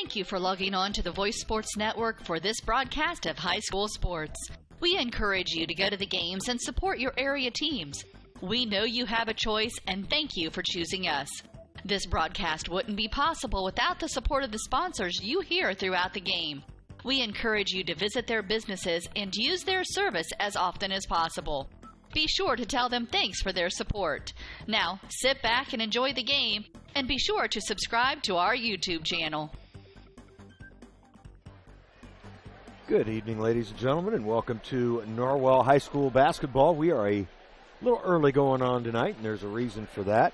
Thank you for logging on to the Voice Sports Network for this broadcast of high school sports. We encourage you to go to the games and support your area teams. We know you have a choice, and thank you for choosing us. This broadcast wouldn't be possible without the support of the sponsors you hear throughout the game. We encourage you to visit their businesses and use their service as often as possible. Be sure to tell them thanks for their support. Now, sit back and enjoy the game, and be sure to subscribe to our YouTube channel. Good evening, ladies and gentlemen, and welcome to Norwell High School basketball. We are a little early going on tonight, and there's a reason for that.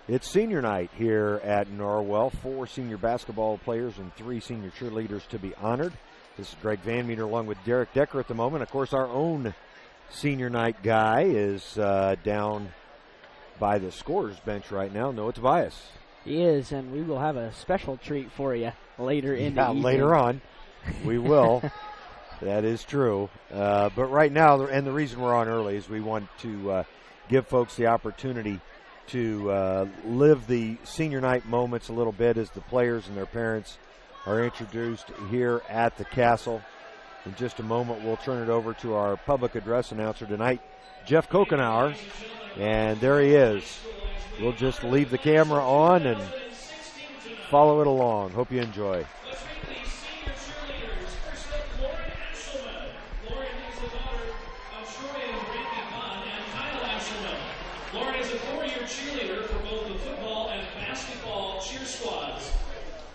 It's senior night here at Norwell. 4 senior basketball players and 3 senior cheerleaders to be honored. This is Greg Van Meter along with Derek Decker at the moment. Of course, our own senior night guy is down by the scorer's bench right now. Noah Tobias. He is, and we will have a special treat for you later in the evening. Later on. We will. That is true. But right now, and the reason we're on early is we want to give folks the opportunity to live the senior night moments a little bit as the players and their parents are introduced here at the Castle. In just a moment, we'll turn it over to our public address announcer tonight, Jeff Kokenauer. And there he is. We'll just leave the camera on and follow it along. Hope you enjoy.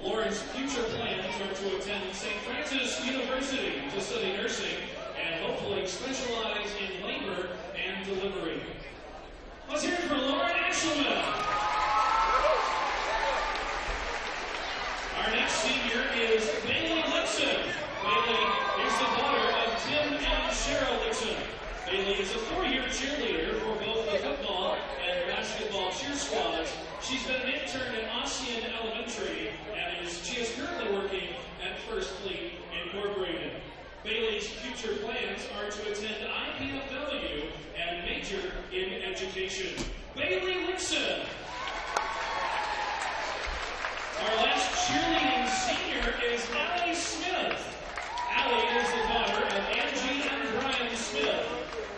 Lauren's future plans are to attend St. Francis University to study nursing and hopefully specialize in labor and delivery. Let's hear it for Lauren Ashelman. Our next senior is Bailey Lipson. Bailey is the daughter of Tim and Cheryl Lipson. Bailey is a 4-year cheerleader for both the football and basketball cheer squads. She's been an intern at Ossian Elementary, and she is currently working at First Fleet Incorporated. Bailey's future plans are to attend IPFW and major in education. Bailey Lipson. Our last cheerleading senior is Allie Smith. Allie is the daughter of Angie and Brian Smith.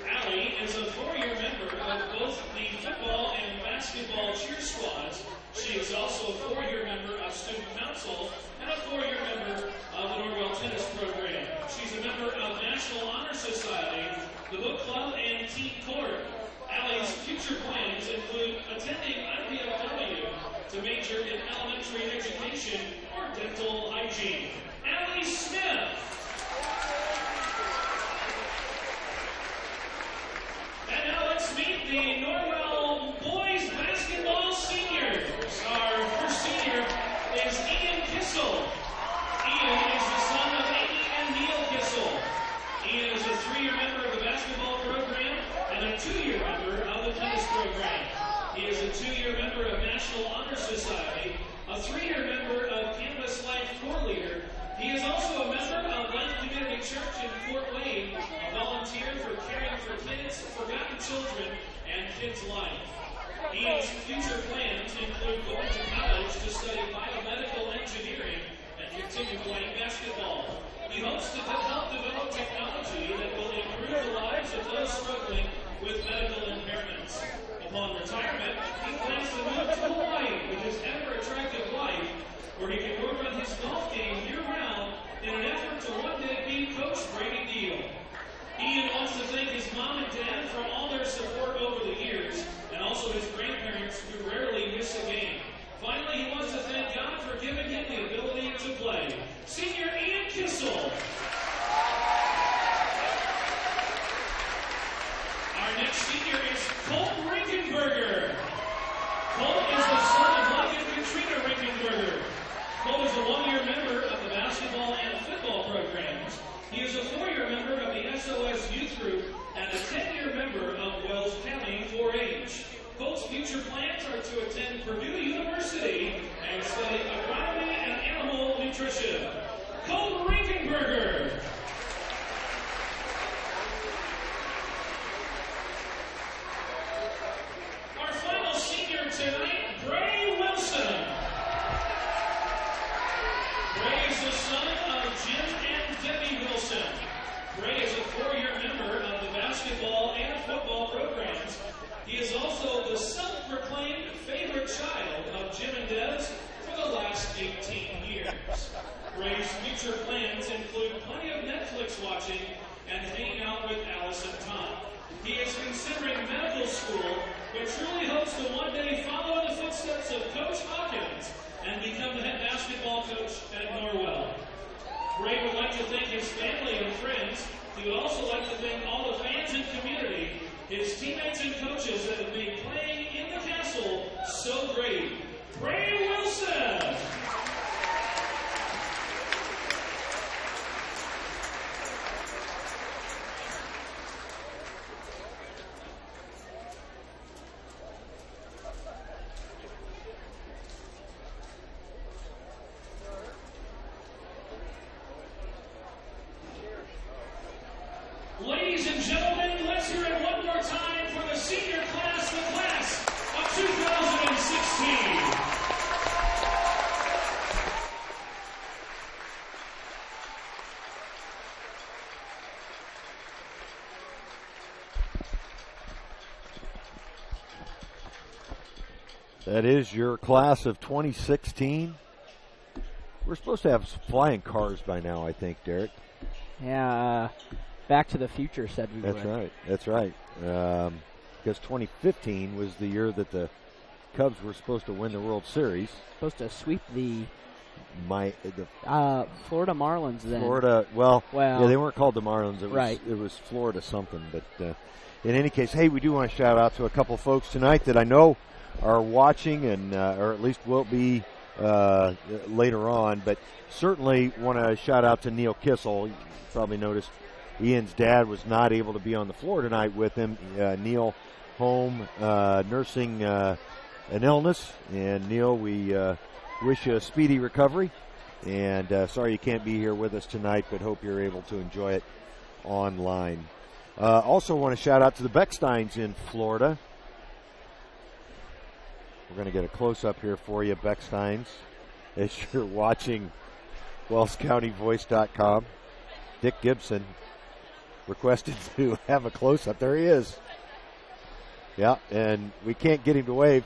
Allie is a 4-year member of both the football and basketball cheer squads. She is also a 4-year member of student council and a 4-year member of the Norwell tennis program. She's a member of National Honor Society, the book club, and team court. Allie's future plans include attending IPFW to major in elementary education or dental hygiene. Allie Smith. And now let's meet the Norwell boys basketball seniors. Our first senior is Ian Kissel. Ian is the son of Amy and Neil Kissel. Ian is a 3-year member of the basketball program and a 2-year member of the tennis program. He is a 2-year member of National Honor Society, a 3-year member of Campus Life Corps Leader. He is also a member of Life Community Church in Fort Wayne, a volunteer for caring for kids, forgotten children, and kids' life. Ian's future plans include going to college to study biomedical engineering and continue playing basketball. He hopes to help develop technology that will improve the lives of those struggling with medical impairments. Upon retirement, he plans to move to Hawaii with his ever-attractive wife, where he can work on his golf game year-round in an effort to one day be Coach Brady Deal. Ian wants to thank his mom and dad for all their support over the years, and also his grandparents who rarely miss a game. Finally, he wants to thank God for giving him the ability to play. Senior Ian Kissel. Our next senior is Colt Rinkenberger. Colt is the son of Mike and Katrina Rinkenberger. Colt is a 1-year member of the basketball and football programs. He is a 4-year member of the SOS Youth Group and a 10-year member of Wells County 4-H. Colt's future plans are to attend Purdue University and study agronomy and animal nutrition. Colt Rinkenberger. Our final senior tonight, Bray Wilson. Ray is a 4-year member of the basketball and football programs. He is also the self-proclaimed favorite child of Jim and Deb's for the last 18 years. Ray's future plans include plenty of Netflix watching and hanging out with Alice and Tom. He is considering medical school, but truly hopes to one day follow in the footsteps of Coach Hawkins and become the head basketball coach at Norwell. Ray would like to thank his family and friends. He would also like to thank all the fans and community, his teammates and coaches that have made playing in the castle so great. Ray Wilson! Ladies and gentlemen, let's hear it one more time for the senior class, the class of 2016. That is your class of 2016. We're supposed to have flying cars by now, I think, Derek. Yeah, Back to the Future said we would. That's right. Because 2015 was the year that the Cubs were supposed to win the World Series. Supposed to sweep the Florida Marlins then. Yeah, they weren't called the Marlins. It was Florida something. But in any case, hey, we do want to shout out to a couple folks tonight that I know are watching and or at least will be later on. But certainly want to shout out to Neil Kissel. You probably noticed Ian's dad was not able to be on the floor tonight with him. Neil home nursing an illness. And Neil, we wish you a speedy recovery. And sorry you can't be here with us tonight, but hope you're able to enjoy it online. Also want to shout out to the Becksteins in Florida. We're going to get a close-up here for you, Becksteins, as you're watching WellsCountyVoice.com. Dick Gibson requested to have a close-up. There he is. Yeah, and we can't get him to wave.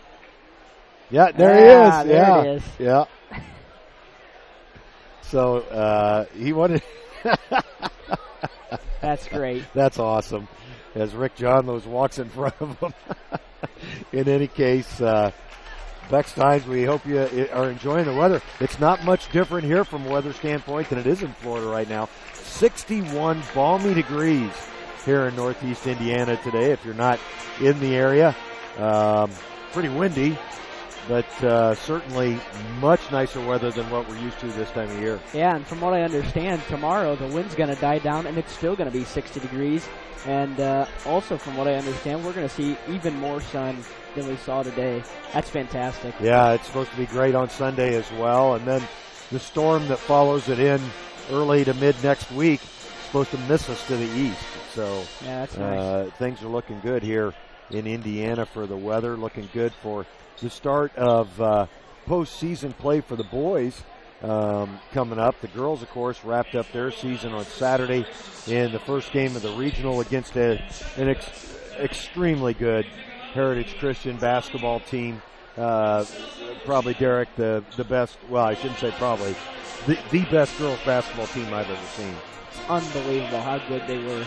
Yeah, there he is. There it is. Yeah. So he wanted. That's great. That's awesome. As Rick Johnlos walks in front of him. In any case, Becksteins, we hope you are enjoying the weather. It's not much different here from a weather standpoint than it is in Florida right now. 61 balmy degrees here in Northeast Indiana today if you're not in the area. Pretty windy, but certainly much nicer weather than what we're used to this time of year. Yeah, and from what I understand, tomorrow the wind's going to die down and it's still going to be 60 degrees. And also from what I understand, we're going to see even more sun than we saw today. That's fantastic. Yeah, it's supposed to be great on Sunday as well. And then the storm that follows it in early to mid next week is supposed to miss us to the east. So yeah, that's nice. Things are looking good here in Indiana for the weather, looking good for the start of postseason play for the boys coming up. The girls, of course, wrapped up their season on Saturday in the first game of the regional against an extremely good Heritage Christian basketball team. Probably, Derek, the best, well, I shouldn't say probably, the best girls basketball team I've ever seen. Unbelievable how good they were.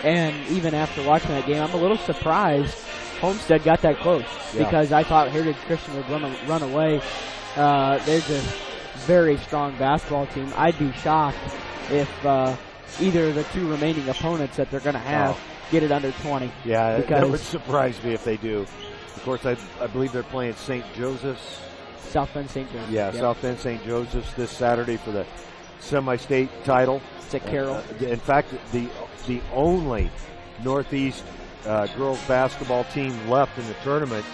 And even after watching that game, I'm a little surprised Homestead got that close because I thought Heritage Christian would run away. They're just very strong basketball team. I'd be shocked if either of the two remaining opponents that they're going to have get it under 20. Yeah, that would surprise me if they do. Of course, I believe they're playing St. Joseph's. South Bend St. Joseph's. Yeah, yep. South Bend St. Joseph's this Saturday for the semi-state title. It's at Carroll. In fact, the only Northeast girls basketball team left in the tournament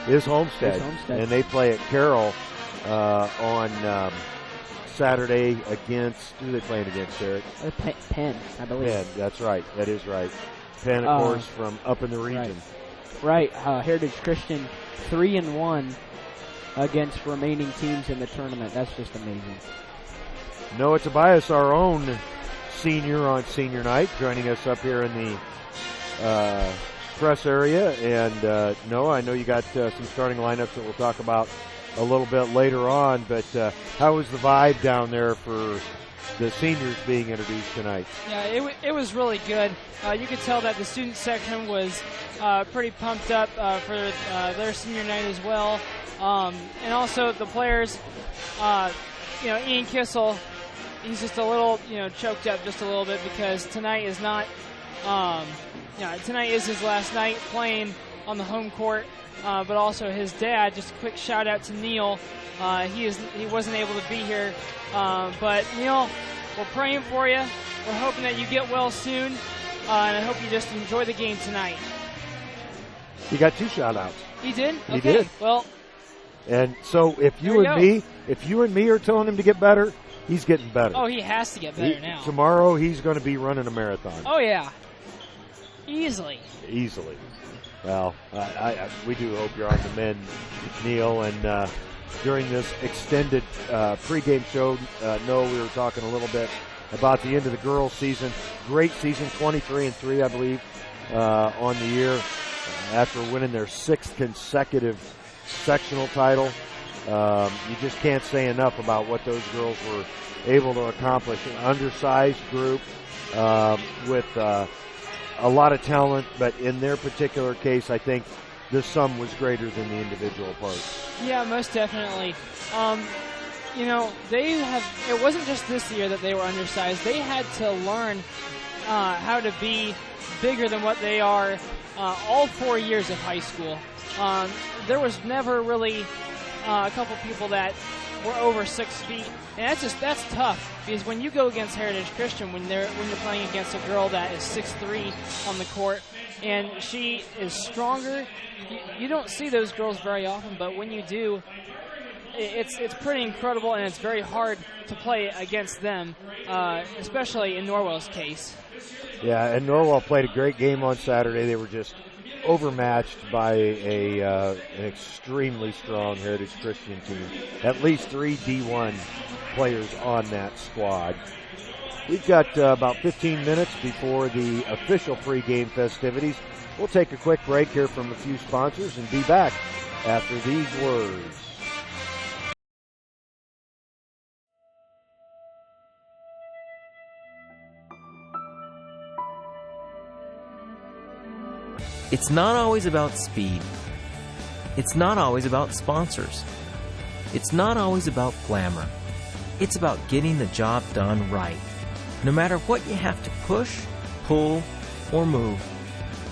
is Homestead. And they play at Carroll on Saturday against, who are they playing against, Eric? Penn, I believe. Penn, that's right. That is right. Penn, of course, from up in the region. Right. Heritage Christian 3-1 against remaining teams in the tournament. That's just amazing. Noah Tobias, our own senior on senior night, joining us up here in the press area. And Noah, I know you got some starting lineups that we'll talk about a little bit later on, but how was the vibe down there for the seniors being introduced tonight? Yeah, it was really good. You could tell that the student section was pretty pumped up for their senior night as well. And also the players, Ian Kissel, he's just a little, choked up just a little bit because tonight is not, tonight is his last night playing on the home court. But also his dad, just a quick shout out to Neil. He wasn't able to be here. But Neil, we're praying for you. We're hoping that you get well soon. And I hope you just enjoy the game tonight. He got 2 shout outs. He did? He okay. did. Well, and so if you and me are telling him to get better, he's getting better. Oh, he has to get better now. Tomorrow he's going to be running a marathon. Oh, yeah. Easily. Well, we do hope you're on the mend, Neil. And during this extended pregame show, Noah, we were talking a little bit about the end of the girls' season. Great season, 23-3, I believe, on the year after winning their 6th consecutive sectional title. You just can't say enough about what those girls were able to accomplish. An undersized group with a lot of talent, but in their particular case, I think the sum was greater than the individual parts. Yeah, most definitely. It wasn't just this year that they were undersized. They had to learn how to be bigger than what they are all 4 years of high school. There was never really a couple people that were over 6 feet, and that's tough because when you go against Heritage Christian, when you're playing against a girl that is 6'3" on the court, and she is stronger, you don't see those girls very often, but when you do, it's pretty incredible, and it's very hard to play against them, especially in Norwell's case. Yeah, and Norwell played a great game on Saturday. They were just overmatched by an extremely strong Heritage Christian team. At least 3 D1 players on that squad. We've got about 15 minutes before the official pregame festivities. We'll take a quick break here from a few sponsors and be back after these words. It's not always about speed. It's not always about sponsors. It's not always about glamour. It's about getting the job done right. No matter what you have to push, pull, or move,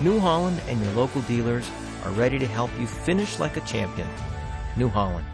New Holland and your local dealers are ready to help you finish like a champion. New Holland.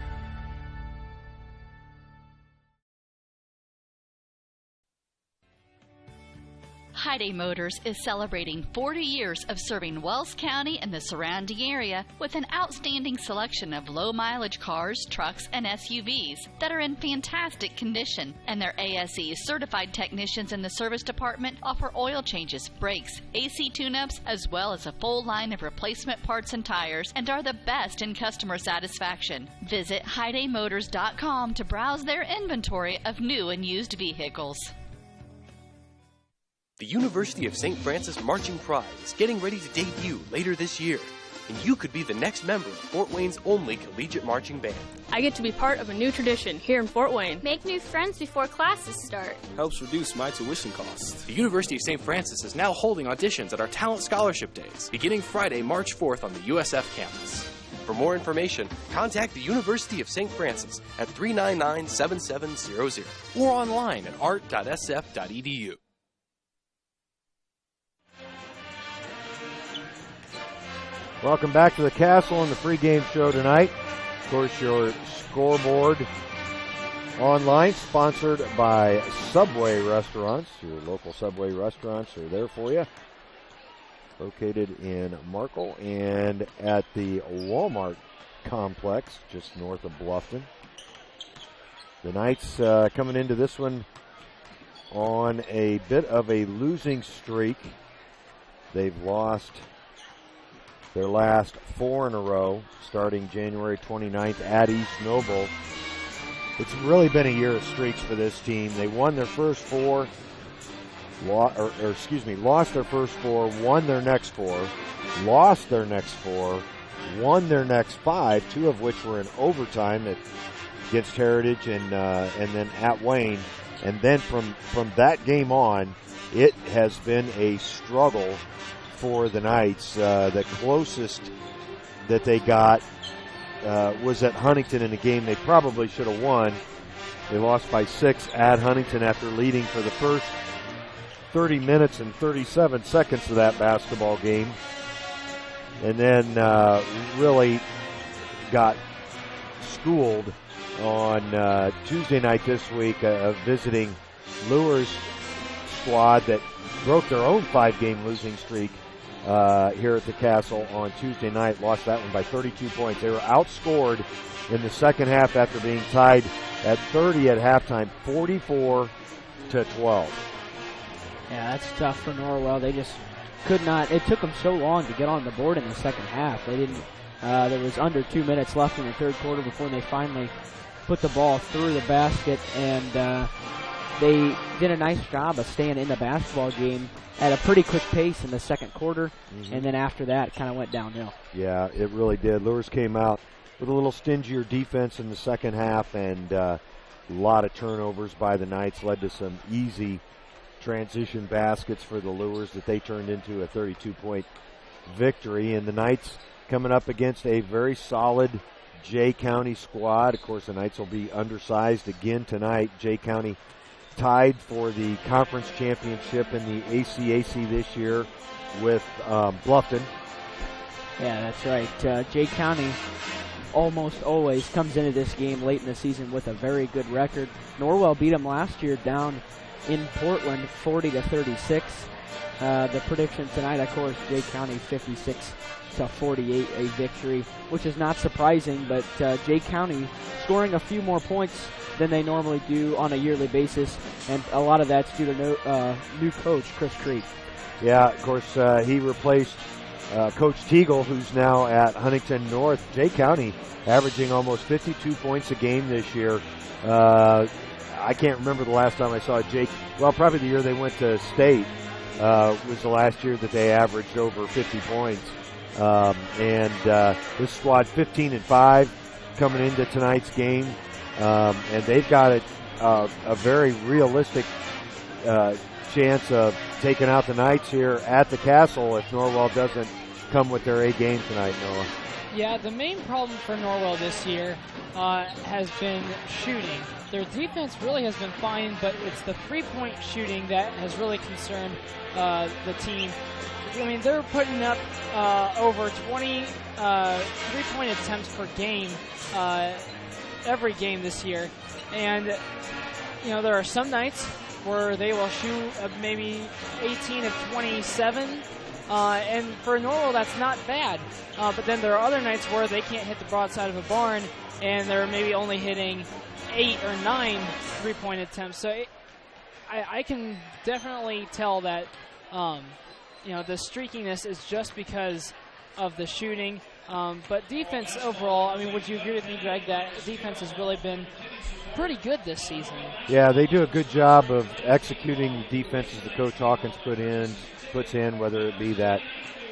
Hyundai Motors is celebrating 40 years of serving Wells County and the surrounding area with an outstanding selection of low-mileage cars, trucks, and SUVs that are in fantastic condition. And their ASE certified technicians in the service department offer oil changes, brakes, AC tune-ups, as well as a full line of replacement parts and tires, and are the best in customer satisfaction. Visit HyundaiMotors.com to browse their inventory of new and used vehicles. The University of St. Francis Marching Pride is getting ready to debut later this year, and you could be the next member of Fort Wayne's only collegiate marching band. I get to be part of a new tradition here in Fort Wayne. Make new friends before classes start. Helps reduce my tuition costs. The University of St. Francis is now holding auditions at our Talent Scholarship Days, beginning Friday, March 4th on the USF campus. For more information, contact the University of St. Francis at 399-7700 or online at art.sf.edu. Welcome back to the Castle and the pregame show tonight. Of course, your scoreboard online, sponsored by Subway Restaurants. Your local Subway restaurants are there for you. Located in Markle and at the Walmart complex just north of Bluffton. The Knights coming into this one on a bit of a losing streak. They've lost their last 4 in a row, starting January 29th at East Noble. It's really been a year of streaks for this team. They won their first 4 lost their first 4, won their next 4, lost their next 4, won their next 5, 2 of which were in overtime against Heritage and then at Wayne. And then from that game on, it has been a struggle for the Knights. The closest that they got was at Huntington in a game they probably should have won. They lost by 6 at Huntington after leading for the first 30 minutes and 37 seconds of that basketball game. And then really got schooled on Tuesday night this week, visiting Lures squad that broke their own 5-game losing streak here at the Castle on Tuesday night. Lost that one by 32 points. They were outscored in the second half after being tied at 30 at halftime, 44-12. Yeah, that's tough for Norwell. They just could not. It took them so long to get on the board in the second half. They didn't. There was under 2 minutes left in the third quarter before they finally put the ball through the basket, and they did a nice job of staying in the basketball game at a pretty quick pace in the second quarter, and then after that, it kind of went downhill. Yeah, it really did. Lures came out with a little stingier defense in the second half, and a lot of turnovers by the Knights led to some easy transition baskets for the Lures that they turned into a 32-point victory. And the Knights coming up against a very solid Jay County squad. Of course, the Knights will be undersized again tonight. Jay County tied for the conference championship in the ACAC this year with Bluffton. Yeah, that's right. Jay County almost always comes into this game late in the season with a very good record. Norwell beat them last year down in Portland, 40-36. The prediction tonight, of course, Jay County 56-48, a victory, which is not surprising, but Jay County scoring a few more points than they normally do on a yearly basis, and a lot of that's due to new coach, Chris Creek. Yeah, of course, he replaced Coach Teagle, who's now at Huntington North. Jay County averaging almost 52 points a game this year. I can't remember the last time I saw Jake. Well, probably the year they went to state was the last year that they averaged over 50 points. This squad 15-5 coming into tonight's game, and they've got a very realistic chance of taking out the Knights here at the Castle if Norwell doesn't come with their A game tonight, Noah. Yeah, the main problem for Norwell this year has been shooting. Their defense really has been fine, but it's the three-point shooting that has really concerned the team. I mean, they're putting up over 20 three-point attempts per game every game this year. And, you know, there are some nights where they will shoot maybe 18 of 27. And for Norwell, that's not bad. But then there are other nights where they can't hit the broadside of a barn, and they're maybe only hitting 8 or 9 three-point attempts. So I can definitely tell that, the streakiness is just because of the shooting. But defense overall, I mean, would you agree with me, Greg, that defense has really been pretty good this season? Yeah, they do a good job of executing the defenses that Coach Hawkins puts in, whether it be that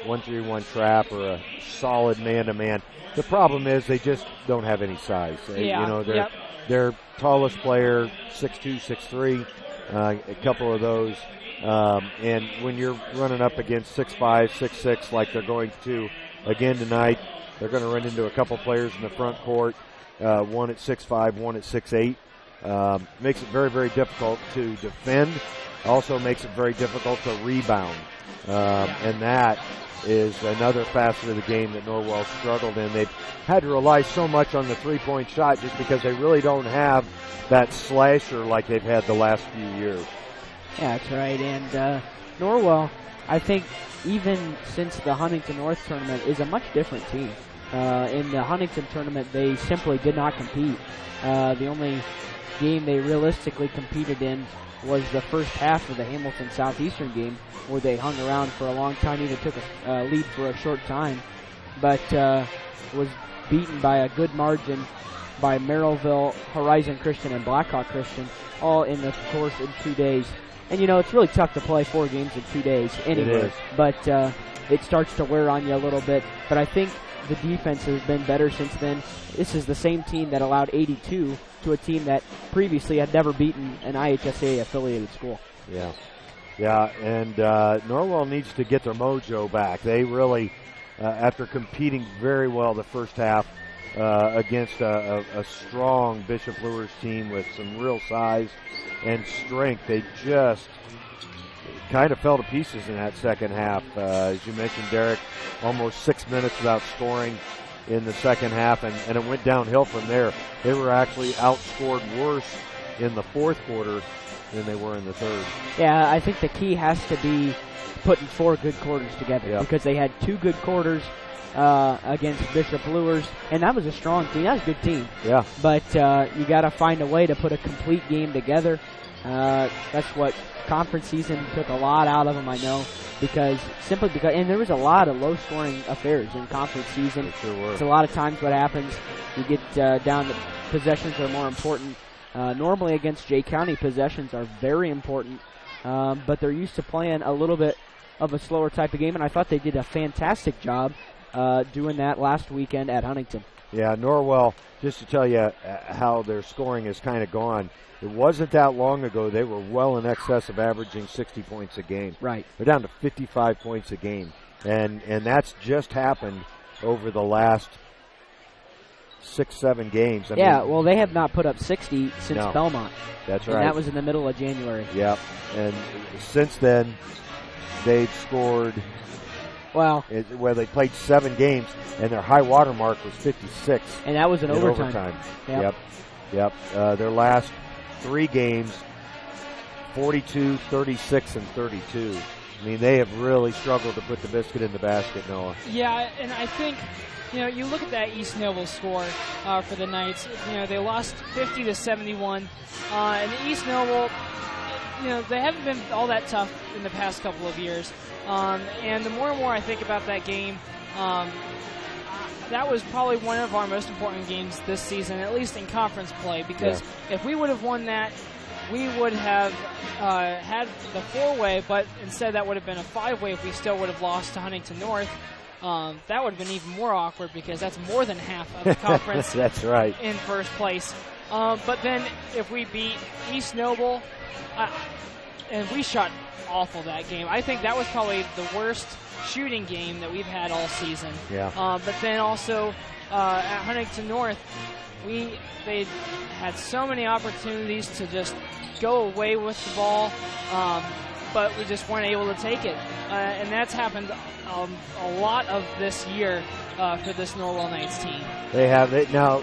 1-3-1 trap or a solid man-to-man. The problem is they just don't have any size. Yeah. Their tallest player, 6'2", 6'3", a couple of those. And when you're running up against 6'5", 6'6", like they're going to again tonight, they're going to run into a couple players in the front court, one at 6'5", one at 6'8". Makes it very, very difficult to defend. Also makes it very difficult to rebound. And that is another facet of the game that Norwell struggled in. They've had to rely so much on the three-point shot just because they really don't have that slasher like they've had the last few years. Yeah, that's right. And Norwell, I think even since the Huntington North tournament, is a much different team. In the Huntington tournament, they simply did not compete. The only game they realistically competed in was the first half of the Hamilton Southeastern game, where they hung around for a long time, even took a lead for a short time, but was beaten by a good margin by Merrillville, Horizon Christian, and Blackhawk Christian, all in the course in 2 days. And, it's really tough to play 4 games in 2 days anyway. It is. But it starts to wear on you a little bit. But I think the defense has been better since then. This is the same team that allowed 82 to a team that previously had never beaten an IHSA-affiliated school. Yeah. Yeah, and Norwell needs to get their mojo back. They really, after competing very well the first half against a strong Bishop Luers team with some real size and strength, they just kind of fell to pieces in that second half. As you mentioned, Derek, almost 6 minutes without scoring in the second half, and it went downhill from there. They were actually outscored worse in the fourth quarter than they were in the third. Yeah, I think the key has to be putting 4 good quarters together because they had 2 good quarters against Bishop Luers, and that was a strong team. That was a good team. Yeah. But you got to find a way to put a complete game together. That's what conference season took a lot out of them, I know, simply because, and there was a lot of low-scoring affairs in conference season. It sure were. It's a lot of times what happens, you get down to possessions are more important. Normally against Jay County, possessions are very important, but they're used to playing a little bit of a slower type of game, and I thought they did a fantastic job doing that last weekend at Huntington. Yeah, Norwell, just to tell you how their scoring has kind of gone, it wasn't that long ago they were well in excess of averaging 60 points a game. Right. They're down to 55 points a game, and that's just happened over the last 6-7 games. I mean, well, they have not put up 60 since Belmont. That's right. And that was in the middle of January. Yep. And since then, they've scored. Well, they played 7 games, and their high water mark was 56. And that was in overtime. Yep. Their last 3 games, 42, 36, and 32. I mean, they have really struggled to put the biscuit in the basket, Noah. Yeah, and I think, you look at that East Norwell score for the Knights. They lost 50-71. And the East Norwell, they haven't been all that tough in the past couple of years. And the more and more I think about that game, that was probably one of our most important games this season, at least in conference play, because if we would have won that, we would have had the 4-way, but instead that would have been a 5-way if we still would have lost to Huntington North. That would have been even more awkward because that's more than half of the conference that's right. in first place. But then if we beat East Noble, and we shot awful that game. I think that was probably the worst shooting game that we've had all season. Yeah. But then also at Huntington North, they had so many opportunities to just go away with the ball, but we just weren't able to take it. And that's happened a lot of this year for this Norwell Knights team. They have. Now,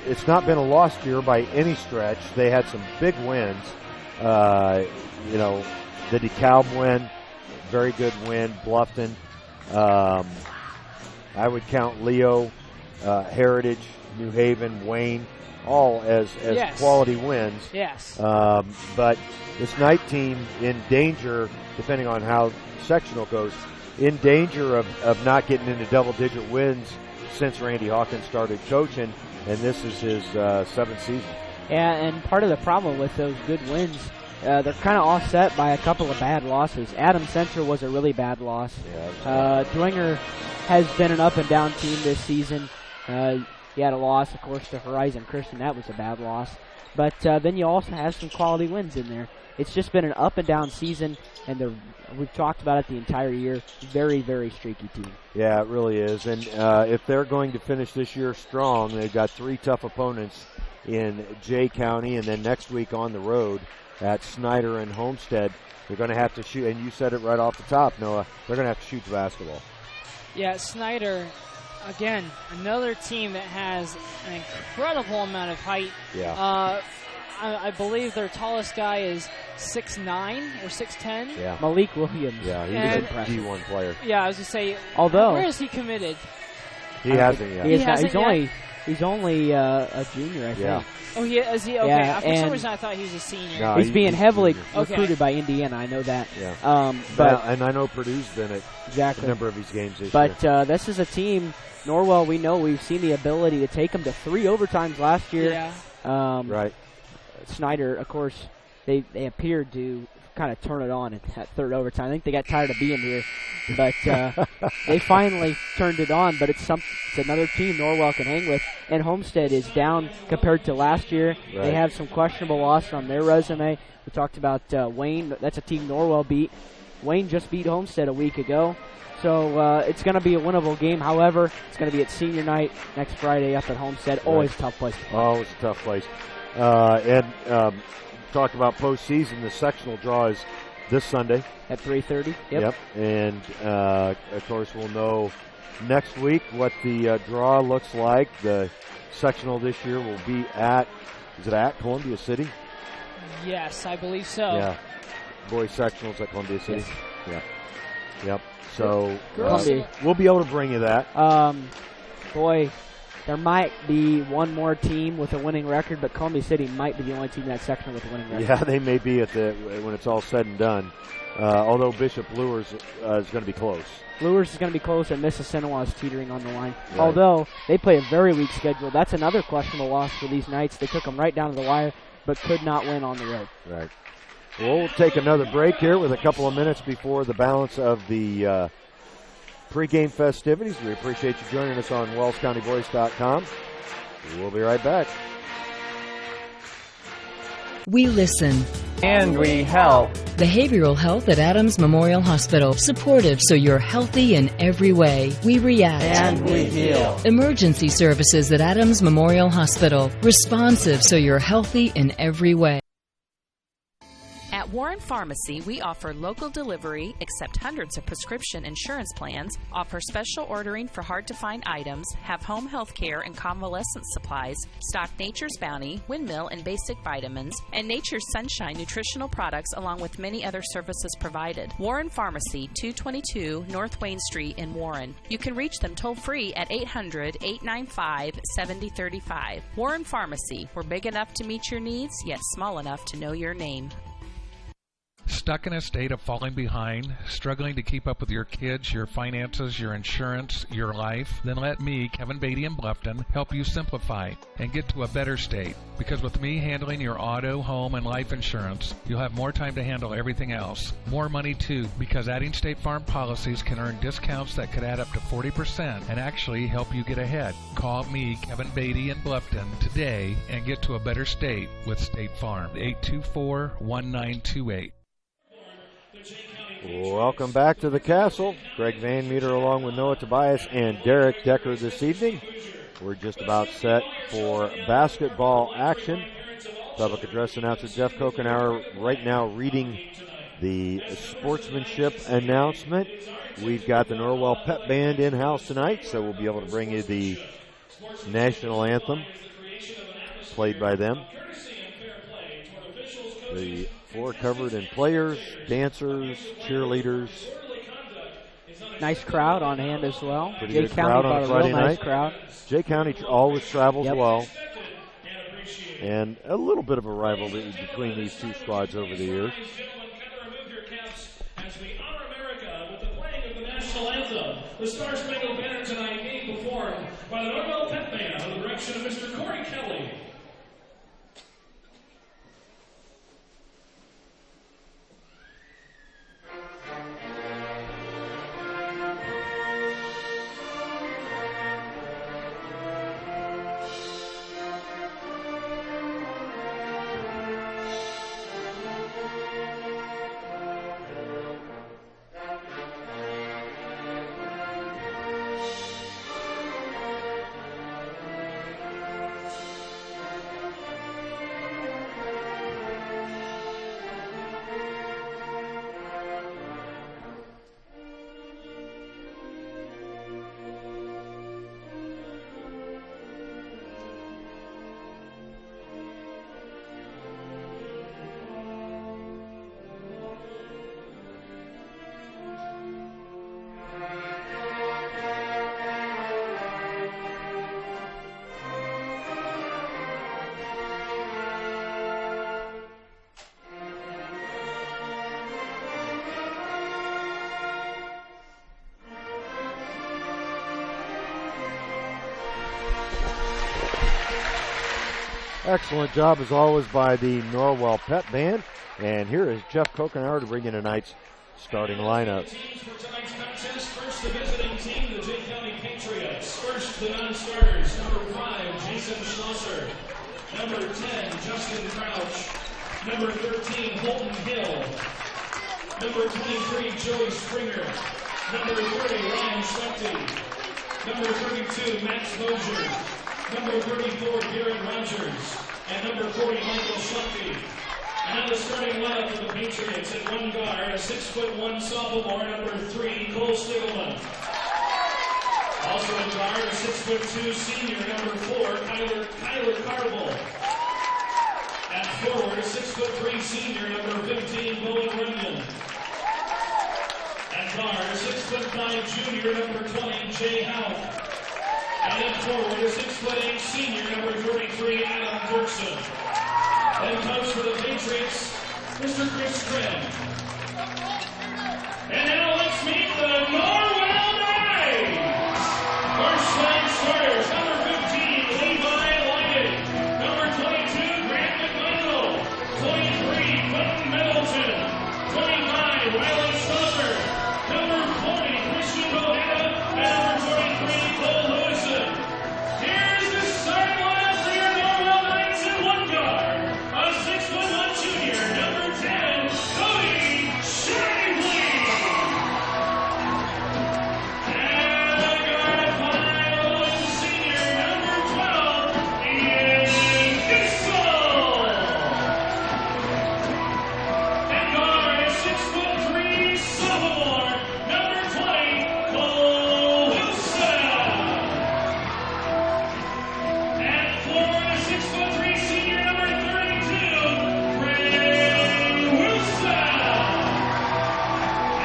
it's not been a lost year by any stretch. They had some big wins. The DeKalb win, very good win. Bluffton. I would count Leo, Heritage, New Haven, Wayne, all as quality wins. Yes. But this Knight team in danger, depending on how sectional goes, in danger of not getting into double-digit wins since Randy Hawkins started coaching, and this is his 7th season. Yeah, and part of the problem with those good wins, they're kind of offset by a couple of bad losses. Adams Center was a really bad loss. Dwinger has been an up-and-down team this season. He had a loss, of course, to Horizon Christian. That was a bad loss. But then you also have some quality wins in there. It's just been an up-and-down season, and we've talked about it the entire year. Very, very streaky team. Yeah, it really is. And if they're going to finish this year strong, they've got 3 tough opponents in Jay County, and then next week on the road at Snyder and Homestead. They're going to have to shoot, and you said it right off the top, Noah, they're going to have to shoot the basketball. Yeah, Snyder, again, another team that has an incredible amount of height. Yeah. I believe their tallest guy is 6'9" or 6'10". Yeah. Malik Williams. Yeah, he's a D1 player. Yeah, I was going to say, although, where is he committed? He hasn't yet. He's only He's only a junior, I think. Yeah. Oh, is he? Okay. Yeah, For some and reason, I thought he was a senior. No, he's being heavily Okay. recruited by Indiana. I know that. Yeah. But and I know Purdue's been at exactly a number of these games this But year. this is a team, Norwell, we've seen the ability to take them to 3 overtimes last year. Yeah. Right. Snyder, of course, they appeared to kind of turn it on at that 3rd overtime. I think they got tired of being here, but they finally turned it on. But it's another team Norwell can hang with, and Homestead is down compared to last year. Right. They have some questionable losses on their resume. We talked about Wayne. That's a team Norwell beat. Wayne just beat Homestead a week ago. So it's going to be a winnable game. However, it's going to be at senior night next Friday up at Homestead. Always a tough place to play. Always a tough place. And talk about postseason. The sectional draw is this Sunday at 3:30. Yep. And of course, we'll know next week what the draw looks like. The sectional this year will be at Columbia City? Yes, I believe so. Yeah. Boys sectionals at Columbia City. Yes. Yeah. Yep. So Columbia. we'll be able to bring you that. There might be one more team with a winning record, but Columbia City might be the only team in that section with a winning record. Yeah, they may be when it's all said and done. Although Bishop Lures is going to be close. Lures is going to be close, and Mississinawa is teetering on the line. Right. Although they play a very weak schedule. That's another questionable loss for these Knights. They took them right down to the wire, but could not win on the road. Right. Well, we'll take another break here with a couple of minutes before the balance of the pregame festivities. We appreciate you joining us on WellsCountyVoice.com. We'll be right back. We listen. And we help. Behavioral health at Adams Memorial Hospital. Supportive so you're healthy in every way. We react. And we heal. Emergency services at Adams Memorial Hospital. Responsive so you're healthy in every way. At Warren Pharmacy, we offer local delivery, accept hundreds of prescription insurance plans, offer special ordering for hard-to-find items, have home health care and convalescent supplies, stock Nature's Bounty, Windmill, and basic vitamins, and Nature's Sunshine nutritional products, along with many other services provided. Warren Pharmacy, 222 North Wayne Street in Warren. You can reach them toll-free at 800-895-7035. Warren Pharmacy, we're big enough to meet your needs, yet small enough to know your name. Stuck in a state of falling behind, struggling to keep up with your kids, your finances, your insurance, your life? Then let me, Kevin Beatty in Bluffton, help you simplify and get to a better state. Because with me handling your auto, home, and life insurance, you'll have more time to handle everything else. More money too, because adding State Farm policies can earn discounts that could add up to 40% and actually help you get ahead. Call me, Kevin Beatty in Bluffton, today and get to a better state with State Farm. 824-1928. Welcome back to the Castle. Greg Van Meter along with Noah Tobias and Derek Decker this evening. We're just about set for basketball action. Public address announcer Jeff Kokenauer right now reading the sportsmanship announcement. We've got the Norwell Pep Band in-house tonight, so we'll be able to bring you the national anthem played by them. The floor covered in players, dancers, cheerleaders. Nice crowd on hand as well. Pretty Jay good County crowd on brought a Friday real night. Nice crowd. Jay County always travels well. And a little bit of a rivalry between these two squads over the years. As we honor America with the playing of the national anthem, the Star Spangled Banner tonight being performed by the Norwell Pep Band under the direction of Mr. Corey Kelly. Excellent job, as always, by the Norwell Pep Band. And here is Jeff Kokenauer to bring in tonight's starting lineup. Teams for tonight's contest. First, the visiting team, the Jay County Patriots. First, the non-starters. Number 5, Jason Schlosser. Number 10, Justin Crouch. Number 13, Holton Hill. Number 23, Joey Springer. Number 30, Ryan Schlechte. Number 32, Max Mosier. Number 34, Garrett Rogers. And number 40, Michael Schlechte. And now the starting lineup for the Patriots at one guard, a 6'1" sophomore, number 3, Cole Stiglman. Also at guard, a 6'2" senior, number 4, Kyler Carville. At forward, a 6'3" senior, number 15, Bowen Runyon. At guard, a 6'5" junior, number 20, Jay Houck. And at forward, a 6'8" senior, number 33, Adam Dirksen. Then comes for the Patriots, Mr. Chris Trim. And now let's meet the Norwell Knights. First line starters, number 15, Levi Liggett. Number 22, Grant McMichael. 23, Quentin Middleton. 25, Riley Stoffer. Number 40, Christian Bohanna. And number 23, Cole Lewison. Here's the starting lineup for your Norwell Knights in one guard. A 6'1" junior, number 10, Cody Shively. And a guard at 5'11" senior, number 12, Ian Kissel. And guard at 6'3" sophomore, number 20, Cole Wilson. And forward, a 6'3" senior, number 32, Ray Wilson.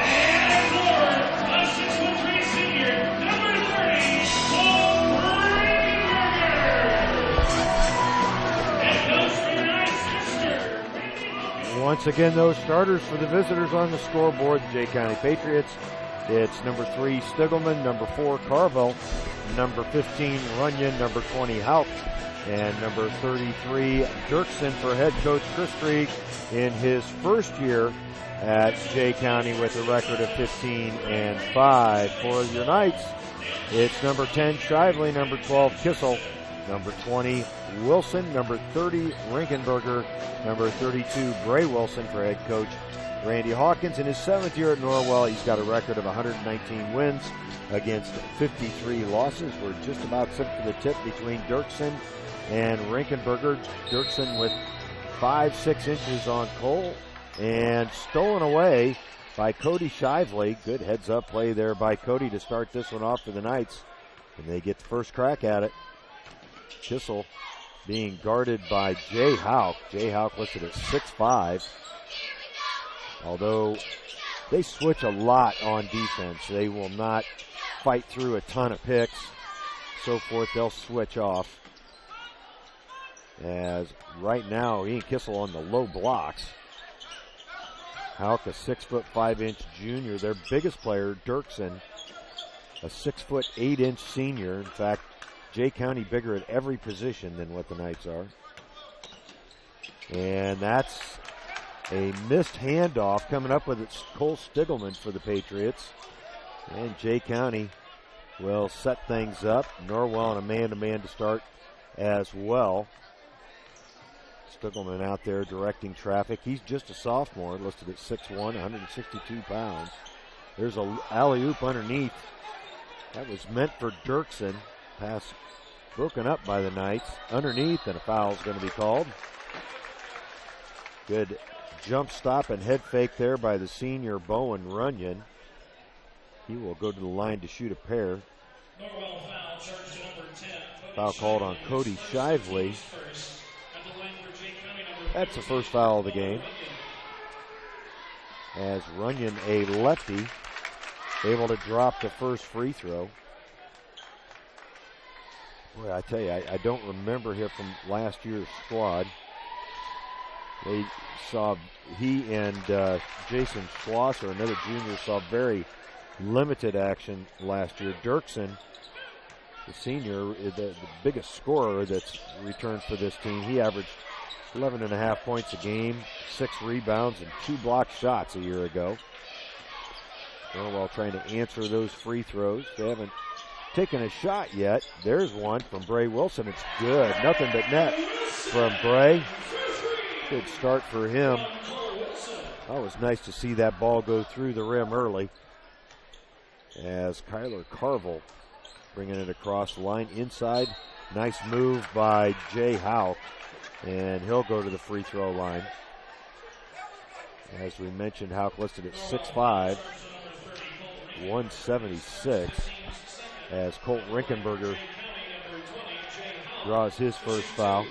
And forward, a 6'3" senior, number 30, Paul Ringenberger. And those for your Knights, Mr. Randy Hawkins. Once again, those starters for the visitors on the scoreboard, the Jay County Patriots. It's number 3, Stiglman, number 4, Carville, number 15, Runyon, number 20, Houck, and number 33, Dirksen for head coach Chris Krieg in his first year at Jay County with a record of 15-5. For your Knights, it's number 10, Shively, number 12, Kissel, number 20, Wilson, number 30, Rinkenberger, number 32, Bray Wilson for head coach Randy Hawkins. In his 7th year at Norwell, he's got a record of 119 wins against 53 losses. We're just about set for the tip between Dirksen and Rinkenberger. Dirksen with 5-6 inches on Cole, and stolen away by Cody Shively. Good heads-up play there by Cody to start this one off for the Knights, and they get the first crack at it. Kissel being guarded by Jay Houck. Jay Houck listed at 6'5". Although they switch a lot on defense. They will not fight through a ton of picks, so forth. They'll switch off. As right now, Ian Kissel on the low blocks. Houck, a 6'5" junior. Their biggest player, Dirksen, a 6'8" senior. In fact, Jay County bigger at every position than what the Knights are. And that's a missed handoff. Coming up with it's Cole Stiglman for the Patriots. And Jay County will set things up. Norwell on a man-to-man to start as well. Stiglman out there directing traffic. He's just a sophomore, listed at 6'1", 162 pounds. There's a alley-oop underneath. That was meant for Dirksen. Pass broken up by the Knights. Underneath, and a foul is going to be called. Good jump stop and head fake there by the senior Bowen Runyon. He will go to the line to shoot a pair. Foul called on Cody Shively. That's the first foul of the game. As Runyon, a lefty, able to drop the first free throw. Boy, I tell you, I don't remember him from last year's squad. They saw he and Jason Schlosser, another junior, saw very limited action last year. Dirksen the senior, the biggest scorer that's returned for this team. He averaged 11.5 points a game, 6 rebounds, and 2 blocked shots a year ago. Norwell trying to answer those free throws. They haven't taken a shot yet. There's one from Bray Wilson. It's good. Nothing but net from Bray. Good start for him. That was nice to see that ball go through the rim early. As Kyler Carville bringing it across the line inside. Nice move by Jay Howe. And he'll go to the free throw line. As we mentioned, Howe listed at 6'5", 176. As Colt Rinkenberger draws his first foul.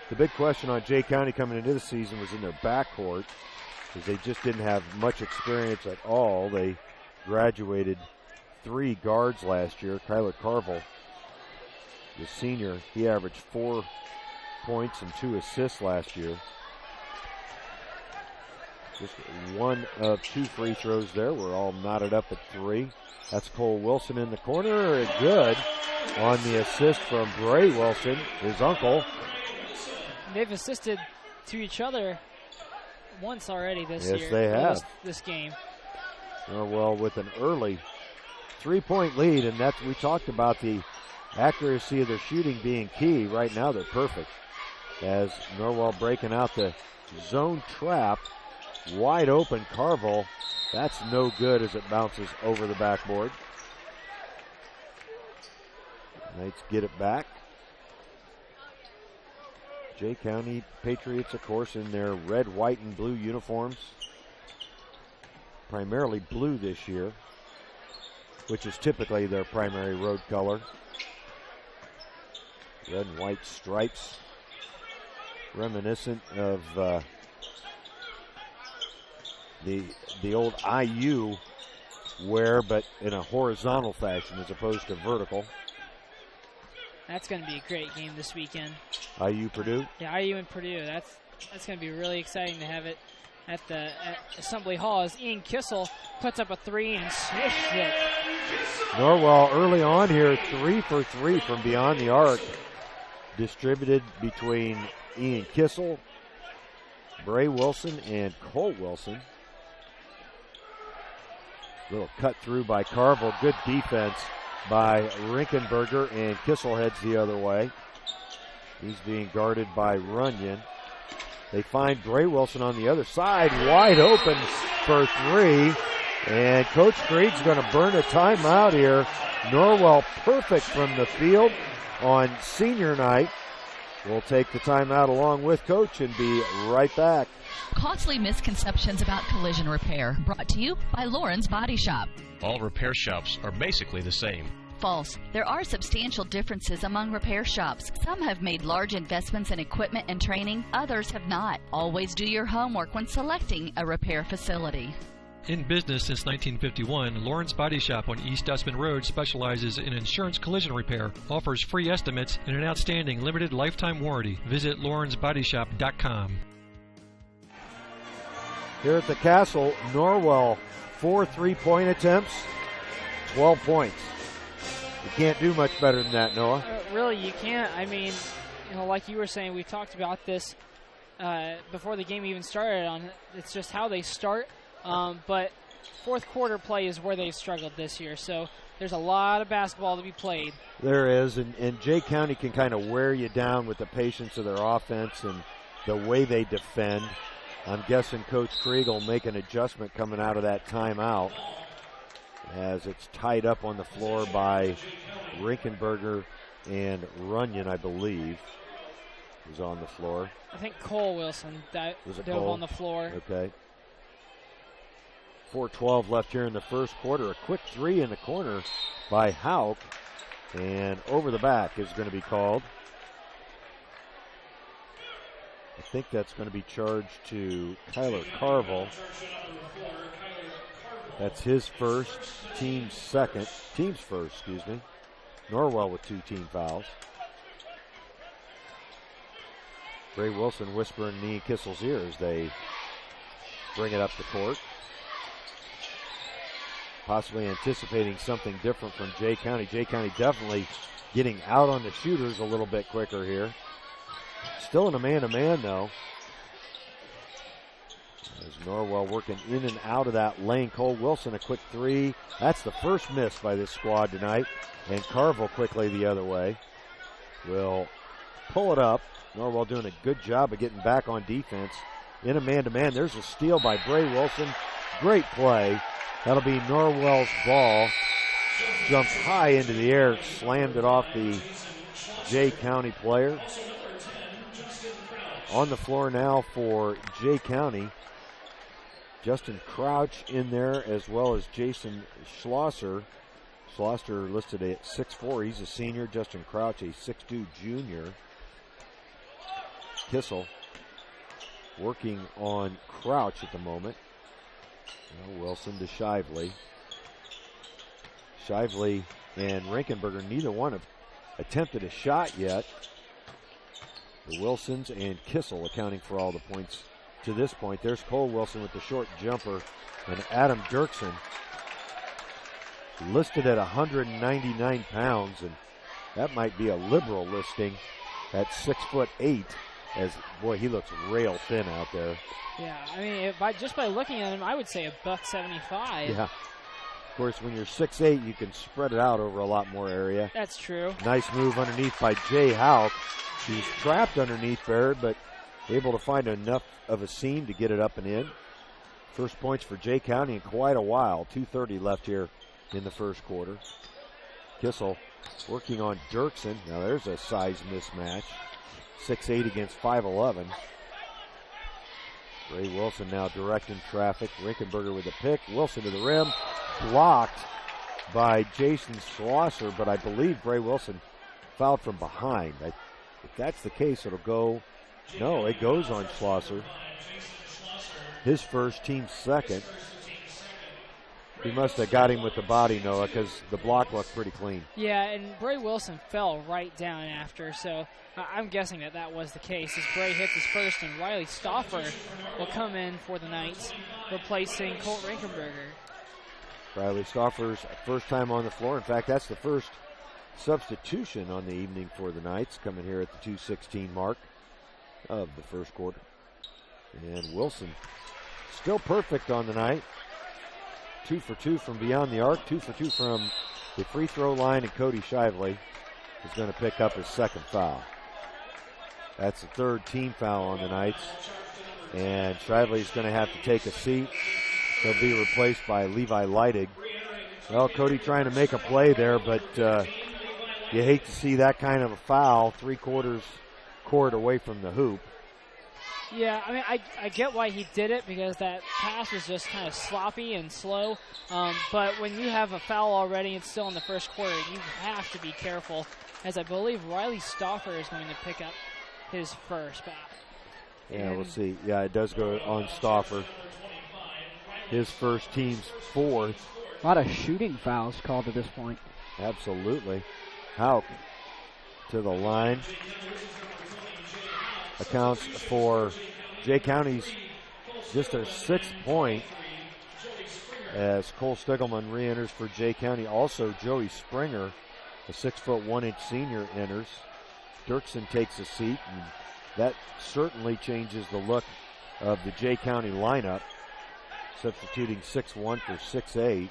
The big question on Jay County coming into the season was in their backcourt, because they just didn't have much experience at all. They graduated 3 guards last year. Kyler Carville, the senior, he averaged 4 points and 2 assists last year. Just 1 of 2 free throws there. We're all knotted up at 3. That's Cole Wilson in the corner. Good on the assist from Bray Wilson, his uncle. They've assisted to each other once already this year. Yes, they have. This game. Norwell with an early 3-point lead, and that's, we talked about the accuracy of their shooting being key. Right now they're perfect. As Norwell breaking out the zone trap. Wide open Carville. That's no good as it bounces over the backboard. Knights get it back. Jay County Patriots, of course, in their red, white, and blue uniforms. Primarily blue this year, which is typically their primary road color. Red and white stripes, reminiscent of the old IU wear, but in a horizontal fashion as opposed to vertical. That's going to be a great game this weekend. IU Purdue? Yeah, IU and Purdue. That's going to be really exciting to have it at Assembly Hall as Ian Kissel puts up a 3 and swished it. Norwell early on here, 3 for 3 from beyond the arc. Distributed between Ian Kissel, Bray Wilson, and Cole Wilson. Little cut through by Carville. Good defense by Rinkenberger, and Kissel heads the other way. He's being guarded by Runyon. They find Bray Wilson on the other side, wide open for 3. And Coach Creed's going to burn a timeout here. Norwell perfect from the field on senior night. We'll take the timeout along with Coach and be right back. Costly misconceptions about collision repair, brought to you by Lauren's Body Shop. All repair shops are basically the same. False. There are substantial differences among repair shops. Some have made large investments in equipment and training, others have not. Always do your homework when selecting a repair facility. In business since 1951, Lauren's Body Shop on East Dustman Road specializes in insurance collision repair, offers free estimates, and an outstanding limited lifetime warranty. Visit lawrensbodyshop.com. Here at the Castle, Norwell, 4 3-point attempts, 12 points. You can't do much better than that, Noah. Really, you can't. I mean, like you were saying, we talked about this before the game even started. It's just how they start. But fourth quarter play is where they've struggled this year. So there's a lot of basketball to be played. There is, and Jay County can kind of wear you down with the patience of their offense and the way they defend. I'm guessing Coach Krieg will make an adjustment coming out of that timeout as it's tied up on the floor by Rinkenberger and Runyon, I believe, is on the floor. I think Cole Wilson dove on the floor. Okay. 4:12 left here in the first quarter. A quick 3 in the corner by Hauk, and over the back is going to be called. I think that's going to be charged to Kyler Carville. That's his first, team's first, excuse me. Norwell with 2 team fouls. Bray Wilson whispering in Ian Kissel's ear as they bring it up the court. possibly anticipating something different from Jay County. Jay County definitely getting out on the shooters a little bit quicker here. Still in a man-to-man, though. As Norwell working in and out of that lane. Cole Wilson, a quick three. That's the first miss by this squad tonight. And Carville quickly the other way will pull it up. Norwell doing a good job of getting back on defense. In a man-to-man, there's a steal by Bray Wilson. Great play. That'll be Norwell's ball. Jumps high into the air, slammed it off the Jay County player. On the floor now for Jay County. Justin Crouch in there, as well as Jason Schlosser. Schlosser listed at 6'4". He's a senior. Justin Crouch, a 6'2" junior. Kissel working on Crouch at the moment. Now Wilson to Shively. Shively and Rankenberger, neither one have attempted a shot yet. The Wilsons and Kissel accounting for all the points to this point. There's Cole Wilson with the short jumper, and Adam Dirksen listed at 199 pounds, and that might be a liberal listing at 6'8", as, boy, he looks rail thin out there. Yeah, I mean, just by looking at him, I would say $175. Yeah. Of course, when you're 6'8", you can spread it out over a lot more area. That's true. Nice move underneath by Jay Houck. He's trapped underneath Baird, but able to find enough of a seam to get it up and in. First points for Jay County in quite a while. 2:30 left here in the first quarter. Kissel working on Dirksen. Now there's a size mismatch. 6'8" against 5'11". Ray Wilson now directing traffic. Rinkenberger with the pick. Wilson to the rim. Blocked by Jason Schlosser, but I believe Bray Wilson fouled from behind. If that's the case, it'll go. No, it goes on Schlosser. His first, team second. He must have got him with the body, Noah, because the block looked pretty clean. Yeah, and Bray Wilson fell right down after, so I'm guessing that was the case. As Bray hits his first, and Riley Stauffer will come in for the Knights, replacing Colt Rinkenberger. Riley Stauffer's first time on the floor. In fact, that's the first substitution on the evening for the Knights, coming here at the 2:16 mark of the first quarter. And Wilson still perfect on the night. 2 for 2 from beyond the arc, 2 for 2 from the free throw line, and Cody Shively is going to pick up his second foul. That's the third team foul on the Knights. And Shively's going to have to take a seat. He'll be replaced by Levi Leidig. Well, Cody trying to make a play there, but you hate to see that kind of a foul 3/4 court away from the hoop. Yeah, I mean, I get why he did it, because that pass was just kind of sloppy and slow. But when you have a foul already and still in the first quarter, you have to be careful, as I believe Riley Stauffer is going to pick up his first foul. Yeah, we'll see. Yeah, it does go on Stauffer. His first, team's fourth. A lot of shooting fouls called at this point. Absolutely. Houck to the line. Accounts for Jay County's just their 6th point, as Cole Stiglman re-enters for Jay County. Also, Joey Springer, a 6'1" senior, enters. Dirksen takes a seat, and that certainly changes the look of the Jay County lineup, substituting 6'1" for 6'8".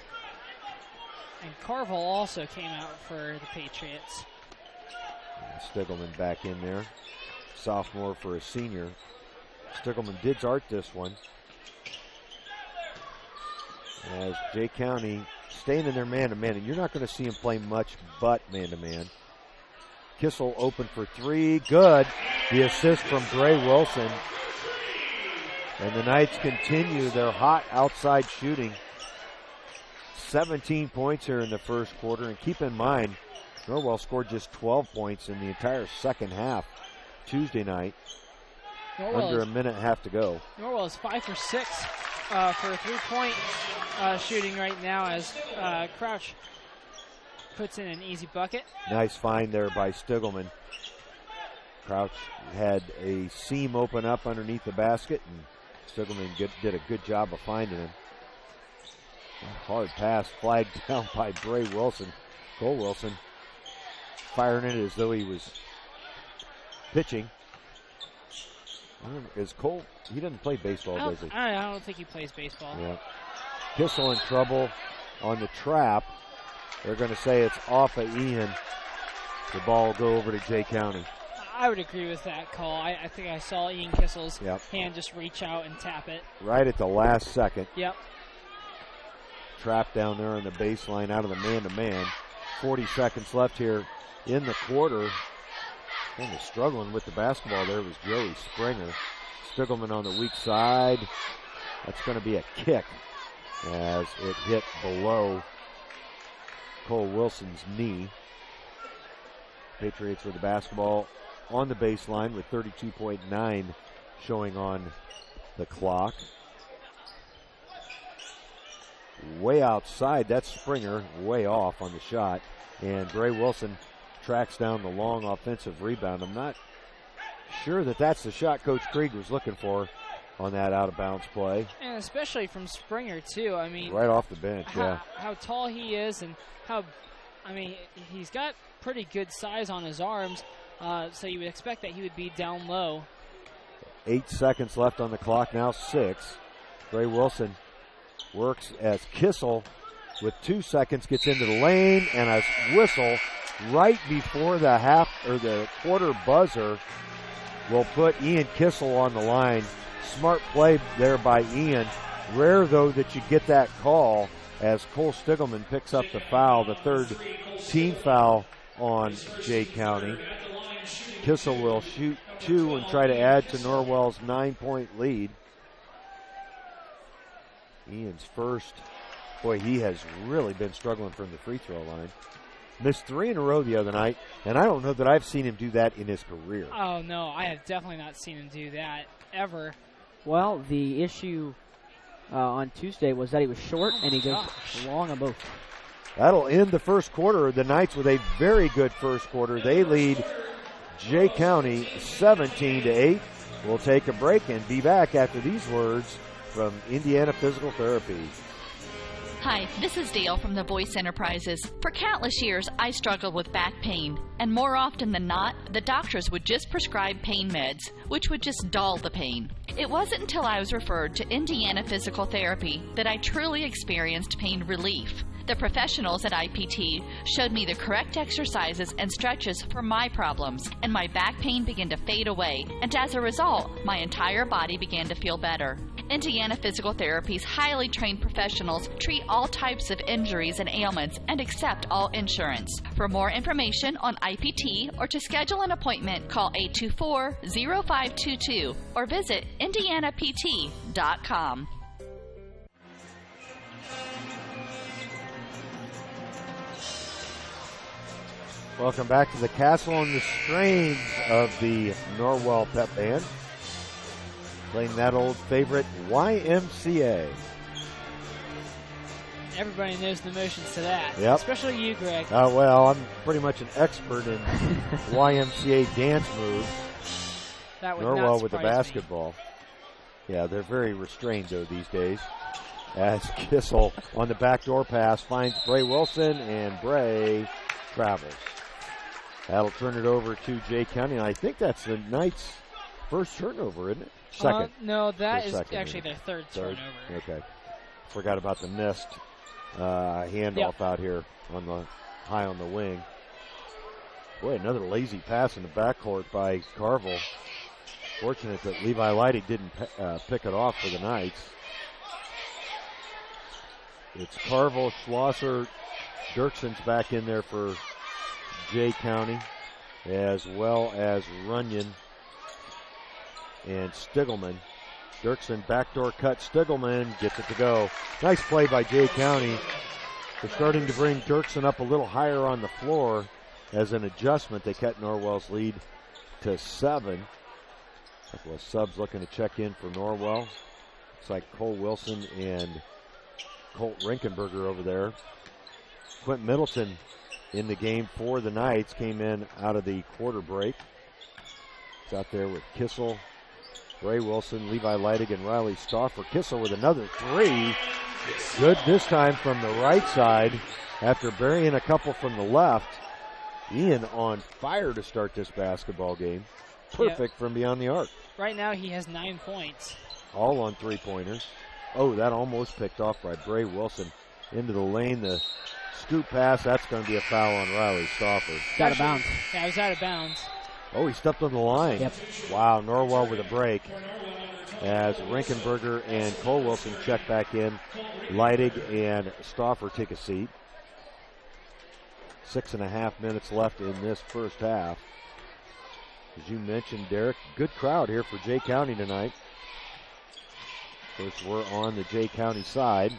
And Carville also came out for the Patriots. And Stiglman back in there. Sophomore for a senior. Stiglman did start this one, as Jay County staying in their man-to-man, and you're not going to see him play much but man-to-man. Kissel open for 3, good. The assist from Bray Wilson. And the Knights continue their hot outside shooting. 17 points here in the first quarter, and keep in mind, Norwell scored just 12 points in the entire second half Tuesday night. Under a minute and a half to go. Norwell is 5 for 6 for 3-point shooting right now, as Crouch puts in an easy bucket. Nice find there by Stiglman. Crouch had a seam open up underneath the basket, and Stiglman did a good job of finding him. Hard pass flagged down by Bray Wilson. Cole Wilson firing it as though he was pitching. Is Cole, he doesn't play baseball, does he? I don't think he plays baseball. Yeah. Kissel in trouble on the trap. They're going to say it's off of Ian. The ball will go over to Jay County. I would agree with that call. I think I saw Ian Kissel's hand just reach out and tap it. Right at the last second. Yep. Trap down there on the baseline out of the man-to-man. 40 seconds left here in the quarter. Kind of struggling with the basketball there was Joey Springer. Stiggleman on the weak side. That's going to be a kick as it hit below Cole Wilson's knee. Patriots with the basketball on the baseline with 32.9 showing on the clock. Way outside, that's Springer, way off on the shot. And Bray Wilson tracks down the long offensive rebound. I'm not sure that that's the shot Coach Krieg was looking for on that out-of-bounds play. And especially from Springer, too. I mean, right off the bench, how tall he is and he's got pretty good size on his arms, so you would expect that he would be down low. 8 seconds left on the clock, now 6. Bray Wilson works as Kissel with 2 seconds gets into the lane, and a whistle right before the quarter buzzer will put Ian Kissel on the line. Smart play there by Ian. Rare, though, that you get that call as Cole Stiggleman picks up the foul, the third team foul on Jay County. Kissel will shoot 2 and try to add to Norwell's 9-point lead. Ian's first. Boy, he has really been struggling from the free throw line. Missed 3 in a row the other night, and I don't know that I've seen him do that in his career. Oh, no, I have definitely not seen him do that, ever. Well, the issue on Tuesday was that he was short, and he goes long on both. That'll end the first quarter. The Knights with a very good first quarter. They lead Jay County 17-8. We'll take a break and be back after these words from Indiana Physical Therapy. Hi, this is Dale from the Voice Enterprises. For countless years, I struggled with back pain, and more often than not, the doctors would just prescribe pain meds, which would just dull the pain. It wasn't until I was referred to Indiana Physical Therapy that I truly experienced pain relief. The professionals at IPT showed me the correct exercises and stretches for my problems, and my back pain began to fade away, and as a result, my entire body began to feel better. Indiana Physical Therapy's highly trained professionals treat all types of injuries and ailments and accept all insurance. For more information on IPT or to schedule an appointment, call 824-0522 or visit indianapt.com. Welcome back to the Castle on the Strains of the Norwell Pep Band. Playing that old favorite, YMCA. Everybody knows the motions to that. Yep. Especially you, Greg. Well, I'm pretty much an expert in YMCA dance moves. That would Norwell not with the surprise basketball. Me. Yeah, they're very restrained, though, these days. As Kissel on the backdoor pass finds Bray Wilson, and Bray travels. That'll turn it over to Jay County, and I think that's the Knights' first turnover, isn't it? Second. No, that is actually their third turnover. Okay. Forgot about the missed handoff out here on the high on the wing. Boy, another lazy pass in the backcourt by Carville. Fortunate that Levi Leidy didn't pick it off for the Knights. It's Carville, Schlosser, Dirkson's back in there for Jay County, as well as Runyon and Stiggleman. Dirksen backdoor cut. Stiggleman gets it to go. Nice play by Jay County. They're starting to bring Dirksen up a little higher on the floor. As an adjustment, they cut Norwell's lead to 7. A couple of subs looking to check in for Norwell. Looks like Cole Wilson and Colt Rinkenberger over there. Quentin Middleton in the game for the Knights. Came in out of the quarter break. It's out there with Kissel, Bray Wilson, Levi Leidig, and Riley Stauffer. Kissel with another 3. Good this time from the right side after burying a couple from the left. Ian on fire to start this basketball game. Perfect from beyond the arc. Right now he has 9 points. All on three-pointers. Oh, that almost picked off by Bray Wilson into the lane. The scoop pass, that's going to be a foul on Riley Stauffer. Out of bounds. Yeah, it was out of bounds. Oh, he stepped on the line. Yep. Wow, Norwell with a break. As Rinkenberger and Cole Wilson check back in. Leidig and Stauffer take a seat. 6.5 minutes left in this first half. As you mentioned, Derek, good crowd here for Jay County tonight. Of course, we're on the Jay County side,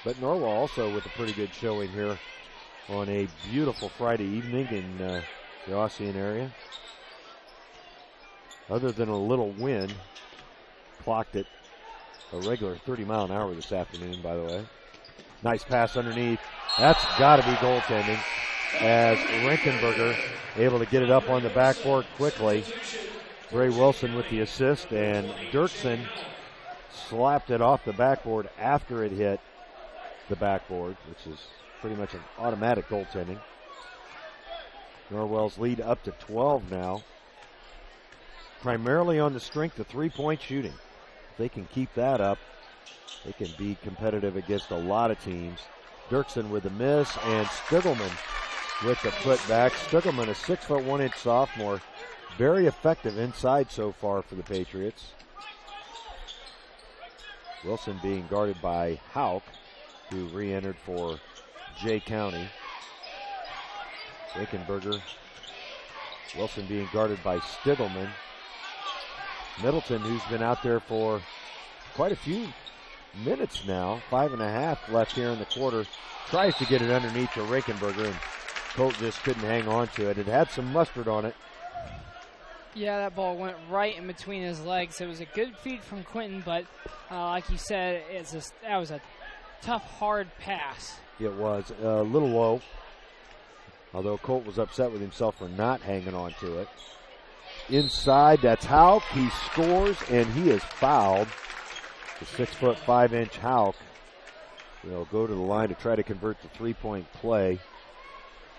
but Norwell also with a pretty good showing here on a beautiful Friday evening in the Ossian area. Other than a little wind, clocked at a regular 30 mile an hour this afternoon, by the way. Nice pass underneath. That's got to be goaltending, as Rinkenberger able to get it up on the backboard quickly. Bray Wilson with the assist, and Dirksen slapped it off the backboard after it hit the backboard, which is pretty much an automatic goaltending. Norwell's lead up to 12 now, primarily on the strength of three-point shooting. If they can keep that up, they can be competitive against a lot of teams. Dirksen with a miss, and Stiglman with the putback. Stiglman, a 6'1" sophomore, very effective inside so far for the Patriots. Wilson being guarded by Hauk, who re-entered for Jay County. Rinkenberger. Wilson being guarded by Stiglman. Middleton, who's been out there for quite a few minutes now, 5.5 left here in the quarter, tries to get it underneath to Rinkenberger, and Colt just couldn't hang on to it. It had some mustard on it. Yeah, that ball went right in between his legs. It was a good feed from Quinton, but like you said, that was a tough, hard pass. It was a little low, although Colt was upset with himself for not hanging on to it. Inside, that's Hauk. He scores, and he is fouled. The 6'5" Hauk will go to the line to try to convert the three-point play.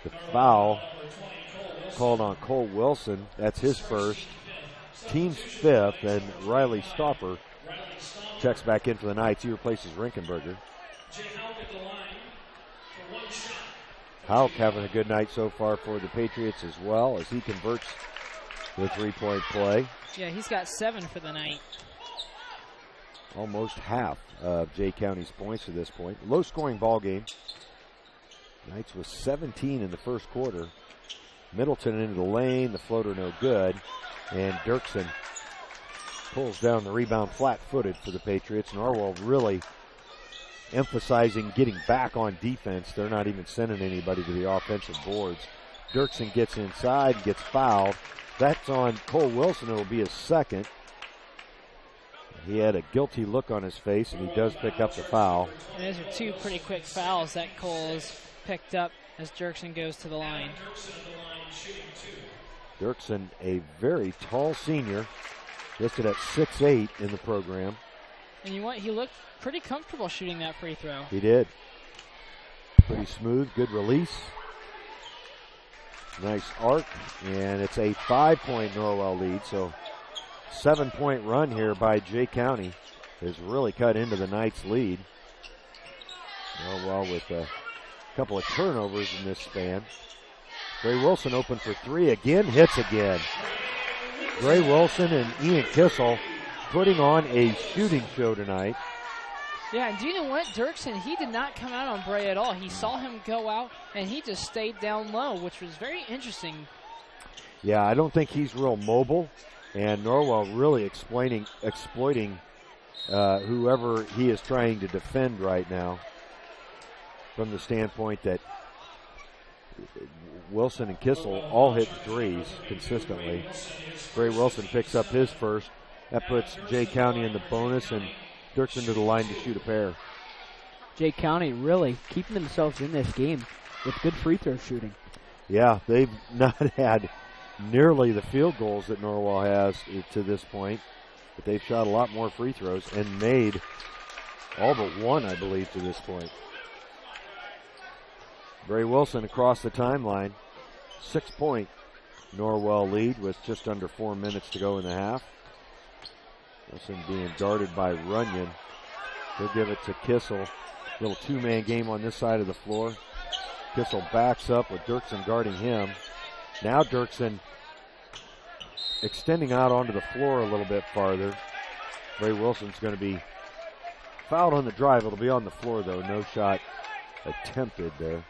The foul called on Cole Wilson. That's his first. Team's fifth, and Riley Stauffer checks back in for the Knights. He replaces Rinkenberger. Hauk having a good night so far for the Patriots as well, as he converts the three-point play. Yeah, he's got 7 for the night. Almost half of Jay County's points to this point. Low-scoring ball game. Knights was 17 in the first quarter. Middleton into the lane, the floater no good, and Dirksen pulls down the rebound flat-footed for the Patriots. Norwell really emphasizing getting back on defense. They're not even sending anybody to the offensive boards. Dirksen gets inside and gets fouled. That's on Cole Wilson. It'll be his second. He had a guilty look on his face, and he does pick up the foul. And those are 2 pretty quick fouls that Cole has picked up as Dirksen goes to the line. Dirksen, a very tall senior, listed at 6'8" in the program. And he looked pretty comfortable shooting that free throw. He did. Pretty smooth, good release. Nice arc, and it's a 5-point Norwell lead, so 7-point run here by Jay County has really cut into the Knights' lead. Norwell with a couple of turnovers in this span. Gray Wilson open for 3 again, hits again. Gray Wilson and Ian Kissel putting on a shooting show tonight. Yeah, and do you know what? Dirksen, he did not come out on Bray at all. He saw him go out, and he just stayed down low, which was very interesting. Yeah, I don't think he's real mobile, and Norwell really exploiting whoever he is trying to defend right now, from the standpoint that Wilson and Kissel all hit threes consistently. Gray Wilson picks up his first. That puts Jay County in the bonus, and Dirksen to the line to shoot a pair. Jay County really keeping themselves in this game with good free throw shooting. Yeah, they've not had nearly the field goals that Norwell has to this point, but they've shot a lot more free throws and made All but one, I believe, to this point. Bray Wilson across the timeline. 6-point Norwell lead with just under 4 minutes to go in the half. Wilson being guarded by Runyon. He'll give it to Kissel. Little two-man game on this side of the floor. Kissel backs up with Dirksen guarding him. Now Dirksen extending out onto the floor a little bit farther. Bray Wilson's going to be fouled on the drive. It'll be on the floor, though. No shot attempted there.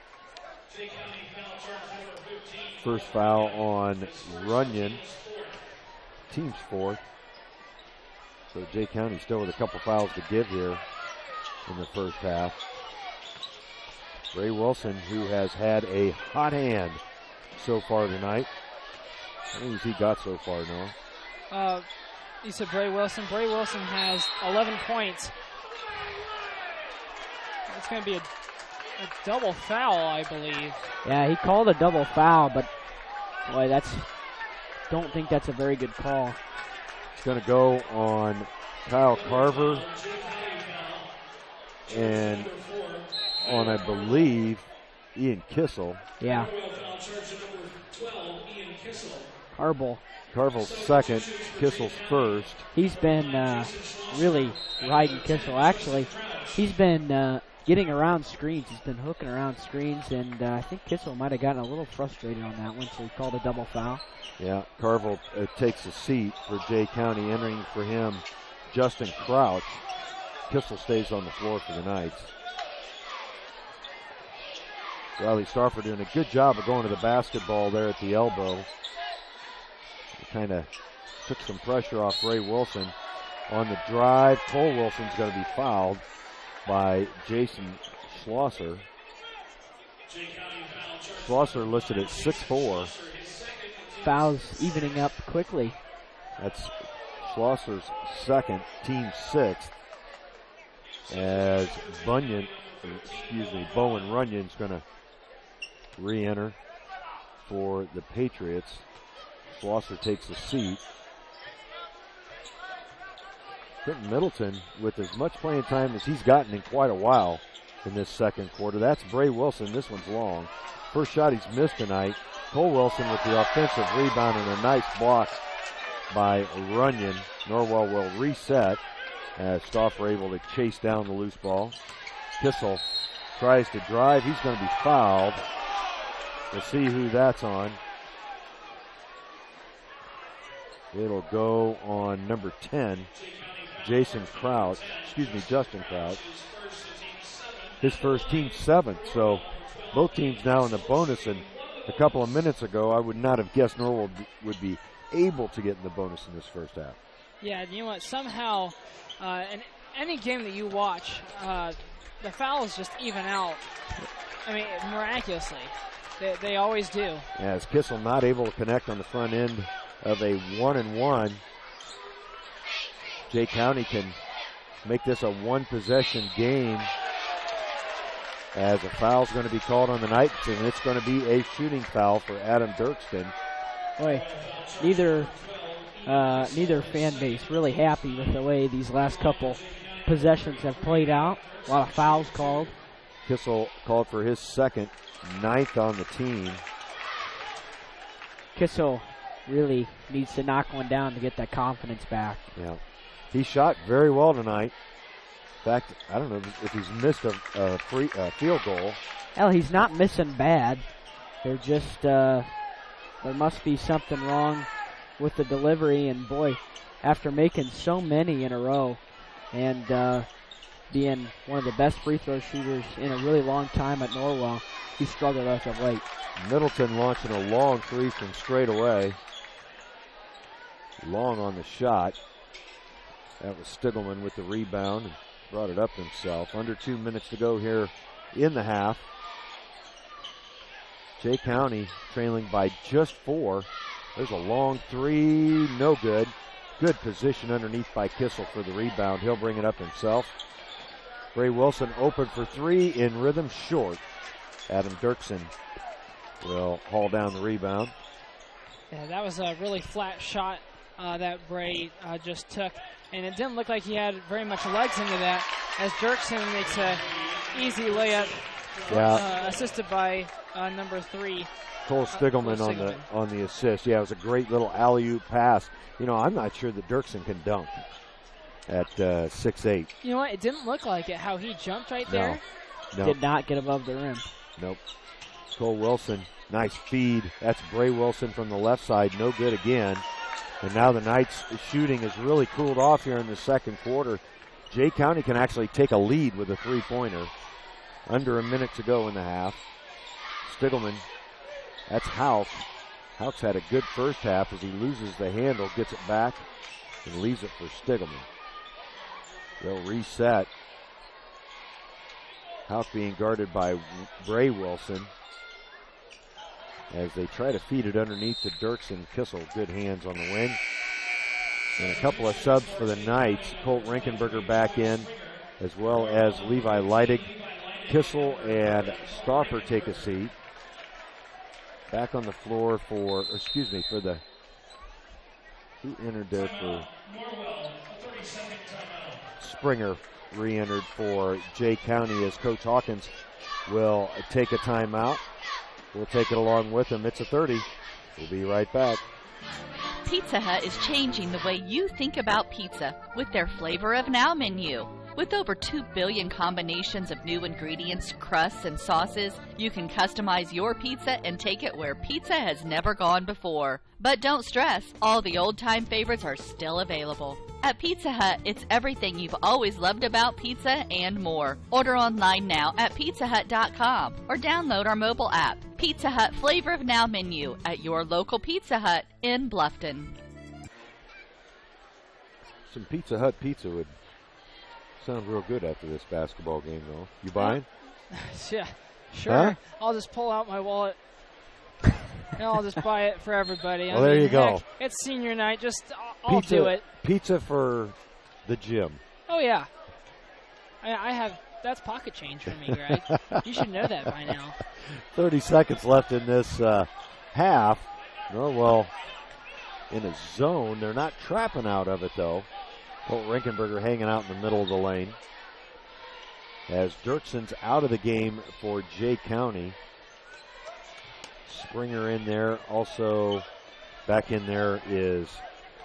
First foul on Runyon. Team's fourth. So Jay County still with a couple fouls to give here in the first half. Bray Wilson, who has had a hot hand so far tonight. How many has he got so far, Noah? You said Bray Wilson. Bray Wilson has 11 points. It's going to be a double foul, I believe. Yeah, he called a double foul, but boy, don't think that's a very good call. It's going to go on Kyle Carver and on, I believe, Ian Kissel. Yeah. Carvel's second, Kissel's first. He's been really riding Kissel. Actually, he's been getting around screens. He's been hooking around screens, and I think Kissel might have gotten a little frustrated on that one, so he called a double foul. Yeah, Carvel takes a seat for Jay County. Entering for him, Justin Crouch. Kissel stays on the floor for the Knights. Riley Stauffer doing a good job of going to the basketball there at the elbow. Kind of took some pressure off Ray Wilson. On the drive, Cole Wilson's going to be fouled by Jason Schlosser. Schlosser listed at 6'4". Fouls evening up quickly. That's Schlosser's second, team sixth. As Bowen Runyon's going to re-enter for the Patriots. Schlosser takes a seat. Quentin Middleton with as much playing time as he's gotten in quite a while in this second quarter. That's Bray Wilson. This one's long. First shot he's missed tonight. Cole Wilson with the offensive rebound and a nice block by Runyon. Norwell will reset as Stauffer able to chase down the loose ball. Kissel tries to drive. He's going to be fouled. We'll see who that's on. It'll go on number 10, Justin Crouch. His first, team seventh. So both teams now in the bonus, and a couple of minutes ago, I would not have guessed Norwell would be able to get in the bonus in this first half. Yeah, you know what? Somehow, in any game that you watch, the fouls just even out. I mean, miraculously. They always do. As Kissel not able to connect on the front end of a 1-and-1. Jay County can make this a one-possession game as a foul's going to be called on the Knights, and it's going to be a shooting foul for Adam Dirkston. Boy, neither fan base really happy with the way these last couple possessions have played out. A lot of fouls called. Kissel called for his second, 9th on the team. Kissel really needs to knock one down to get that confidence back. Yeah, he shot very well tonight. In fact, I don't know if he's missed a field goal. Hell, he's not missing bad. They're just there must be something wrong with the delivery. And boy, after making so many in a row and being one of the best free throw shooters in a really long time at Norwell, he struggled as of late. Middleton launching a long three from straight away. Long on the shot. That was Stiglman with the rebound and brought it up himself. Under 2 minutes to go here in the half. Jay County trailing by just 4. There's a long three, no good. Good position underneath by Kissel for the rebound. He'll bring it up himself. Bray Wilson open for three, in rhythm, short. Adam Dirksen will haul down the rebound. Yeah, that was a really flat shot that Bray just took. and it didn't look like he had very much legs into that, as Dirksen makes a easy layup, assisted by number 3. Cole Stiglman on the assist. Yeah, it was a great little alley-oop pass. You know, I'm not sure that Dirksen can dunk at 6'8". You know what? It didn't look like it, how he jumped right there. No. Did not get above the rim. Nope. Cole Wilson, nice feed. That's Bray Wilson from the left side. No good again. And now the Knights' shooting has really cooled off here in the second quarter. Jay County can actually take a lead with a three-pointer. Under a minute to go in the half. Stiglman, that's Houck. Houck's had a good first half as he loses the handle, gets it back, and leaves it for Stiglman. They'll reset. Houck being guarded by Bray Wilson as they try to feed it underneath to Dirksen. Kissel, good hands on the wing. And a couple of subs for the Knights. Colt Rinkenberger back in, as well as Levi Leidig. Kissel and Stauffer take a seat. Back on the floor for the, who entered there for Springer, re-entered for Jay County as Coach Hawkins will take a timeout. We'll take it along with him. It's a 30. We'll be right back. Pizza Hut is changing the way you think about pizza with their Flavor of Now menu. With over 2 billion combinations of new ingredients, crusts, and sauces, you can customize your pizza and take it where pizza has never gone before. But don't stress, all the old-time favorites are still available. At Pizza Hut, it's everything you've always loved about pizza and more. Order online now at pizzahut.com or download our mobile app. Pizza Hut Flavor of Now menu at your local Pizza Hut in Bluffton. Some Pizza Hut pizza would sound real good after this basketball game, though. You buying? Yeah, sure. Huh? I'll just pull out my wallet and I'll just buy it for everybody. Well, there you go. It's senior night. I'll do it. Pizza for the gym. Oh, yeah. I have, that's pocket change for me, Greg. You should know that by now. 30 seconds left in this half. Norwell in a zone. They're not trapping out of it, though. Colt Rinkenberger hanging out in the middle of the lane. As Dirksen's out of the game for Jay County. Springer in there. Also back in there is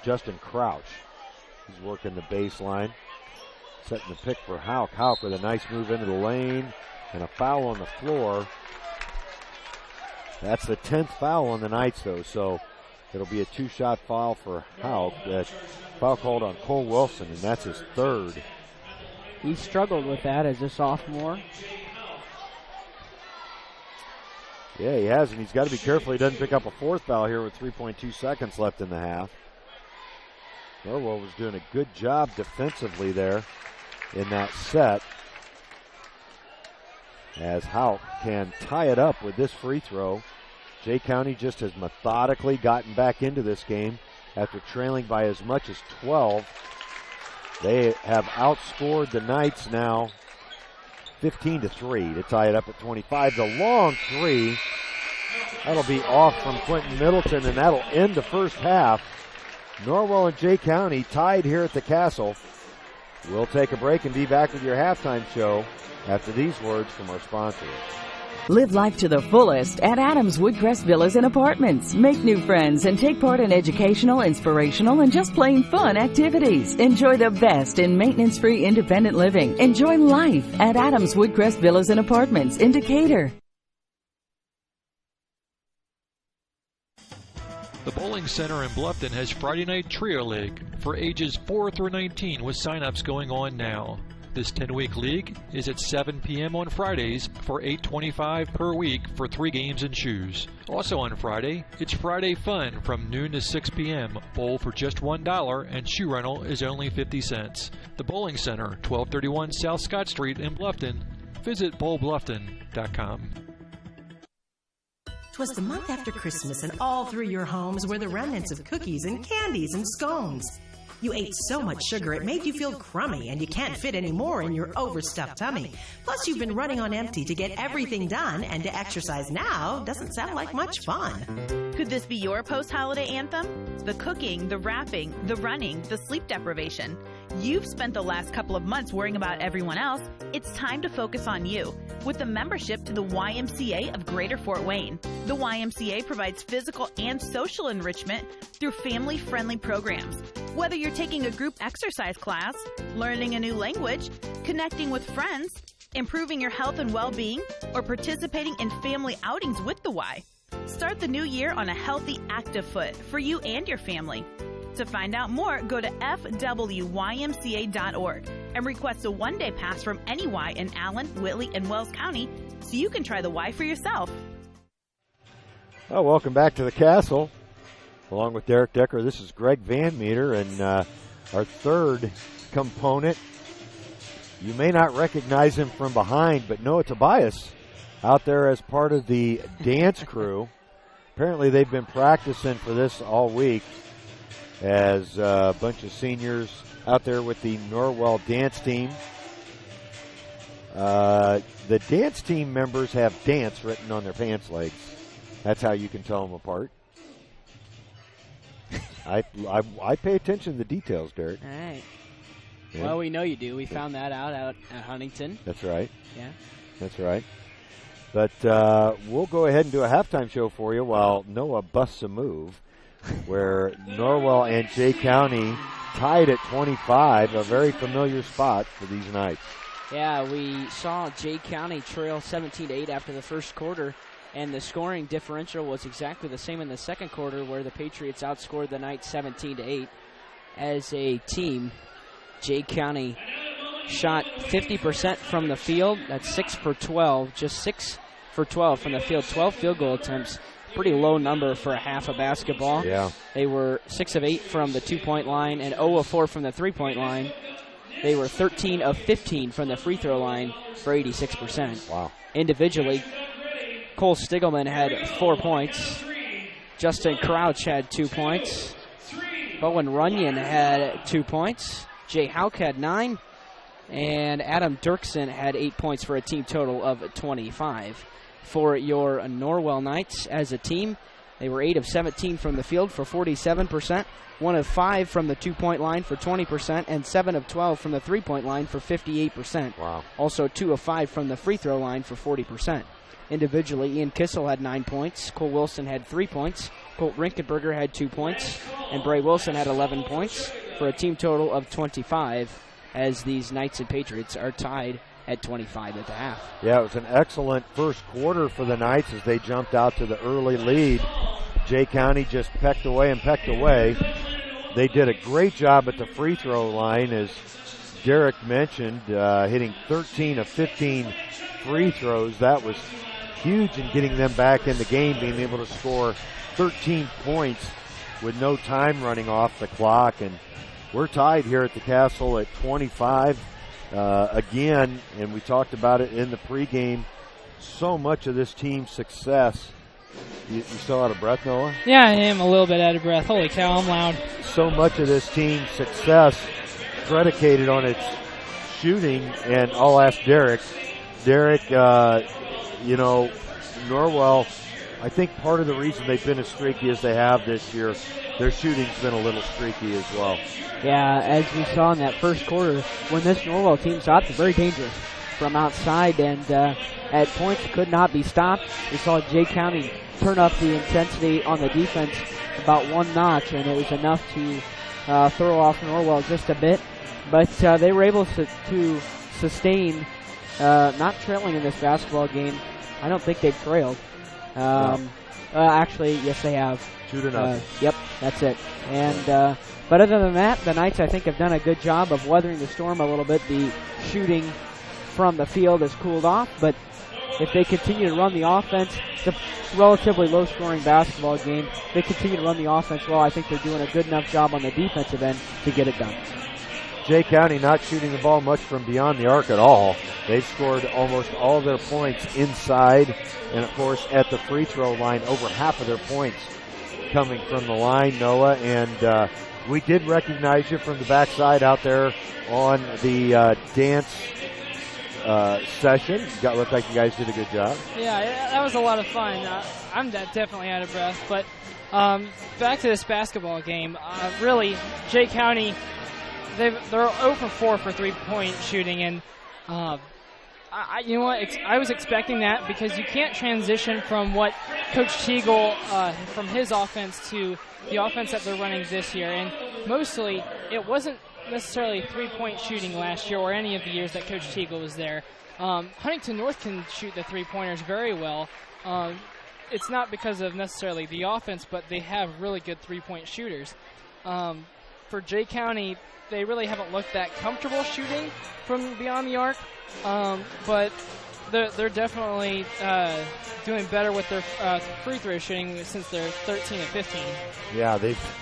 Justin Crouch. He's working the baseline. Setting the pick for Houck. Houck with a nice move into the lane. And a foul on the floor. That's the 10th foul on the Knights, though. So it'll be a 2-shot foul for Houck. That foul called on Cole Wilson, and that's his 3rd. He struggled with that as a sophomore. Yeah, he has, and he's got to be careful he doesn't pick up a 4th foul here with 3.2 seconds left in the half. Norwell was doing a good job defensively there in that set. As Houck can tie it up with this free throw. Jay County just has methodically gotten back into this game after trailing by as much as 12. They have outscored the Knights now 15-3 to tie it up at 25. The long three, that'll be off from Quentin Middleton, and that'll end the first half. Norwell and Jay County tied here at the Castle. We'll take a break and be back with your halftime show after these words from our sponsors. Live life to the fullest at Adams Woodcrest Villas and Apartments. Make new friends and take part in educational, inspirational, and just plain fun activities. Enjoy the best in maintenance-free independent living. Enjoy life at Adams Woodcrest Villas and Apartments in Decatur. The Bowling Center in Bluffton has Friday Night Trio League for ages 4 through 19 with sign-ups going on now. This 10-week league is at 7 p.m. on Fridays for $8.25 per week for 3 games and shoes. Also on Friday, it's Friday Fun from noon to 6 p.m. Bowl for just $1 and shoe rental is only 50 cents. The Bowling Center, 1231 South Scott Street in Bluffton. Visit bowlbluffton.com. 'Twas the month after Christmas, and all through your homes were the remnants of cookies and candies and scones. You ate so much sugar it made you feel crummy, and you can't fit any more in your overstuffed tummy. Plus, you've been running on empty to get everything done, and to exercise now doesn't sound like much fun. Could this be your post-holiday anthem? The cooking, the wrapping, the running, the sleep deprivation. You've spent the last couple of months worrying about everyone else. It's time to focus on you with a membership to the YMCA of Greater Fort Wayne. The YMCA provides physical and social enrichment through family-friendly programs. Whether you're taking a group exercise class, learning a new language, connecting with friends, improving your health and well-being, or participating in family outings with the Y. Start the new year on a healthy, active foot for you and your family. To find out more, go to fwymca.org and request a one-day pass from any Y in Allen, Whitley, and Wells County so you can try the Y for yourself. Oh, welcome back to the Castle. Along with Derek Decker, this is Greg Van Meter, and our third component. You may not recognize him from behind, but Noah Tobias out there as part of the dance crew. Apparently they've been practicing for this all week as a bunch of seniors out there with the Norwell dance team. The dance team members have dance written on their pants legs. That's how you can tell them apart. I pay attention to the details, Derek. All right. Yeah. Well, we know you do. We found that out at Huntington. That's right. Yeah. That's right. But we'll go ahead and do a halftime show for you while Noah busts a move where Norwell and Jay County tied at 25, a very familiar spot for these Knights. Yeah, we saw Jay County trail 17-8 after the first quarter, and the scoring differential was exactly the same in the second quarter where the Patriots outscored the Knights 17-8. As a team, Jay County shot 50% from the field. That's 6 for 12, just 6 for 12 from the field, 12 field goal attempts. Pretty low number for a half of basketball. Yeah. They were 6 of 8 from the 2-point line and 0 of 4 from the 3-point line. They were 13 of 15 from the free throw line for 86%. Wow. Individually, Cole Stigelman had 4 points. Justin Crouch had 2 points. Bowen Runyon had 2 points. Jay Hauk had 9. And Adam Dirksen had 8 points for a team total of 25. For your Norwell Knights as a team, they were 8 of 17 from the field for 47%, 1 of 5 from the 2-point line for 20%, and 7 of 12 from the 3-point line for 58%. Wow. Also 2 of 5 from the free throw line for 40%. Individually, Ian Kissel had 9 points, Cole Wilson had 3 points, Colt Rinkenberger had 2 points, and Bray Wilson had 11 points for a team total of 25 as these Knights and Patriots are tied at 25 at the half. Yeah, it was an excellent first quarter for the Knights as they jumped out to the early lead. Jay County just pecked away and pecked away. They did a great job at the free throw line, as Derek mentioned, hitting 13 of 15 free throws. That was huge in getting them back in the game, being able to score 13 points with no time running off the clock. And we're tied here at the Castle at 25. Again, and we talked about it in the pregame, so much of this team's success. You still out of breath, Noah? Yeah, I am a little bit out of breath. Holy cow, I'm loud. So much of this team's success predicated on its shooting, and I'll ask Derek. Derek, Norwell, I think part of the reason they've been as streaky as they have this year, their shooting's been a little streaky as well. Yeah, as we saw in that first quarter, when this Norwell team shot, they're very dangerous from outside, and at points could not be stopped. We saw Jay County turn up the intensity on the defense about 1 notch, and it was enough to throw off Norwell just a bit. But they were able to sustain, not trailing in this basketball game. I don't think they've trailed. Actually, yes, they have. 2-0. Yep, that's it. And but other than that, the Knights, I think, have done a good job of weathering the storm a little bit. The shooting from the field has cooled off, but if they continue to run the offense, it's a relatively low-scoring basketball game. If they continue to run the offense well, I think they're doing a good enough job on the defensive end to get it done. Jay County not shooting the ball much from beyond the arc at all. They've scored almost all their points inside, and, of course, at the free throw line, over half of their points coming from the line, Noah. And we did recognize you from the backside out there on the dance session. Looked like you guys did a good job. Yeah, that was a lot of fun. I'm definitely out of breath, but Back to this basketball game. Really, Jay County, they're 0 for 4 for three-point shooting, and you know what? I was expecting that because you can't transition from what Coach Teagle, from his offense to the offense that they're running this year. And mostly, it wasn't necessarily three-point shooting last year or any of the years that Coach Teagle was there. Huntington North can shoot the three-pointers very well. It's not because of necessarily the offense, but they have really good three-point shooters. For Jay County, they really haven't looked that comfortable shooting from beyond the arc, but they're definitely doing better with their free throw shooting since they're 13 and 15. Yeah, they've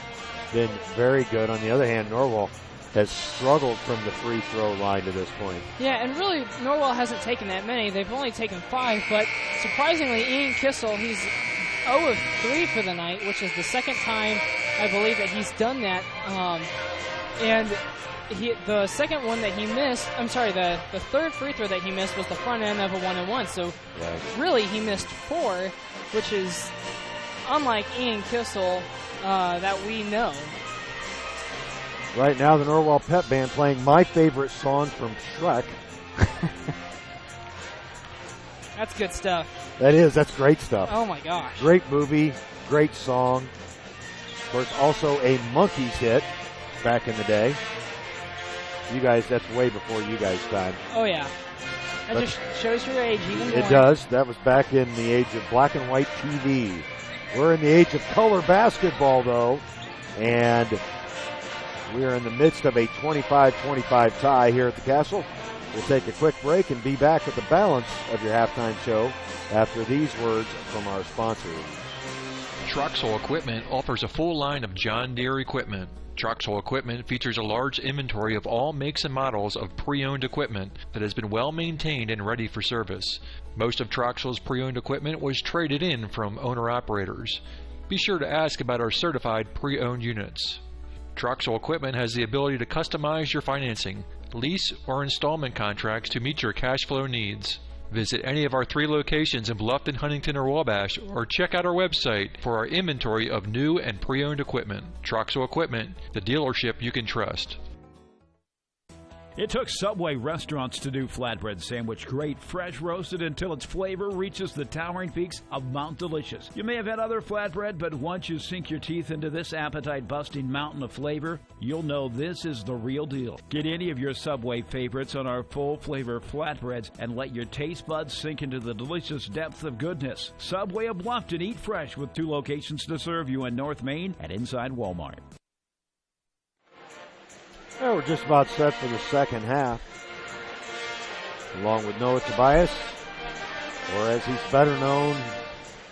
been very good. On the other hand, Norwell has struggled from the free throw line to this point. Yeah, and really, Norwell hasn't taken that many. They've only taken 5, but surprisingly, Ian Kissel, he's 0 of 3 for the night, which is the second time I believe that he's done that. And the second one that he missed, the third free throw that he missed was the front end of a 1-and-1. So really, he missed 4, which is unlike Ian Kissel that we know. Right now, the Norwell Pep Band playing my favorite song from Shrek. That's good stuff. That is. That's great stuff. Oh, my gosh. Great movie. Great song. Of course, also a Monkees hit back in the day. You guys, that's way before you guys' time. Oh, yeah. That just shows your age even more. It does. That was back in the age of black and white TV. We're in the age of color basketball, though. And we are in the midst of a 25-25 tie here at the Castle. We'll take a quick break and be back with the balance of your halftime show after these words from our sponsors. Troxel Equipment offers a full line of John Deere equipment. Troxel Equipment features a large inventory of all makes and models of pre-owned equipment that has been well maintained and ready for service. Most of Troxel's pre-owned equipment was traded in from owner-operators. Be sure to ask about our certified pre-owned units. Troxel Equipment has the ability to customize your financing, lease, or installment contracts to meet your cash flow needs. Visit any of our 3 locations in Bluffton, Huntington, or Wabash, or check out our website for our inventory of new and pre-owned equipment. Troxel Equipment, the dealership you can trust. It took Subway restaurants to do flatbread sandwich great, fresh roasted until its flavor reaches the towering peaks of Mount Delicious. You may have had other flatbread, but once you sink your teeth into this appetite-busting mountain of flavor, you'll know this is the real deal. Get any of your Subway favorites on our full-flavor flatbreads and let your taste buds sink into the delicious depth of goodness. Subway of Bluffton, eat fresh with 2 locations to serve you in North Main and inside Walmart. Well, we're just about set for the second half. Along with Noah Tobias, or as he's better known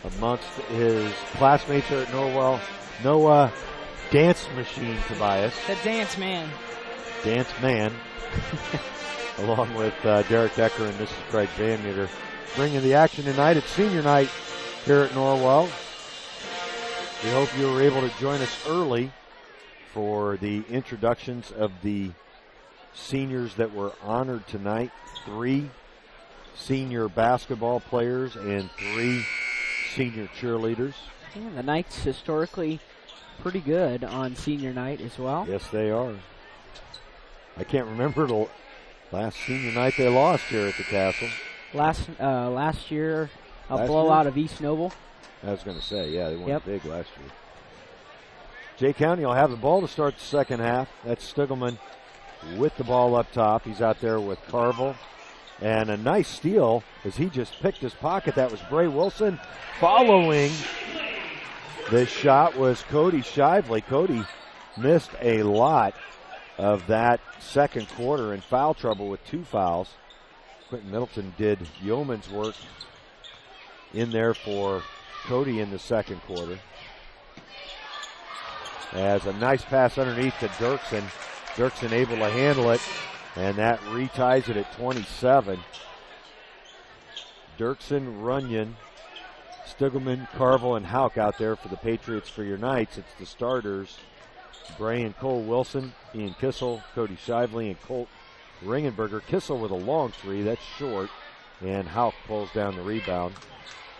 amongst his classmates here at Norwell, Noah Dance Machine Tobias. The Dance Man. Dance Man. Along with Derek Decker and Mrs. Craig Van Meter. Bringing the action tonight. It's senior night here at Norwell. We hope you were able to join us early for the introductions of the seniors that were honored tonight. 3 senior basketball players and 3 senior cheerleaders. And the Knights historically pretty good on senior night as well. Yes, they are. I can't remember the last senior night they lost here at the Castle. Last year, blowout of East Noble. I was going to say, yeah, they won big last year. Jay County will have the ball to start the second half. That's Stiglman with the ball up top. He's out there with Carville. And a nice steal as he just picked his pocket. That was Bray Wilson. Following this shot was Cody Shively. Cody missed a lot of that second quarter in foul trouble with 2 fouls. Quentin Middleton did yeoman's work in there for Cody in the second quarter. As a nice pass underneath to Dirksen. Dirksen able to handle it, and that reties it at 27. Dirksen, Runyon, Stiglman, Carville, and Hauk out there for the Patriots for your Knights. It's the starters, Bray and Cole Wilson, Ian Kissel, Cody Shively, and Colt Ringenberger. Kissel with a long 3, that's short, and Hauk pulls down the rebound.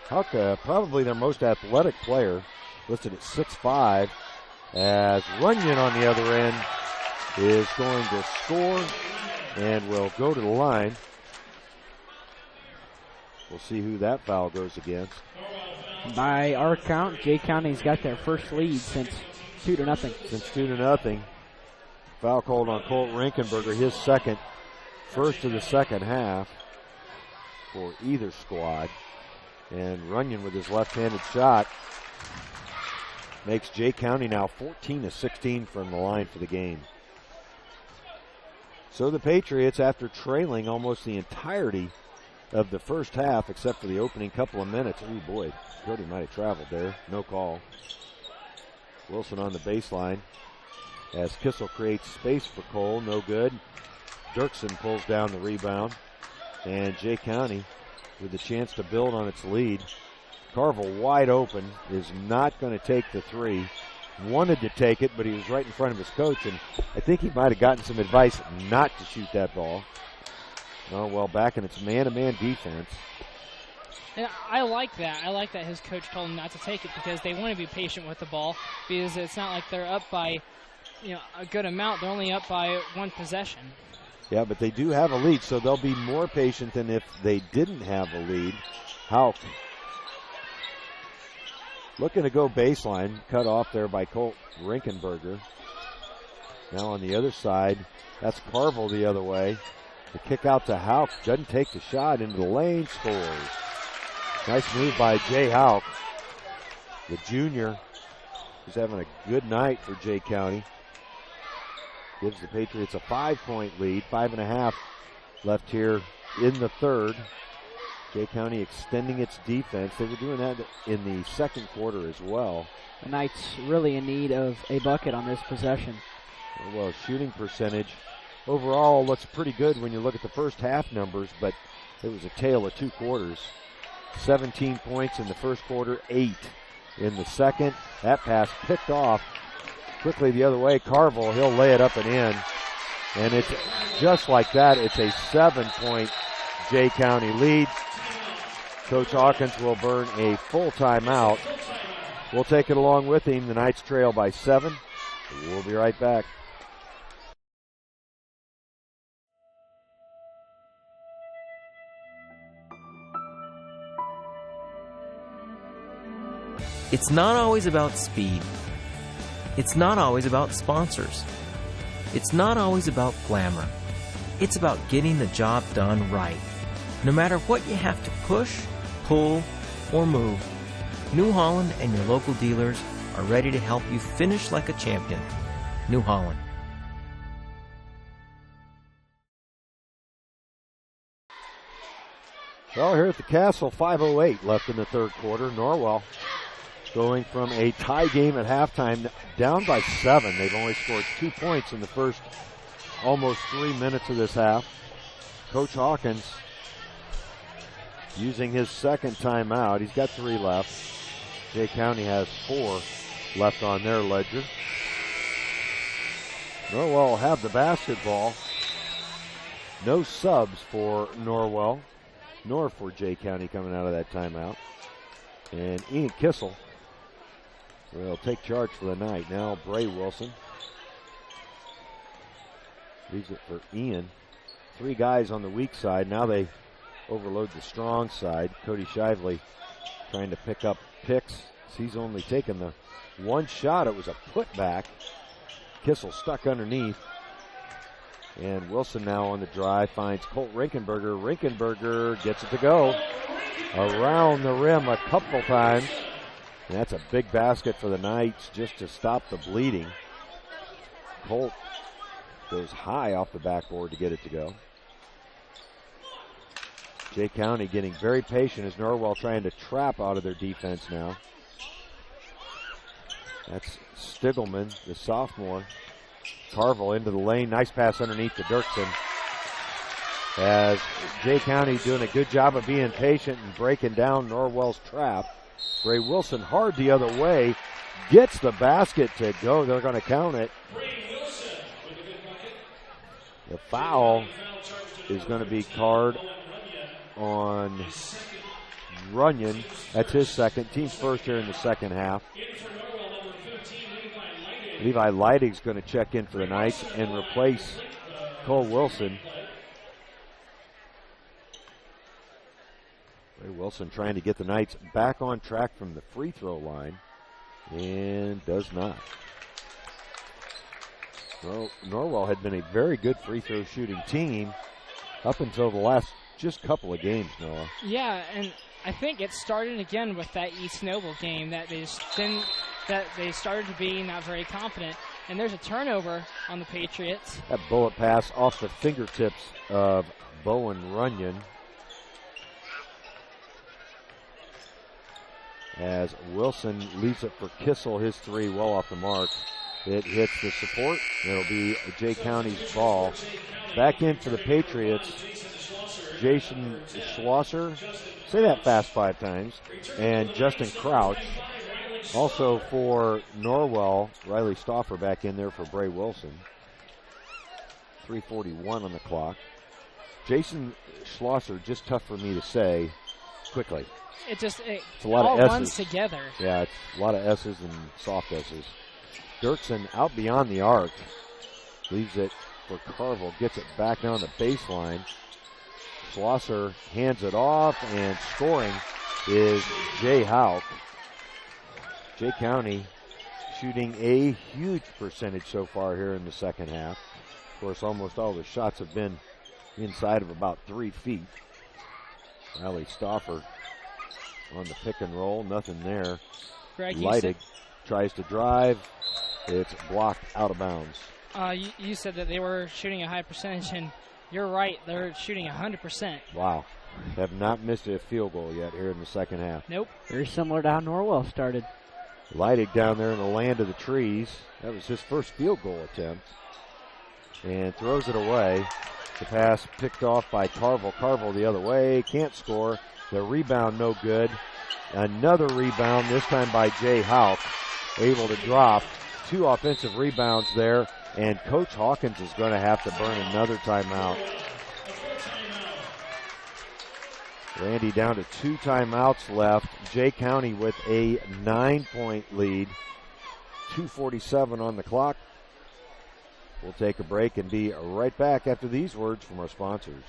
Hauk, probably their most athletic player. listed at 6'5", as Runyon on the other end is going to score and will go to the line. We'll see who that foul goes against. By our count, Jay County's got their first lead since 2-0. Since 2-0. Foul called on Colt Rinkenberger, his first of the second half for either squad. And Runyon with his left-handed shot makes Jay County now 14-16 from the line for the game. So the Patriots, after trailing almost the entirety of the first half, except for the opening couple of minutes. Oh boy, Cody might have traveled there. No call. Wilson on the baseline as Kissel creates space for Cole. No good. Dirksen pulls down the rebound. And Jay County with a chance to build on its lead. Carville wide open, is not going to take the three. Wanted to take it, but he was right in front of his coach, and I think he might have gotten some advice not to shoot that ball. Norwell back in its man-to-man defense. And I like that. I like that his coach told him not to take it because they want to be patient with the ball, because it's not like they're up by a good amount. They're only up by one possession. Yeah, but they do have a lead, so they'll be more patient than if they didn't have a lead. Hauk looking to go baseline, cut off there by Colt Rinkenberger. Now on the other side, that's Carville the other way. The kick out to Hauk, doesn't take the shot, into the lane, scores. Nice move by Jay Hauk, the junior, who's having a good night for Jay County. Gives the Patriots a 5-point lead, 5.5 left here in the third. Jay County extending its defense. They were doing that in the second quarter as well. The Knights really in need of a bucket on this possession. Well, shooting percentage overall looks pretty good when you look at the first half numbers, but it was a tale of two quarters. 17 points in the first quarter, 8 in the second. That pass picked off quickly the other way. Carville, he'll lay it up and in. And it's just like that. It's a 7-point Jay County lead. Coach Hawkins will burn a full timeout. We'll take it along with him. The Knights trail by 7. We'll be right back. It's not always about speed. It's not always about sponsors. It's not always about glamour. It's about getting the job done right. No matter what you have to push, pull, or move, New Holland and your local dealers are ready to help you finish like a champion. New Holland. Well, here at the Castle, 5:08 left in the third quarter. Norwell going from a tie game at halftime down by 7. They've only scored 2 points in the first almost 3 minutes of this half. Coach Hawkins using his second timeout. He's got 3 left. Jay County has 4 left on their ledger. Norwell will have the basketball. No subs for Norwell, nor for Jay County coming out of that timeout. And Ian Kissel will take charge for the night. Now Bray Wilson leaves it for Ian. 3 guys on the weak side. Now they overload the strong side. Cody Shively trying to pick up picks. He's only taken the one shot. It was a putback. Kissel stuck underneath. And Wilson now on the drive finds Colt Rinkenberger. Rinkenberger gets it to go around the rim a couple times. And that's a big basket for the Knights just to stop the bleeding. Colt goes high off the backboard to get it to go. Jay County getting very patient as Norwell trying to trap out of their defense now. That's Stiglman, the sophomore. Carville into the lane. Nice pass underneath to Dirksen. As Jay County doing a good job of being patient and breaking down Norwell's trap. Bray Wilson hard the other way. Gets the basket to go. They're going to count it. The foul is going to be called on Runyon. That's his second. Team's first here in the second half. Levi Leidig's going to check in for the Knights and replace Cole Wilson. Ray Wilson trying to get the Knights back on track from the free throw line, and does not. Well, Norwell had been a very good free throw shooting team up until the last just couple of games, Noah. Yeah, and I think it started again with that East Noble game that they started to be not very confident. And there's a turnover on the Patriots. That bullet pass off the fingertips of Bowen Runyon. As Wilson leaves it for Kissel, his three well off the mark. It hits the support. It'll be Jay County's ball. Back in for the Patriots, Jason Schlosser. Say that fast 5 times. And Justin Crouch. Also for Norwell, Riley Stauffer back in there for Bray Wilson. 3:41 on the clock. Jason Schlosser, just tough for me to say quickly. It's a lot all of S's. runs together. Yeah, it's a lot of S's and soft S's. Dirksen out beyond the arc. Leaves it for Carville. Gets it back down the baseline. Schlosser hands it off, and scoring is Jay Hauk. Jay County shooting a huge percentage so far here in the second half. Of course, almost all the shots have been inside of about 3 feet. Riley Stauffer on the pick and roll, nothing there. Greg, Leidig tries to drive. It's blocked out of bounds. You said that they were shooting a high percentage, and you're right. They're shooting 100%. Wow. Have not missed a field goal yet here in the second half. Nope. Very similar to how Norwell started. Leidig down there in the land of the trees. That was his first field goal attempt. And throws it away. The pass picked off by Carville. Carville the other way. Can't score. The rebound no good. Another rebound, this time by Jay Hauk. Able to drop. 2 offensive rebounds there. And Coach Hawkins is going to have to burn another timeout. Randy down to 2 timeouts left. Jay County with a 9-point lead. 2:47 on the clock. We'll take a break and be right back after these words from our sponsors.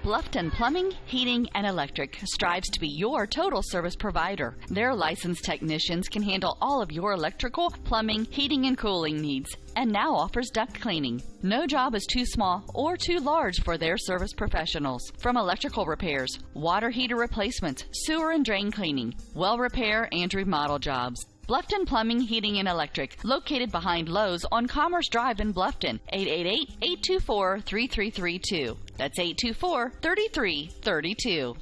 Bluffton Plumbing, Heating, and Electric strives to be your total service provider. Their licensed technicians can handle all of your electrical, plumbing, heating, and cooling needs, and now offers duct cleaning. No job is too small or too large for their service professionals. From electrical repairs, water heater replacements, sewer and drain cleaning, well repair, and remodel jobs. Bluffton Plumbing, Heating, and Electric, located behind Lowe's on Commerce Drive in Bluffton, 888-824-3332. That's 824-3332.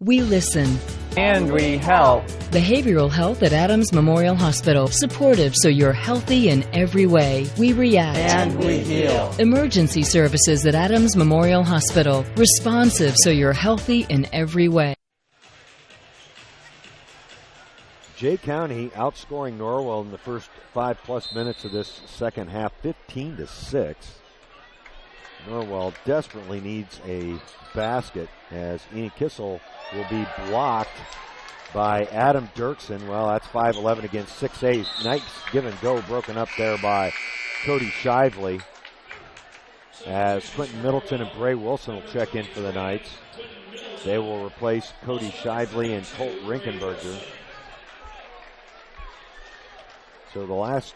We listen. And we help. Behavioral health at Adams Memorial Hospital. Supportive so you're healthy in every way. We react. And we heal. Emergency services at Adams Memorial Hospital. Responsive so you're healthy in every way. Jay County outscoring Norwell in the first 5+ minutes of this second half, 15-6. Norwell desperately needs a basket as Ian Kissel will be blocked by Adam Dirksen. Well, that's 5'11 against 6'8. Nice give and go broken up there by Cody Shively as Quentin Middleton and Bray Wilson will check in for the Knights. They will replace Cody Shively and Colt Rinkenberger. So the last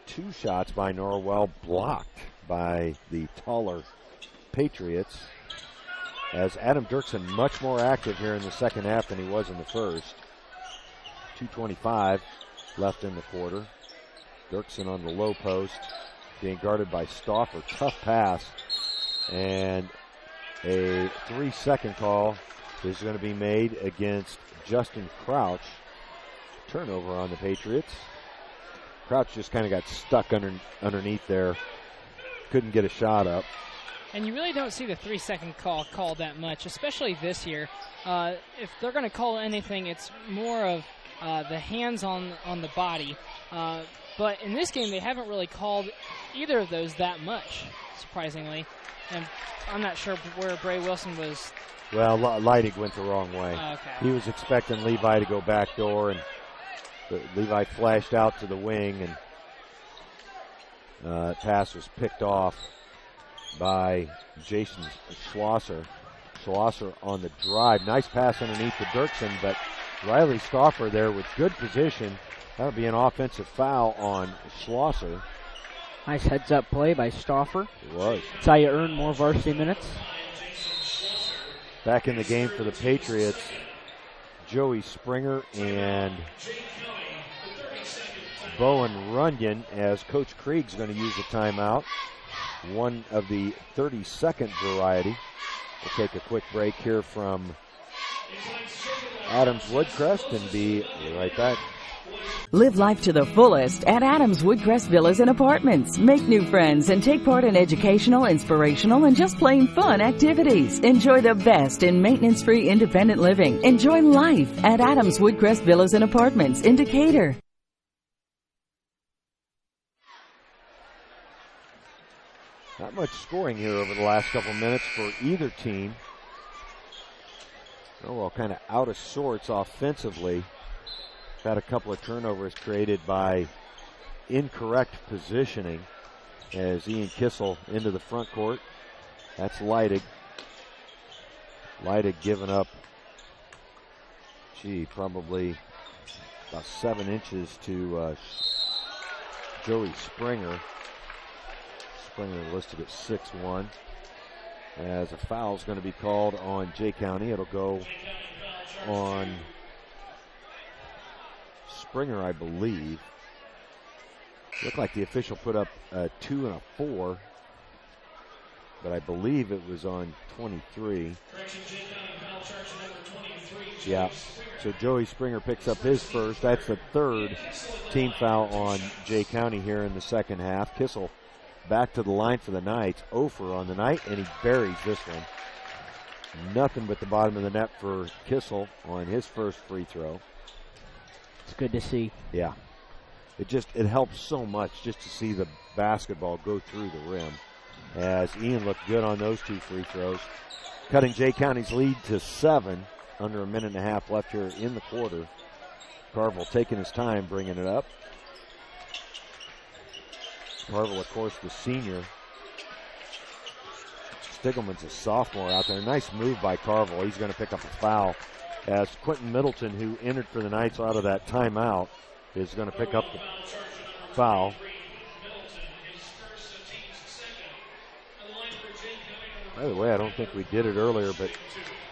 2 shots by Norwell blocked by the taller Patriots, as Adam Dirksen much more active here in the second half than he was in the first. 2:25 left in the quarter. Dirksen on the low post, being guarded by Stauffer. Tough pass, and a 3-second call is going to be made against Justin Crouch. Turnover on the Patriots. Crouch just kind of got stuck underneath there. Couldn't get a shot up. And you really don't see the 3-second call called that much, especially this year. If they're going to call anything, it's more of the hands on the body. But in this game, they haven't really called either of those that much, surprisingly. And I'm not sure where Bray Wilson was. Well, Leidig went the wrong way. Okay. He was expecting Levi to go back door, and Levi flashed out to the wing, and Pass was picked off by Jason Schlosser. Schlosser on the drive. Nice pass underneath to Dirksen, but Riley Stauffer there with good position. That would be an offensive foul on Schlosser. Nice heads-up play by Stauffer. It was. That's how you earn more varsity minutes. Back in the game for the Patriots, Joey Springer and Bowen Runyon, as Coach Krieg's going to use a timeout, one of the 30-second variety. We'll take a quick break here from Adams Woodcrest and be right back. Live life to the fullest at Adams Woodcrest Villas and Apartments. Make new friends and take part in educational, inspirational, and just plain fun activities. Enjoy the best in maintenance-free independent living. Enjoy life at Adams Woodcrest Villas and Apartments in Decatur. Not much scoring here over the last couple minutes for either team. Norwell kind of out of sorts offensively. Had a couple of turnovers created by incorrect positioning as Ian Kissel into the front court. That's Leidig. Leidig giving up, probably about 7 inches to Joey Springer. Springer listed at 6'1". As a foul is going to be called on Jay County. It'll go on Springer, I believe. Looked like the official put up a 2 and a 4, but I believe it was on 23. Yeah, so Joey Springer picks up his first. That's the third team foul on Jay County here in the second half. Kissel back to the line for the Knights, 0 for on the night, and he buries this one. Nothing but the bottom of the net for Kissel on his first free throw. It's good to see. Yeah. It helps so much just to see the basketball go through the rim, as Ian looked good on those 2 free throws, cutting Jay County's lead to 7, under a minute and a half left here in the quarter. Carville taking his time bringing it up. Carville, of course, the senior. Stiglman's a sophomore out there. Nice move by Carville. He's going to pick up a foul, as Quentin Middleton, who entered for the Knights out of that timeout, is going to pick up the foul. By the way, I don't think we did it earlier, but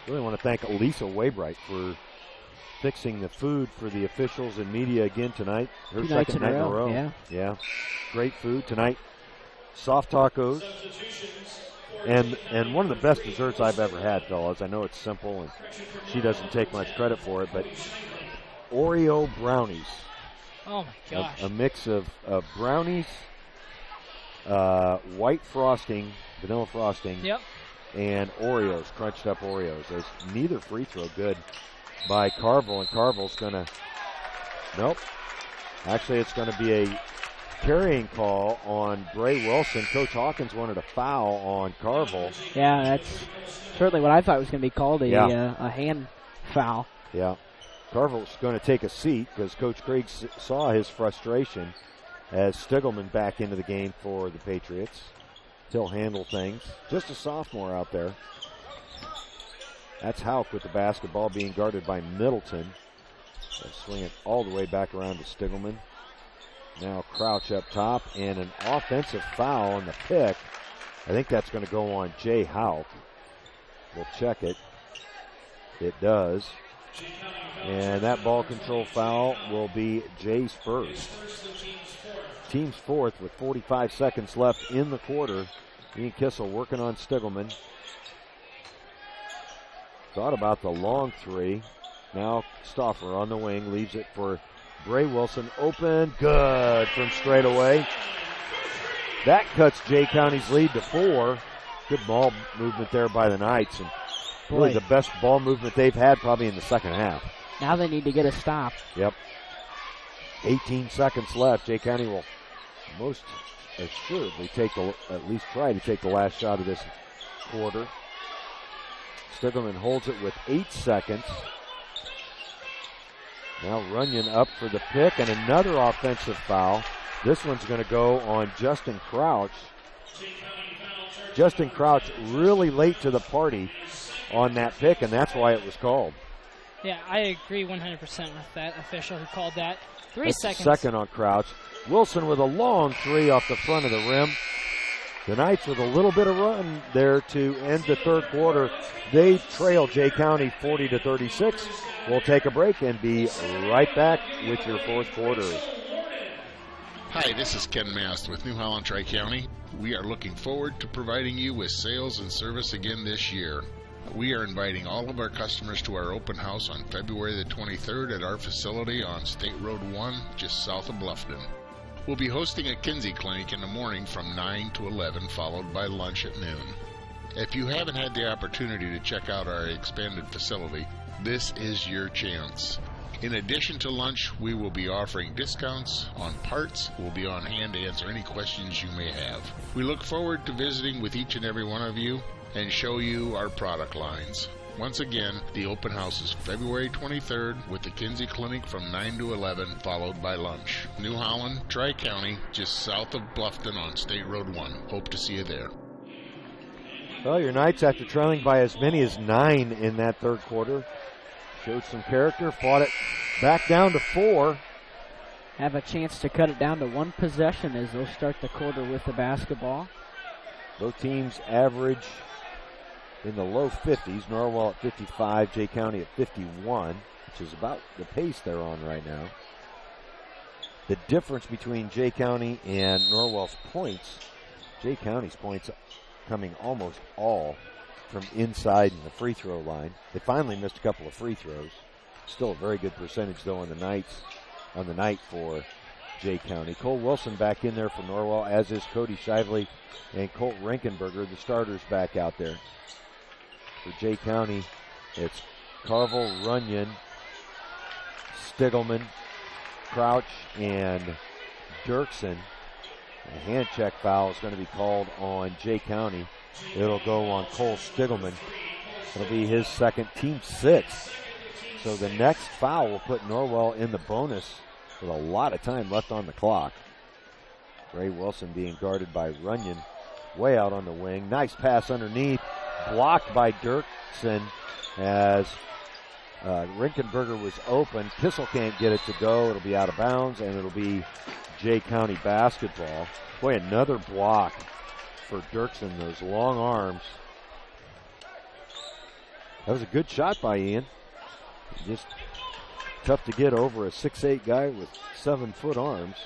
really want to thank Elisa Waybright for fixing the food for the officials and media again tonight. Her second night in a row. Yeah. Great food tonight. Soft tacos. And one of the best desserts I've ever had, fellas. I know it's simple and she doesn't take much credit for it, but Oreo brownies. Oh my gosh. A mix of brownies, white frosting, vanilla frosting, and Oreos, crunched up Oreos. There's neither free throw good by Carville, and Carville's gonna, nope. Actually, it's gonna be a carrying call on Bray Wilson. Coach Hawkins wanted a foul on Carville. Yeah, that's certainly what I thought was going to be called, a hand foul. Yeah. Carville's going to take a seat because Coach Craig saw his frustration as Stiglman back into the game for the Patriots. He'll handle things. Just a sophomore out there. That's Houck with the basketball being guarded by Middleton. They'll swing it all the way back around to Stiglman. Now Crouch up top, and an offensive foul on the pick. I think that's going to go on Jay Houck. We'll check it. It does. And that ball control foul will be Jay's first. Team's fourth with 45 seconds left in the quarter. Ian Kissel working on Stiglman. Thought about the long three. Now Stauffer on the wing, leaves it for Bray Wilson. Open, good from straight away. That cuts Jay County's lead to 4. Good ball movement there by the Knights, and really the best ball movement they've had probably in the second half. Now they need to get a stop. Yep. 18 seconds left. Jay County will most assuredly at least try to take the last shot of this quarter. Stiglman holds it with 8 seconds. Now Runyon up for the pick, and another offensive foul. This one's going to go on Justin Crouch. Justin Crouch really late to the party on that pick, and that's why it was called. Yeah, I agree 100% with that official who called that. 3 That's seconds. Second on Crouch. Wilson with a long three off the front of the rim. The Knights with a little bit of run there to end the third quarter. They trail Jay County 40-36. We'll take a break and be right back with your fourth quarter. Hi, this is Ken Mast with New Holland Tri-County. We are looking forward to providing you with sales and service again this year. We are inviting all of our customers to our open house on February the 23rd at our facility on State Road 1, just south of Bluffton. We'll be hosting a Kinsey Clinic in the morning from 9 to 11, followed by lunch at noon. If you haven't had the opportunity to check out our expanded facility, this is your chance. In addition to lunch, we will be offering discounts on parts. We'll be on hand to answer any questions you may have. We look forward to visiting with each and every one of you and show you our product lines. Once again, the open house is February 23rd with the Kinsey Clinic from 9 to 11, followed by lunch. New Holland, Tri-County, just south of Bluffton on State Road 1. Hope to see you there. Well, your Knights, after trailing by as many as 9 in that third quarter, showed some character, fought it back down to 4. Have a chance to cut it down to 1 possession as they'll start the quarter with the basketball. Both teams average in the low 50s. Norwell at 55, Jay County at 51, which is about the pace they're on right now. The difference between Jay County and Norwell's points, Jay County's points coming almost all from inside the free throw line. They finally missed a couple of free throws. Still a very good percentage though on the night for Jay County. Cole Wilson back in there for Norwell, as is Cody Shively and Colt Rinkenberger, the starters back out there. For Jay County, it's Carvel, Runyon, Stiglman, Crouch, and Dirksen. A hand check foul is going to be called on Jay County. It'll go on Cole Stiglman. It'll be his second, team 6. So the next foul will put Norwell in the bonus with a lot of time left on the clock. Gray Wilson being guarded by Runyon way out on the wing. Nice pass underneath, blocked by Dirksen as Rinkenberger was open. Kissel can't get it to go. It'll be out of bounds, and it'll be Jay County basketball. Boy, another block for Dirksen, those long arms. That was a good shot by Ian. Just tough to get over a 6'8" guy with 7-foot arms.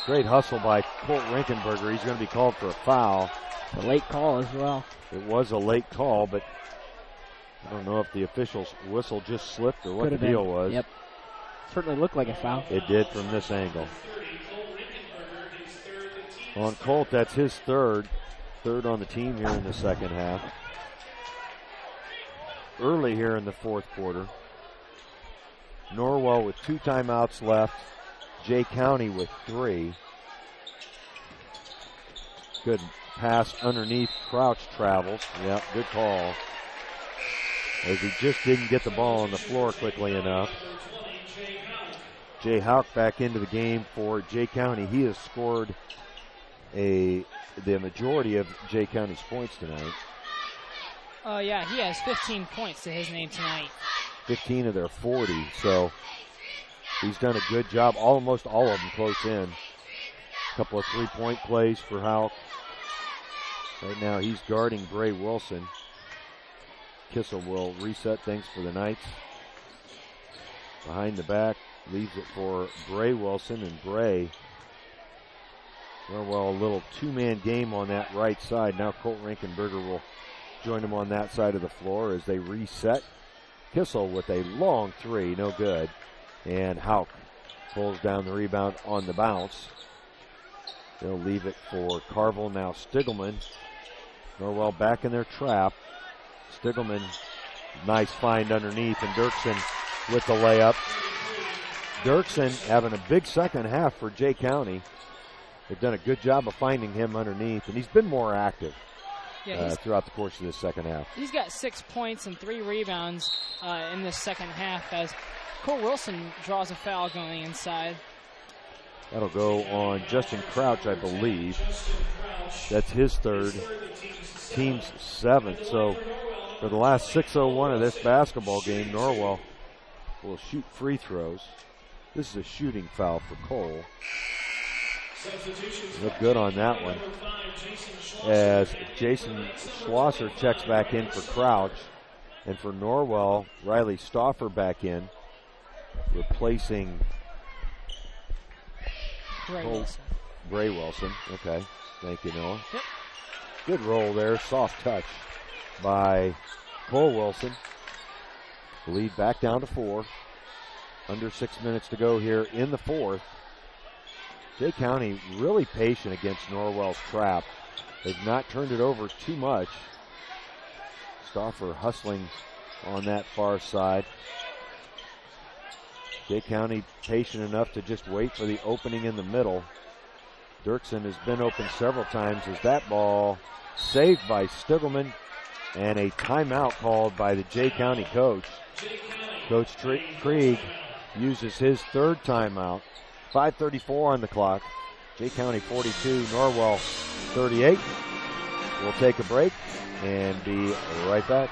Great hustle by Colt Rinkenberger. He's going to be called for a foul. A late call as well. It was a late call, but I don't know if the official's whistle just slipped or what the deal was. Yep. Certainly looked like a foul. It did from this angle. On Colt, that's his third on the team here in the second half. Early here in the fourth quarter. Norwell with 2 timeouts left. Jay County with 3. Good pass underneath. Crouch travels. Yep, good call. As he just didn't get the ball on the floor quickly enough. Jay Houck back into the game for Jay County. He has scored the majority of Jay County's points tonight. Yeah, he has 15 points to his name tonight. 15 of their 40, so he's done a good job. Almost all of them close in. A couple of 3-point plays for Houck. Right now he's guarding Bray Wilson. Kissel will reset things for the Knights. Behind the back, leaves it for Bray Wilson, and Bray, well, a little 2-man game on that right side. Now Colt Rinkenberger will join him on that side of the floor as they reset. Kissel with a long 3, no good. And Houck pulls down the rebound on the bounce. They'll leave it for Carvel. Now Stiglman. Norwell back in their trap. Stiglman, nice find underneath, and Dirksen with the layup. Dirksen having a big second half for Jay County. They've done a good job of finding him underneath, and he's been more active throughout the course of this second half. He's got 6 points and 3 rebounds in this second half as Cole Wilson draws a foul going inside. That'll go on Justin Crouch, I believe. That's his third, team's seventh. So for the last 6:01 of this basketball game, Norwell will shoot free throws. This is a shooting foul for Cole. Look good on that one. As Jason Schlosser checks back in for Crouch. And for Norwell, Riley Stauffer back in, replacing Bray Wilson. Okay, thank you, Noah. Yep. Good roll there, soft touch by Cole Wilson. Lead back down to 4. Under 6 minutes to go here in the fourth. Jay County really patient against Norwell's trap. They've not turned it over too much. Stauffer hustling on that far side. Jay County patient enough to just wait for the opening in the middle. Dirksen has been open several times as that ball saved by Stiglman, and a timeout called by the Jay County coach. Coach Krieg uses his third timeout. 5:34 on the clock. Jay County 42, Norwell 38. We'll take a break and be right back.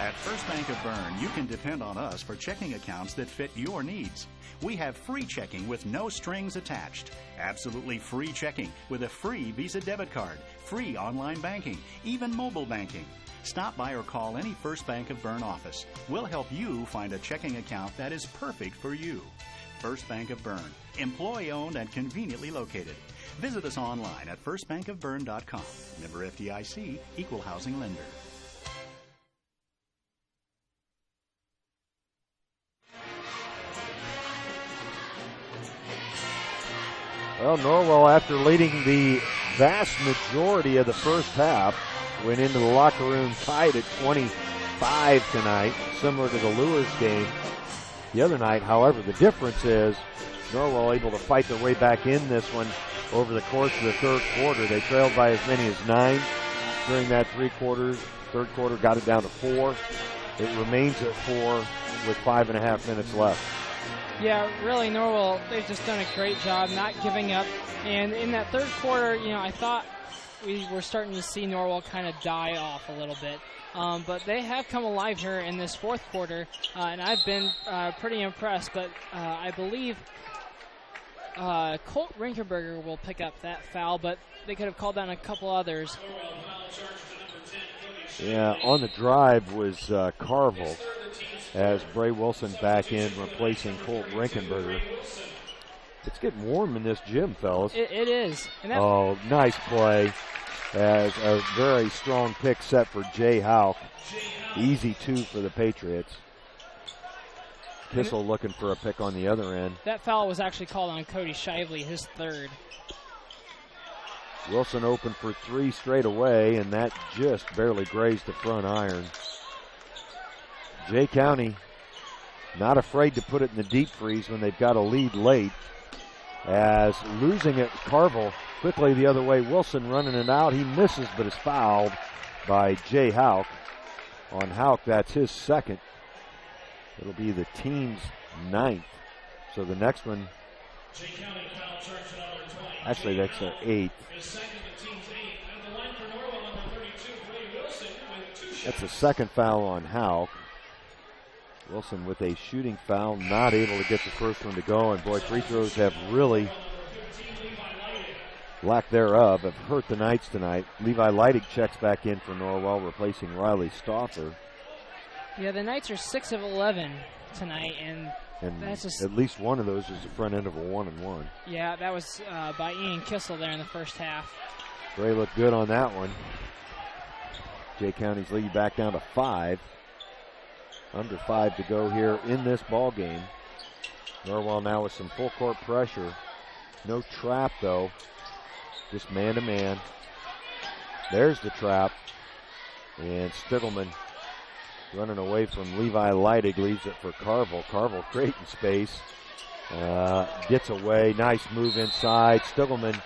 At First Bank of Bern, you can depend on us for checking accounts that fit your needs. We have free checking with no strings attached. Absolutely free checking with a free Visa debit card, free online banking, even mobile banking. Stop by or call any First Bank of Bern office. We'll help you find a checking account that is perfect for you. First Bank of Bern, employee-owned and conveniently located. Visit us online at firstbankofbern.com. Member FDIC, equal housing lender. Well, Norwell, after leading the vast majority of the first half, went into the locker room tied at 25 tonight, similar to the Lures game the other night. However, the difference is Norwell able to fight their way back in this one over the course of the third quarter. They trailed by as many as 9 during that third quarter, got it down to 4. It remains at 4 with 5.5 minutes left. Yeah, really, Norwell, they've just done a great job not giving up. And in that third quarter, I thought we were starting to see Norwell kind of die off a little bit. But they have come alive here in this fourth quarter, and I've been pretty impressed. But I believe Colt Rinkenberger will pick up that foul, but they could have called down a couple others. Yeah, on the drive was Carville, as Bray Wilson back in replacing Colt Rinkenberger. It's getting warm in this gym, fellas. It is. And oh, nice play. As a very strong pick set for Jay Houck. Easy 2 for the Patriots. Kissel looking for a pick on the other end. That foul was actually called on Cody Shively, his third. Wilson open for 3 straight away, and that just barely grazed the front iron. Jay County not afraid to put it in the deep freeze when they've got a lead late. As losing it, Carville quickly the other way. Wilson running it out. He misses, but is fouled by Jay Houck. On Houck, that's his second. It'll be the team's 9th. So the next one, actually that's their 8th. That's the second foul on Houck. Wilson with a shooting foul, not able to get the first one to go. And boy, free throws have really, lack thereof, have hurt the Knights tonight. Levi Leidig checks back in for Norwell, replacing Riley Stauffer. Yeah, the Knights are 6 of 11 tonight, and that's just, at least one of those is the front end of a 1-and-1. Yeah, that was by Ian Kissel there in the first half. Bray looked good on that one. Jay County's lead back down to 5. Under 5 to go here in this ball game. Norwell now with some full court pressure. No trap though. Just man-to-man. There's the trap. And Stiglman running away from Levi Leidig, leaves it for Carville. Carville creating space. Gets away. Nice move inside. Stiglman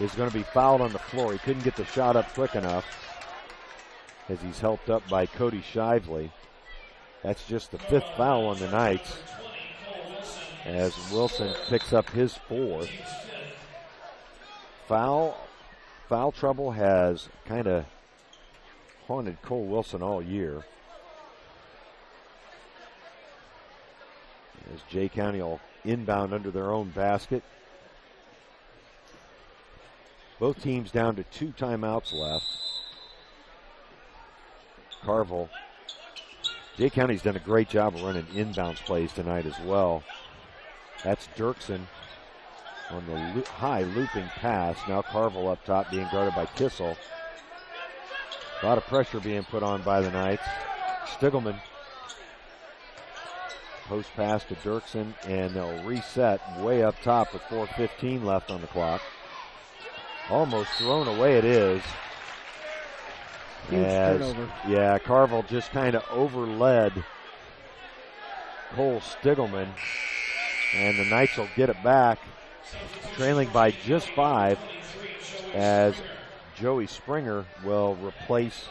is going to be fouled on the floor. He couldn't get the shot up quick enough as he's helped up by Cody Shively. That's just the 5th foul on the Knights. as Wilson picks up his fourth. Foul trouble has kind of haunted Cole Wilson all year. As Jay County will inbound under their own basket. Both teams down to 2 timeouts left. Carville. Jay County's done a great job of running inbounds plays tonight as well. That's Dirksen on the high looping pass. Now Carville up top being guarded by Kissel. A lot of pressure being put on by the Knights. Stiglman. Post pass to Dirksen, and they'll reset way up top with 4:15 left on the clock. Almost thrown away it is. Huge turnover. Yeah, Carville just kind of overled Cole Stiglman, and the Knights will get it back, trailing by just 5, as Joey Springer will replace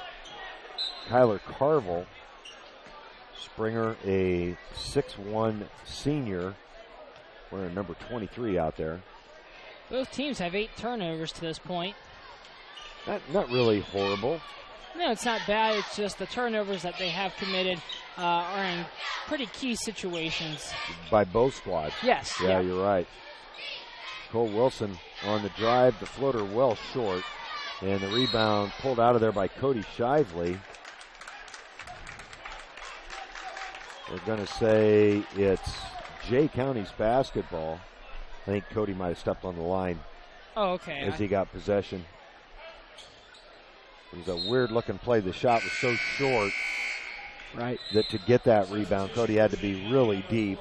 Kyler Carville. Springer, a 6'1" senior, wearing number 23 out there. Both teams have 8 turnovers to this point. Not really horrible. No, it's not bad. It's just the turnovers that they have committed are in pretty key situations. By both squads. Yes. Yeah, you're right. Cole Wilson on the drive, the floater well short, and the rebound pulled out of there by Cody Shively. They're going to say it's Jay County's basketball. I think Cody might have stepped on the line. Oh, okay. As he got possession. It was a weird-looking play. The shot was so short, right, that to get that rebound, Cody had to be really deep.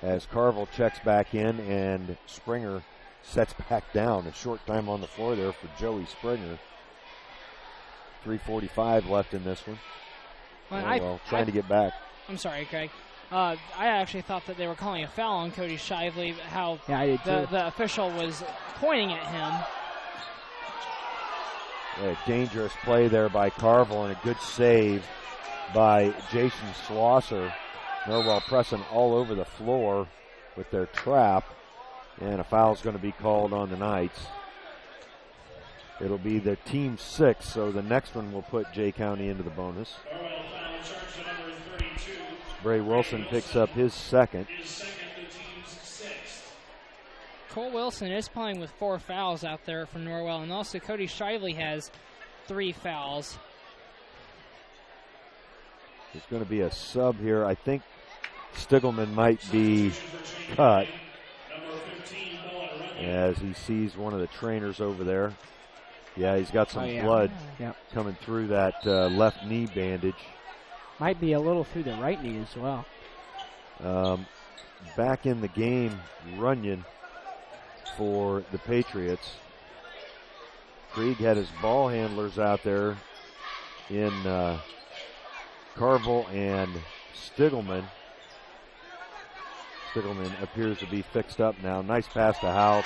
As Carville checks back in and Springer sets back down. A short time on the floor there for Joey Springer. 3:45 left in this one. Trying to get back. I'm sorry, Craig. I actually thought that they were calling a foul on Cody Shively. I did too. The official was pointing at him. A dangerous play there by Carville and a good save by Jason Schlosser. Norwell pressing all over the floor with their trap, and a foul is going to be called on the Knights. It'll be the team 6, so the next one will put Jay County into the bonus. Bray Wilson picks up his second. Cole Wilson is playing with 4 fouls out there for Norwell, and also Cody Shively has 3 fouls. There's going to be a sub here. I think Stiglman might be cut as he sees one of the trainers over there. Yeah, he's got some blood coming through that left knee bandage. Might be a little through the right knee as well. Back in the game, Runyon for the Patriots. Krieg had his ball handlers out there in Carville and Stiglman. Stiglman appears to be fixed up now. Nice pass to Houck.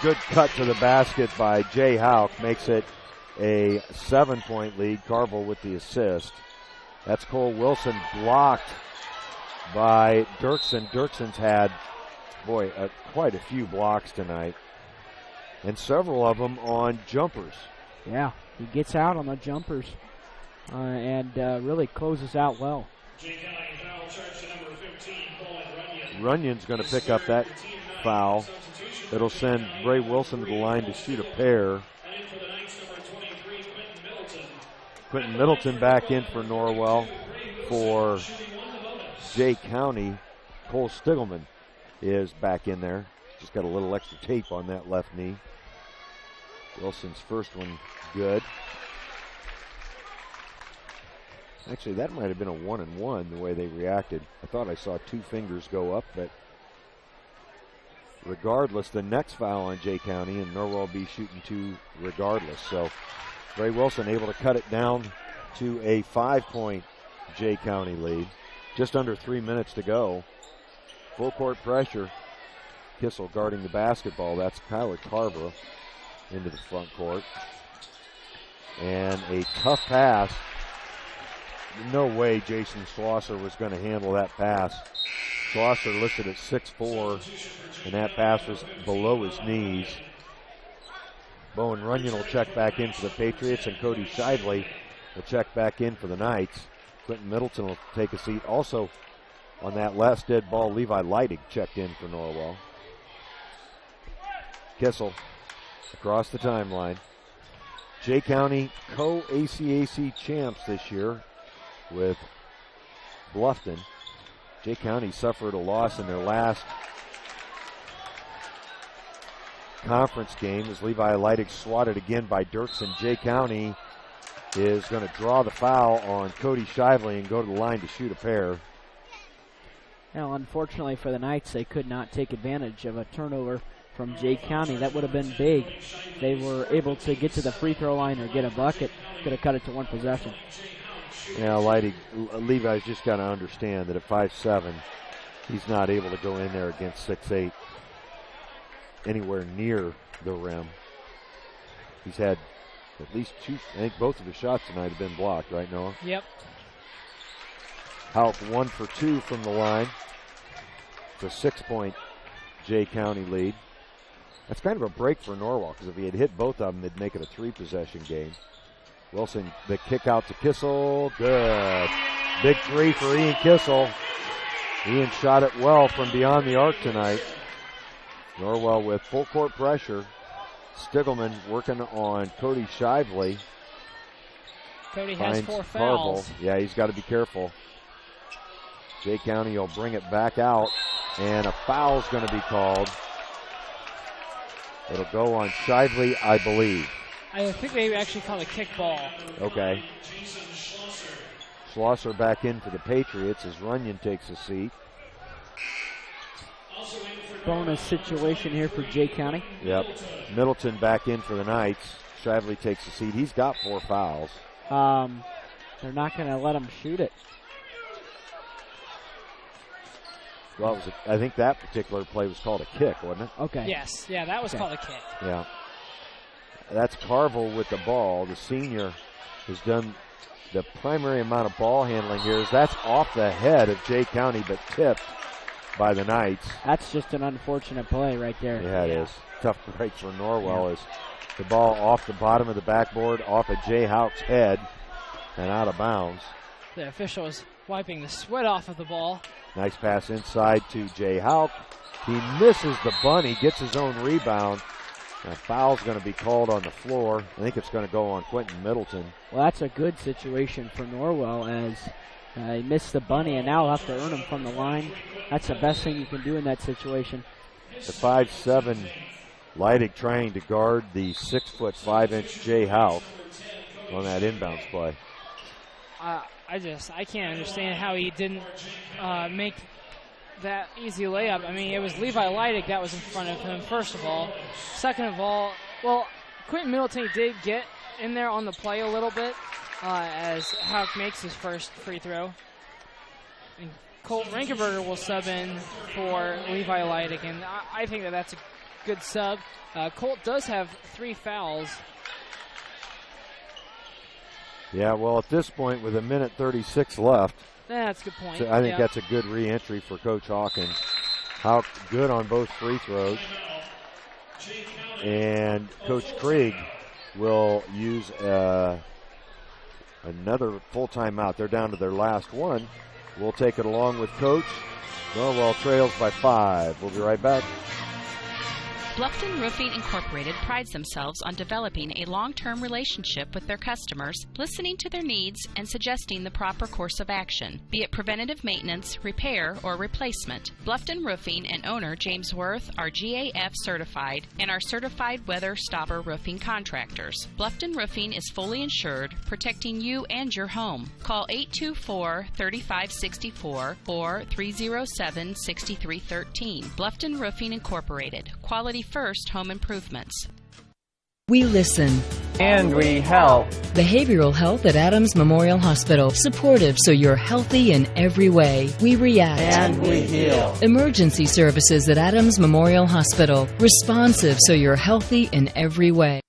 Good cut to the basket by Jay Houck. Makes it a 7-point lead. Carville with the assist. That's Cole Wilson blocked by Dirksen. Dirksen's had, quite a few blocks tonight. And several of them on jumpers. Yeah, he gets out on the jumpers and really closes out well. Runyon's going to pick up that foul. It'll send Bray Wilson to the line to shoot a pair. Quentin Middleton back in for Norwell. For Jay County, Cole Stiglman is back in there. Just got a little extra tape on that left knee. Wilson's first one good. Actually, that might have been a 1-and-1 the way they reacted. I thought I saw 2 fingers go up, but regardless, the next foul on Jay County, and Norwell will be shooting 2 regardless. So Ray Wilson able to cut it down to a 5-point Jay County lead. Just under 3 minutes to go. Full court pressure. Kissel guarding the basketball. That's Kyler Carver into the front court. And a tough pass. No way Jason Schlosser was going to handle that pass. Schlosser listed at 6'4", and that pass was below his knees. Bowen Runyon will check back in for the Patriots, and Cody Shively will check back in for the Knights. Quentin Middleton will take a seat. Also on that last dead ball, Levi Leidig checked in for Norwell. Kissel across the timeline. Jay County co-ACAC champs this year with Bluffton. Jay County suffered a loss in their last conference game as Levi Leidig swatted again by Dirksen. Jay County is going to draw the foul on Cody Shively and go to the line to shoot a pair. Now, unfortunately for the Knights, they could not take advantage of a turnover from Jay County. That would have been big. They were able to get to the free throw line or get a bucket. Could have cut it to one possession. Yeah, Levi's just got to understand that at 5'7", he's not able to go in there against 6'8", anywhere near the rim. He's had at least two, I think both of his shots tonight have been blocked, right, Noah? Yep. Houck 1 for 2 from the line. It's a 6-point Jay County lead. That's kind of a break for Norwell, because if he had hit both of them, they'd make it a 3-possession game. Wilson, the kick out to Kissel. Good. Big three for Ian Kissel. Ian shot it well from beyond the arc tonight. Norwell with full court pressure. Stiegelman working on Cody Shively. Cody has 4 fouls. Yeah, he's got to be careful. Jay County will bring it back out, and a foul's going to be called. It'll go on Shively, I believe. I think they actually called a kick ball. Okay. Schlosser back in for the Patriots as Runyon takes a seat. Bonus situation here for Jay County. Yep. Middleton back in for the Knights. Shively takes a seat. He's got 4 fouls. They're not going to let him shoot it. Well, I think that particular play was called a kick, wasn't it? Okay. Yes. Yeah, that was called a kick. Yeah. That's Carville with the ball. The senior has done the primary amount of ball handling here. That's off the head of Jay County, but tipped by the Knights. That's just an unfortunate play right there. Yeah, it is. Tough break for Norwell as the ball off the bottom of the backboard, off of Jay Houck's head, and out of bounds. The official is wiping the sweat off of the ball. Nice pass inside to Jay Houck. He misses the bunny, gets his own rebound. A foul's going to be called on the floor. I think it's going to go on Quentin Middleton. Well, that's a good situation for Norwell as he missed the bunny and now have to earn him from the line. That's the best thing you can do in that situation. The 5'7" Leidig trying to guard the 6'5" Jay Houck on that inbounds play. I can't understand how he didn't make that easy layup. I mean, it was Levi Leidig that was in front of him, first of all. Second of all, well, Quentin Middleton did get in there on the play a little bit as Houck makes his first free throw. And Colt Rankenberger will sub in for Levi Leidig, and I think that's a good sub. Colt does have 3 fouls. Yeah, well, at this point, with 1:36 left, that's a good point. So I think that's a good re-entry for Coach Hawkins. Houck good on both free throws. And Coach Krieg will use another full timeout. They're down to their last one. We'll take it along with Coach. Norwell trails by 5. We'll be right back. Bluffton Roofing Incorporated prides themselves on developing a long-term relationship with their customers, listening to their needs, and suggesting the proper course of action, be it preventative maintenance, repair, or replacement. Bluffton Roofing and owner James Worth are GAF certified and are certified weather stopper roofing contractors. Bluffton Roofing is fully insured, protecting you and your home. Call 824-3564 or 307-6313. Bluffton Roofing Incorporated. Quality first home improvements. We listen. And we help. Behavioral health at Adams Memorial Hospital. Supportive so you're healthy in every way. We react. And we heal. Emergency services at Adams Memorial Hospital. Responsive so you're healthy in every way.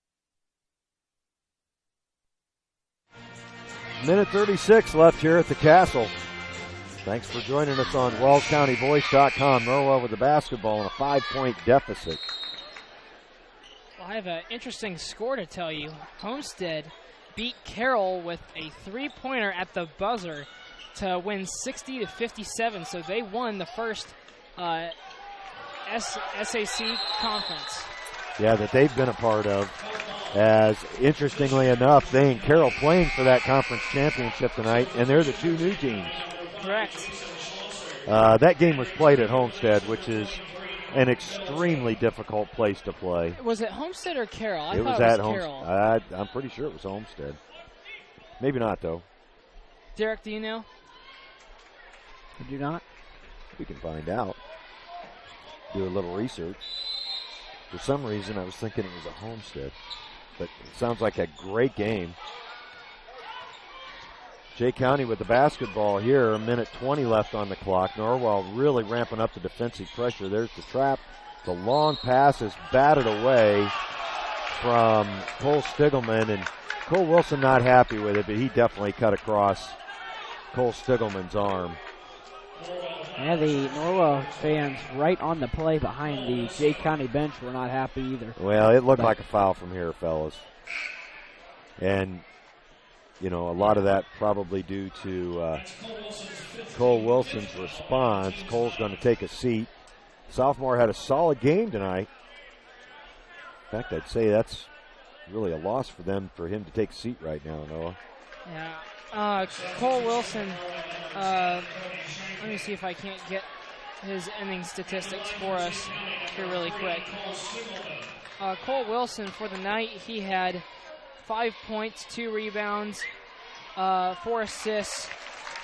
1:36 left here at the Castle. Thanks for joining us on WellsCountyVoice.com. Norwell with the basketball in a 5-point deficit. Well, I have an interesting score to tell you. Homestead beat Carroll with a three-pointer at the buzzer to win 60-57, so they won the first SAC conference. Yeah, that they've been a part of. As interestingly enough, they and Carroll playing for that conference championship tonight, and they're the two new teams. Correct. That game was played at Homestead, which is an extremely difficult place to play. Was it Homestead or Carroll? I It thought was at Carroll. Homestead. I'm pretty sure it was Homestead. Maybe not, though. Derek, do you know? Did you not? We can find out. Do a little research. For some reason, I was thinking it was a Homestead. But it sounds like a great game. Jay County with the basketball here, a minute 20 left on the clock. Norwell really ramping up the defensive pressure. There's the trap. The long pass is batted away from Cole Stiglman, and Cole Wilson not happy with it, but he definitely cut across Cole Stiglman's arm. Yeah, the Norwell fans right on the play behind the Jay County bench were not happy either. Well, it looked like a foul from here, fellas. And, you know, a lot of that probably due to Cole Wilson's response. Cole's going to take a seat. Sophomore had a solid game tonight. In fact, I'd say that's really a loss for them, for him to take a seat right now, Noah. Yeah. Cole Wilson, let me see if I can't get his inning statistics for us here really quick. Cole Wilson, for the night, he had 5 points, 2 rebounds, 4 assists,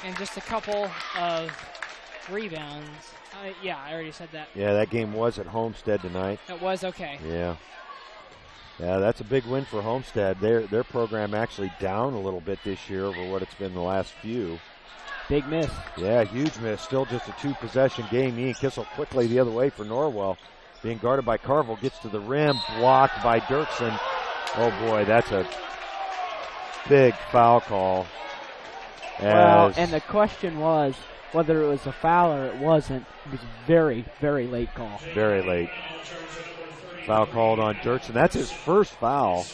and just a couple of rebounds. Yeah, I already said that. Yeah, that game was at Homestead tonight. It was, okay. Yeah. Yeah, that's a big win for Homestead. Their program actually down a little bit this year over what it's been the last few. Big miss. Yeah, huge miss. Still just a 2-possession game. Ian Kissel quickly the other way for Norwell. Being guarded by Carville, gets to the rim, blocked by Dirksen. Oh boy, that's a big foul call. Well, and the question was whether it was a foul or it wasn't. It was a very, very late call. Very late. Foul called on Dirksen. That's his first foul.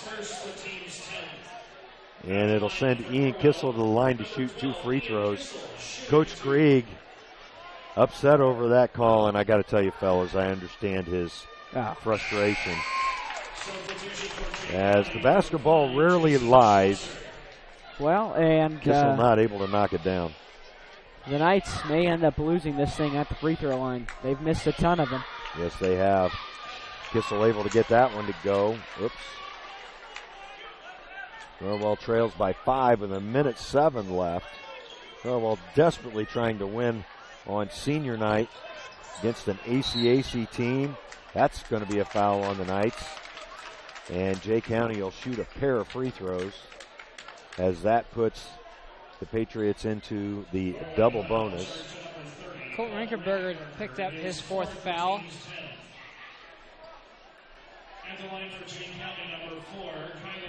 And it'll send Ian Kissel to the line to shoot 2 free throws. Coach Krieg upset over that call, and I got to tell you, fellas, I understand his frustration. As the basketball rarely lies. Well, and Kissel not able to knock it down. The Knights may end up losing this thing at the free throw line. They've missed a ton of them. Yes, they have. Kissel able to get that one to go. Oops. Norwell trails by 5 with a minute 7 left. Norwell desperately trying to win on senior night against an ACAC team. That's going to be a foul on the Knights. And Jay County will shoot a pair of free throws as that puts the Patriots into the double bonus. Colton Rinkerberger picked up his 4th foul.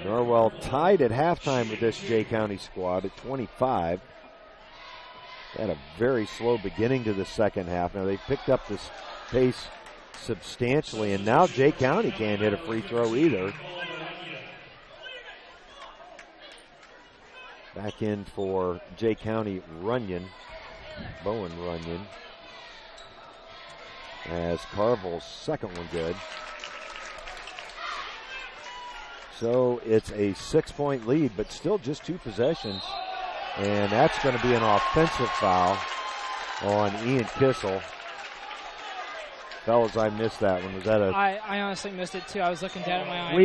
Norwell tied at halftime with this Jay County squad at 25. They had a very slow beginning to the second half. Now they've picked up this pace substantially, and now Jay County can't hit a free throw either. Back in for Jay County Runyon, Bowen Runyon, as Carville's second one good. So it's a 6-point lead, but still just 2 possessions. And that's going to be an offensive foul on Ian Kissel. Fellas, I missed that one. Was that a... I honestly missed it, too. I was looking down at my iPad.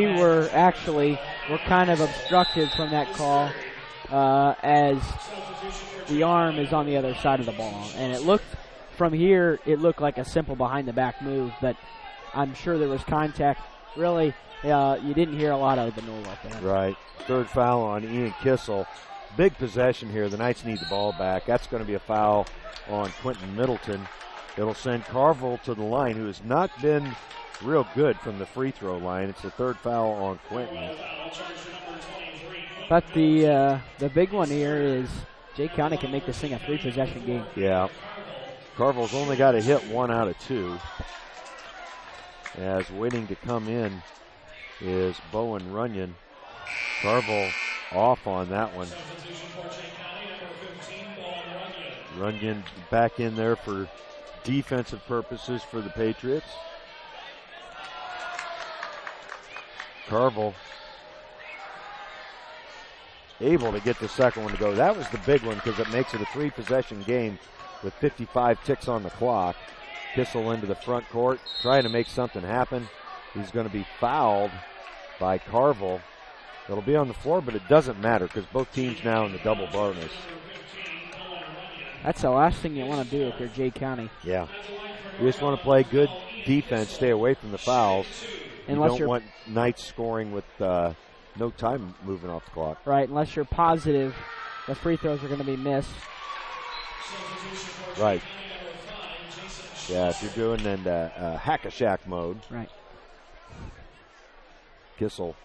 We were kind of obstructed from that call as the arm is on the other side of the ball. And it looked, from here, it looked like a simple behind-the-back move, but I'm sure there was contact. Really, you didn't hear a lot out of the Norwell fans. Right. 3rd foul on Ian Kissel. Big possession here. The Knights need the ball back. That's going to be a foul on Quentin Middleton. It'll send Carville to the line, who has not been real good from the free throw line. It's the 3rd foul on Quentin. But the big one here is Jay County can make this thing a 3-possession game. Yeah. Carville's only got a hit 1 out of 2. As waiting to come in is Bowen Runyon. Carville off on that one. Runyon back in there for defensive purposes for the Patriots. Carville able to get the second one to go. That was the big one because it makes it a 3-possession game with 55 ticks on the clock. Kissel into the front court, trying to make something happen. He's going to be fouled by Carville. It'll be on the floor, but it doesn't matter because both teams now in the double bonus. That's the last thing you want to do if you're Jay County. Yeah. You just want to play good defense, stay away from the fouls. Unless you don't want Knights scoring with no time moving off the clock. Right, unless you're positive the free throws are going to be missed. Right. Yeah, if you're doing in hack-a-shack mode. Right. Kissel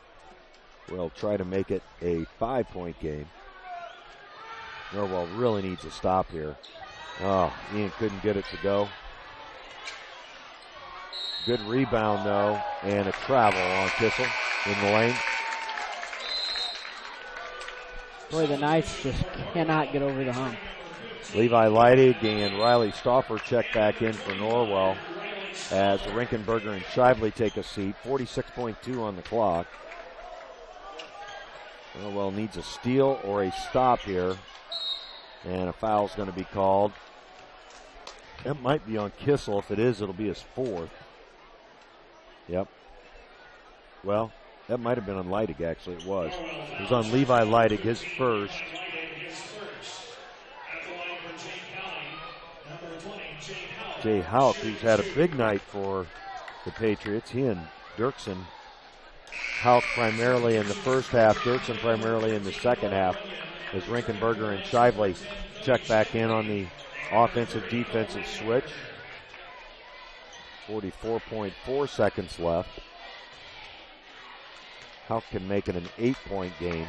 will try to make it a 5-point game. Norwell really needs a stop here. Oh, Ian couldn't get it to go. Good rebound, though, and a travel on Kissel in the lane. Boy, the Knights just cannot get over the hump. Levi Leidig and Riley Stauffer check back in for Norwell as Rinkenberger and Shively take a seat. 46.2 on the clock. Norwell needs a steal or a stop here. And a foul's going to be called. That might be on Kissel. If it is, it'll be his 4th. Yep. Well, that might have been on Leidig, actually. It was. It was on Levi Leidig, his first. Jay Houck, who's had a big night for the Patriots. He and Dirksen. Houck primarily in the first half, Dirksen primarily in the second half, as Rinkenberger and Shively check back in on the offensive-defensive switch. 44.4 seconds left. Houck can make it an 8-point game.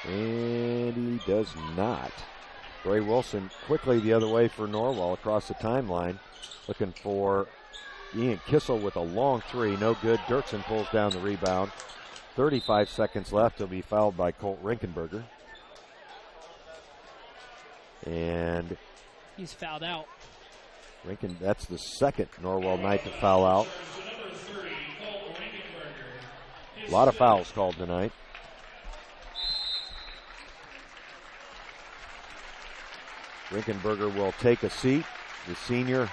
And he does not. Gray Wilson quickly the other way for Norwell across the timeline. Looking for Ian Kissel with a long 3. No good. Dirksen pulls down the rebound. 35 seconds left. He'll be fouled by Colt Rinkenberger. And he's fouled out. That's the second Norwell Knight to foul out. A lot of fouls called tonight. Rinkenberger will take a seat. The senior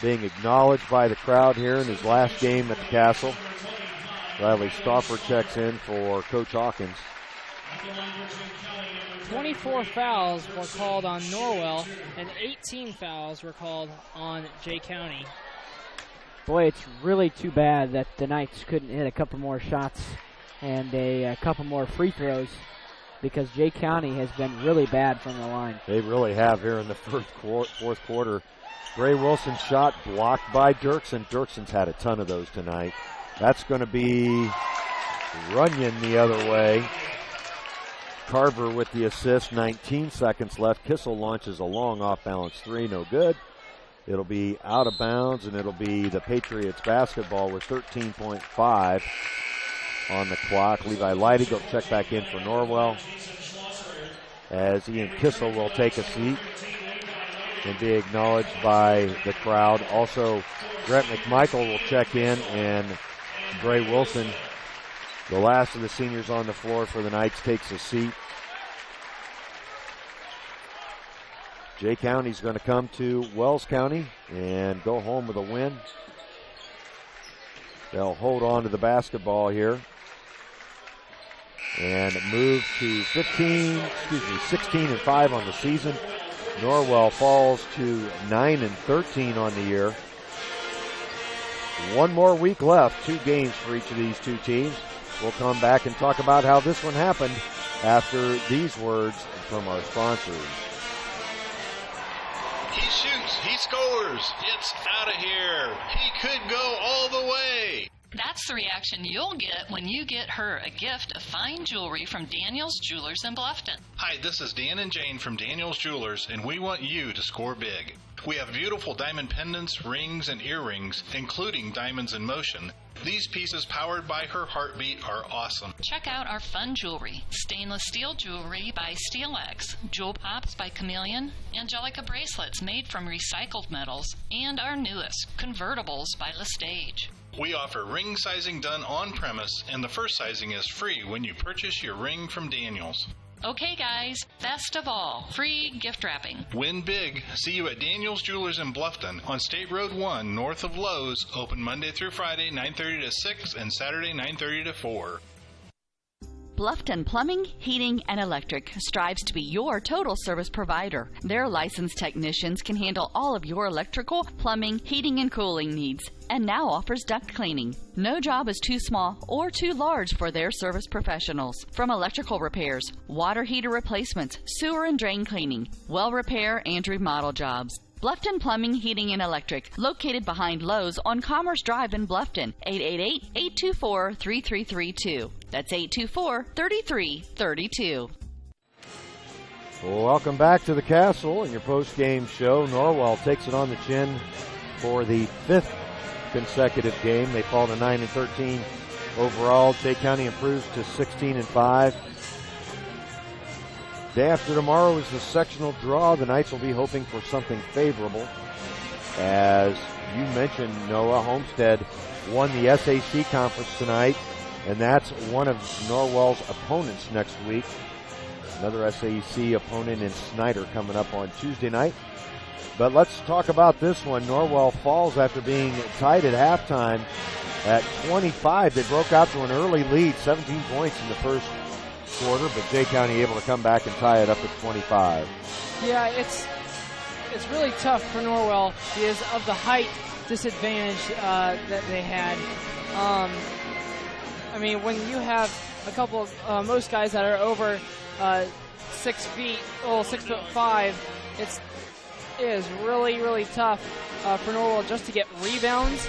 being acknowledged by the crowd here in his last game at the Castle. Riley Stauffer checks in for Coach Hawkins. 24 fouls were called on Norwell, and 18 fouls were called on Jay County. Boy, it's really too bad that the Knights couldn't hit a couple more shots and a couple more free throws, because Jay County has been really bad from the line. They really have here in the fourth quarter. Gray Wilson's shot blocked by Dirksen. Dirksen's had a ton of those tonight. That's going to be Runyon the other way. Carver with the assist, 19 seconds left. Kissel launches a long off-balance 3, no good. It'll be out of bounds, and it'll be the Patriots basketball with 13.5 on the clock. Levi Leidig will check back in for Norwell as Ian Kissel will take a seat and be acknowledged by the crowd. Also, Brett McMichael will check in, and Gray Wilson, the last of the seniors on the floor for the Knights, takes a seat. Jay County's going to come to Wells County and go home with a win. They'll hold on to the basketball here and move to 16-5 on the season. Norwell falls to 9-13 on the year. One more week left, 2 games for each of these two teams. We'll come back and talk about how this one happened after these words from our sponsors. He shoots, he scores, it's out of here. He could go all the way. That's the reaction you'll get when you get her a gift of fine jewelry from Daniel's Jewelers in Bluffton. Hi, this is Dan and Jane from Daniel's Jewelers, and we want you to score big. We have beautiful diamond pendants, rings, and earrings, including diamonds in motion. These pieces, powered by her heartbeat, are awesome. Check out our fun jewelry. Stainless steel jewelry by SteelX, Jewel Pops by Chameleon, Angelica bracelets made from recycled metals, and our newest, convertibles by Lestage. We offer ring sizing done on premise, and the first sizing is free when you purchase your ring from Daniel's. Okay, guys, best of all, free gift wrapping. Win big. See you at Daniel's Jewelers in Bluffton on State Road 1, north of Lowe's. Open Monday through Friday, 9:30 to 6, and Saturday, 9:30 to 4. Bluffton Plumbing, Heating, and Electric strives to be your total service provider. Their licensed technicians can handle all of your electrical, plumbing, heating, and cooling needs, and now offers duct cleaning. No job is too small or too large for their service professionals. From electrical repairs, water heater replacements, sewer and drain cleaning, well repair, and remodel jobs. Bluffton Plumbing, Heating, and Electric, located behind Lowe's on Commerce Drive in Bluffton, 888-824-3332. That's 824-3332. Well, welcome back to the Castle and your post-game show. Norwell takes it on the chin for the 5th consecutive game. They fall to 9-13 overall. Jay County improves to 16-5. Day after tomorrow is the sectional draw. The Knights will be hoping for something favorable. As you mentioned, Noah, Homestead won the SAC conference tonight, and that's one of Norwell's opponents next week. Another SAC opponent in Snyder coming up on Tuesday night. But let's talk about this one. Norwell falls after being tied at halftime at 25. They broke out to an early lead, 17 points in the first quarter, but Jay County able to come back and tie it up at 25. Yeah, it's really tough for Norwell because of the height disadvantage that they had. I mean, when you have a couple of most guys that are over 6 feet, 6'5", it is really tough for Norwell just to get rebounds.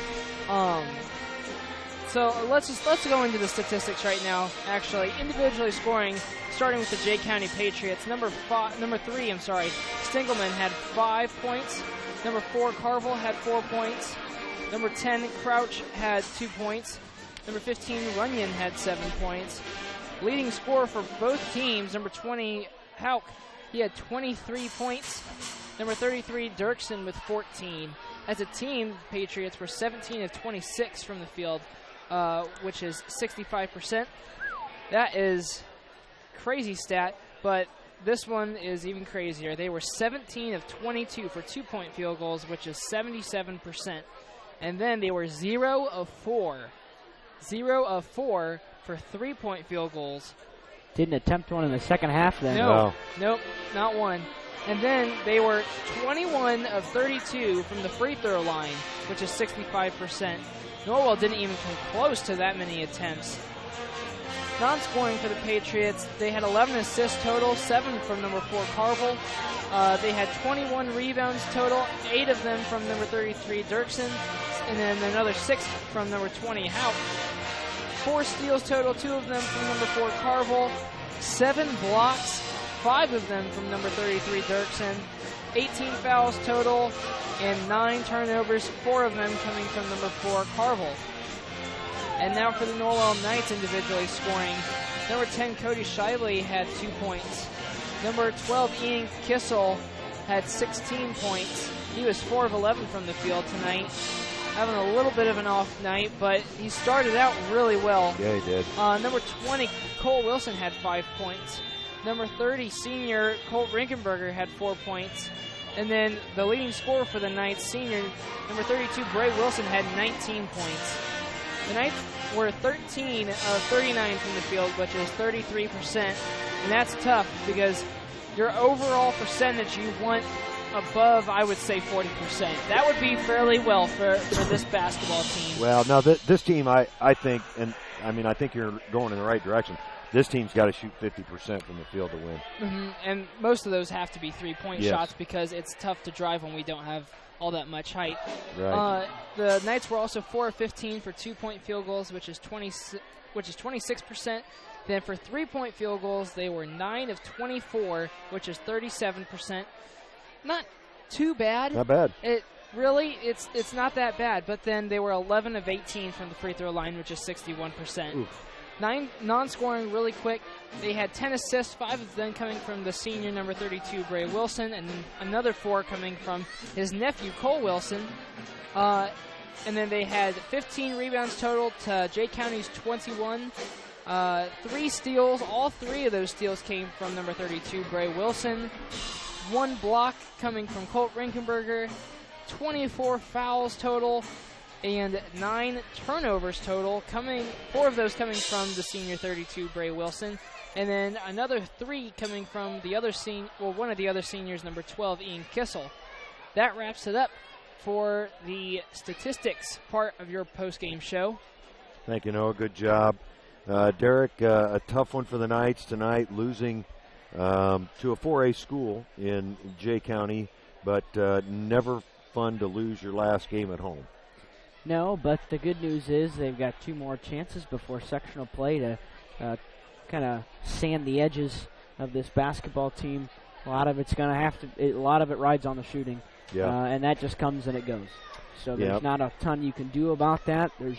So let's go into the statistics right now. Actually, individually scoring, starting with the Jay County Patriots. Number 3, Stingelman had 5 points. Number 4, Carville had 4 points. Number 10, Crouch had 2 points. Number 15, Runyon had 7 points. Leading scorer for both teams, number 20, Hauk, he had 23 points. Number 33, Dirksen with 14. As a team, Patriots were 17 of 26 from the field, which is 65%. That is crazy stat, but this one is even crazier. They were 17 of 22 for 2-point field goals, which is 77%. And then they were 0 of 4 for 3-point field goals. Didn't attempt one in the second half then. Nope, not one. And then they were 21 of 32 from the free throw line, which is 65%. Norwell didn't even come close to that many attempts. Non-scoring for the Patriots, they had 11 assists total, 7 from number 4, Carville. They had 21 rebounds total, 8 of them from number 33, Dirksen, and then another 6 from number 20, Hauk. 4 steals total, 2 of them from number 4, Carville. 7 blocks, 5 of them from number 33, Dirksen. 18 fouls total, and 9 turnovers, 4 of them coming from number 4, Carville. And now for the Norwell Knights individually scoring. Number 10, Cody Shively had 2 points. Number 12, Ian Kissel had 16 points. He was 4 of 11 from the field tonight. Having a little bit of an off night, but he started out really well. Yeah, he did. Number 20, Cole Wilson had 5 points. Number 30, senior Colt Rinkenberger had 4 points. And then the leading scorer for the Knights, senior number 32, Bray Wilson, had 19 points. The Knights were 13 of 39 from the field, which is 33%. And that's tough because your overall percentage you want above, I would say, 40%. That would be fairly well for this basketball team. Well, now this team, I think, and I mean, I think you're going in the right direction. this team's got to shoot 50% from the field to win. Mm-hmm. And most of those have to be three-point shots because it's tough to drive when we don't have all that much height. Right. The Knights were also 4 of 15 for 2-point field goals, which is 26%. Then for 3-point field goals, they were 9 of 24, which is 37%. Not too bad. Not bad. It's not that bad. But then they were 11 of 18 from the free throw line, which is 61%. Oof. 9 non-scoring really quick. They had 10 assists, 5 of them coming from the senior number 32, Bray Wilson, and then another 4 coming from his nephew, Cole Wilson. And then they had 15 rebounds total to Jay County's 21. 3 steals. All 3 of those steals came from number 32, Bray Wilson. 1 block coming from Colt Rinkenberger. 24 fouls total. And 9 turnovers total, 4 of those coming from the senior 32, Bray Wilson. And then another 3 coming from one of the other seniors, number 12, Ian Kissel. That wraps it up for the statistics part of your post-game show. Thank you, Noah. Good job. Derek, a tough one for the Knights tonight, losing to a 4A school in Jay County, but never fun to lose your last game at home. No, but the good news is they've got 2 more chances before sectional play to kind of sand the edges of this basketball team. A lot of it's going to a lot of it rides on the shooting, and that just comes and it goes. So there's not a ton you can do about that. There's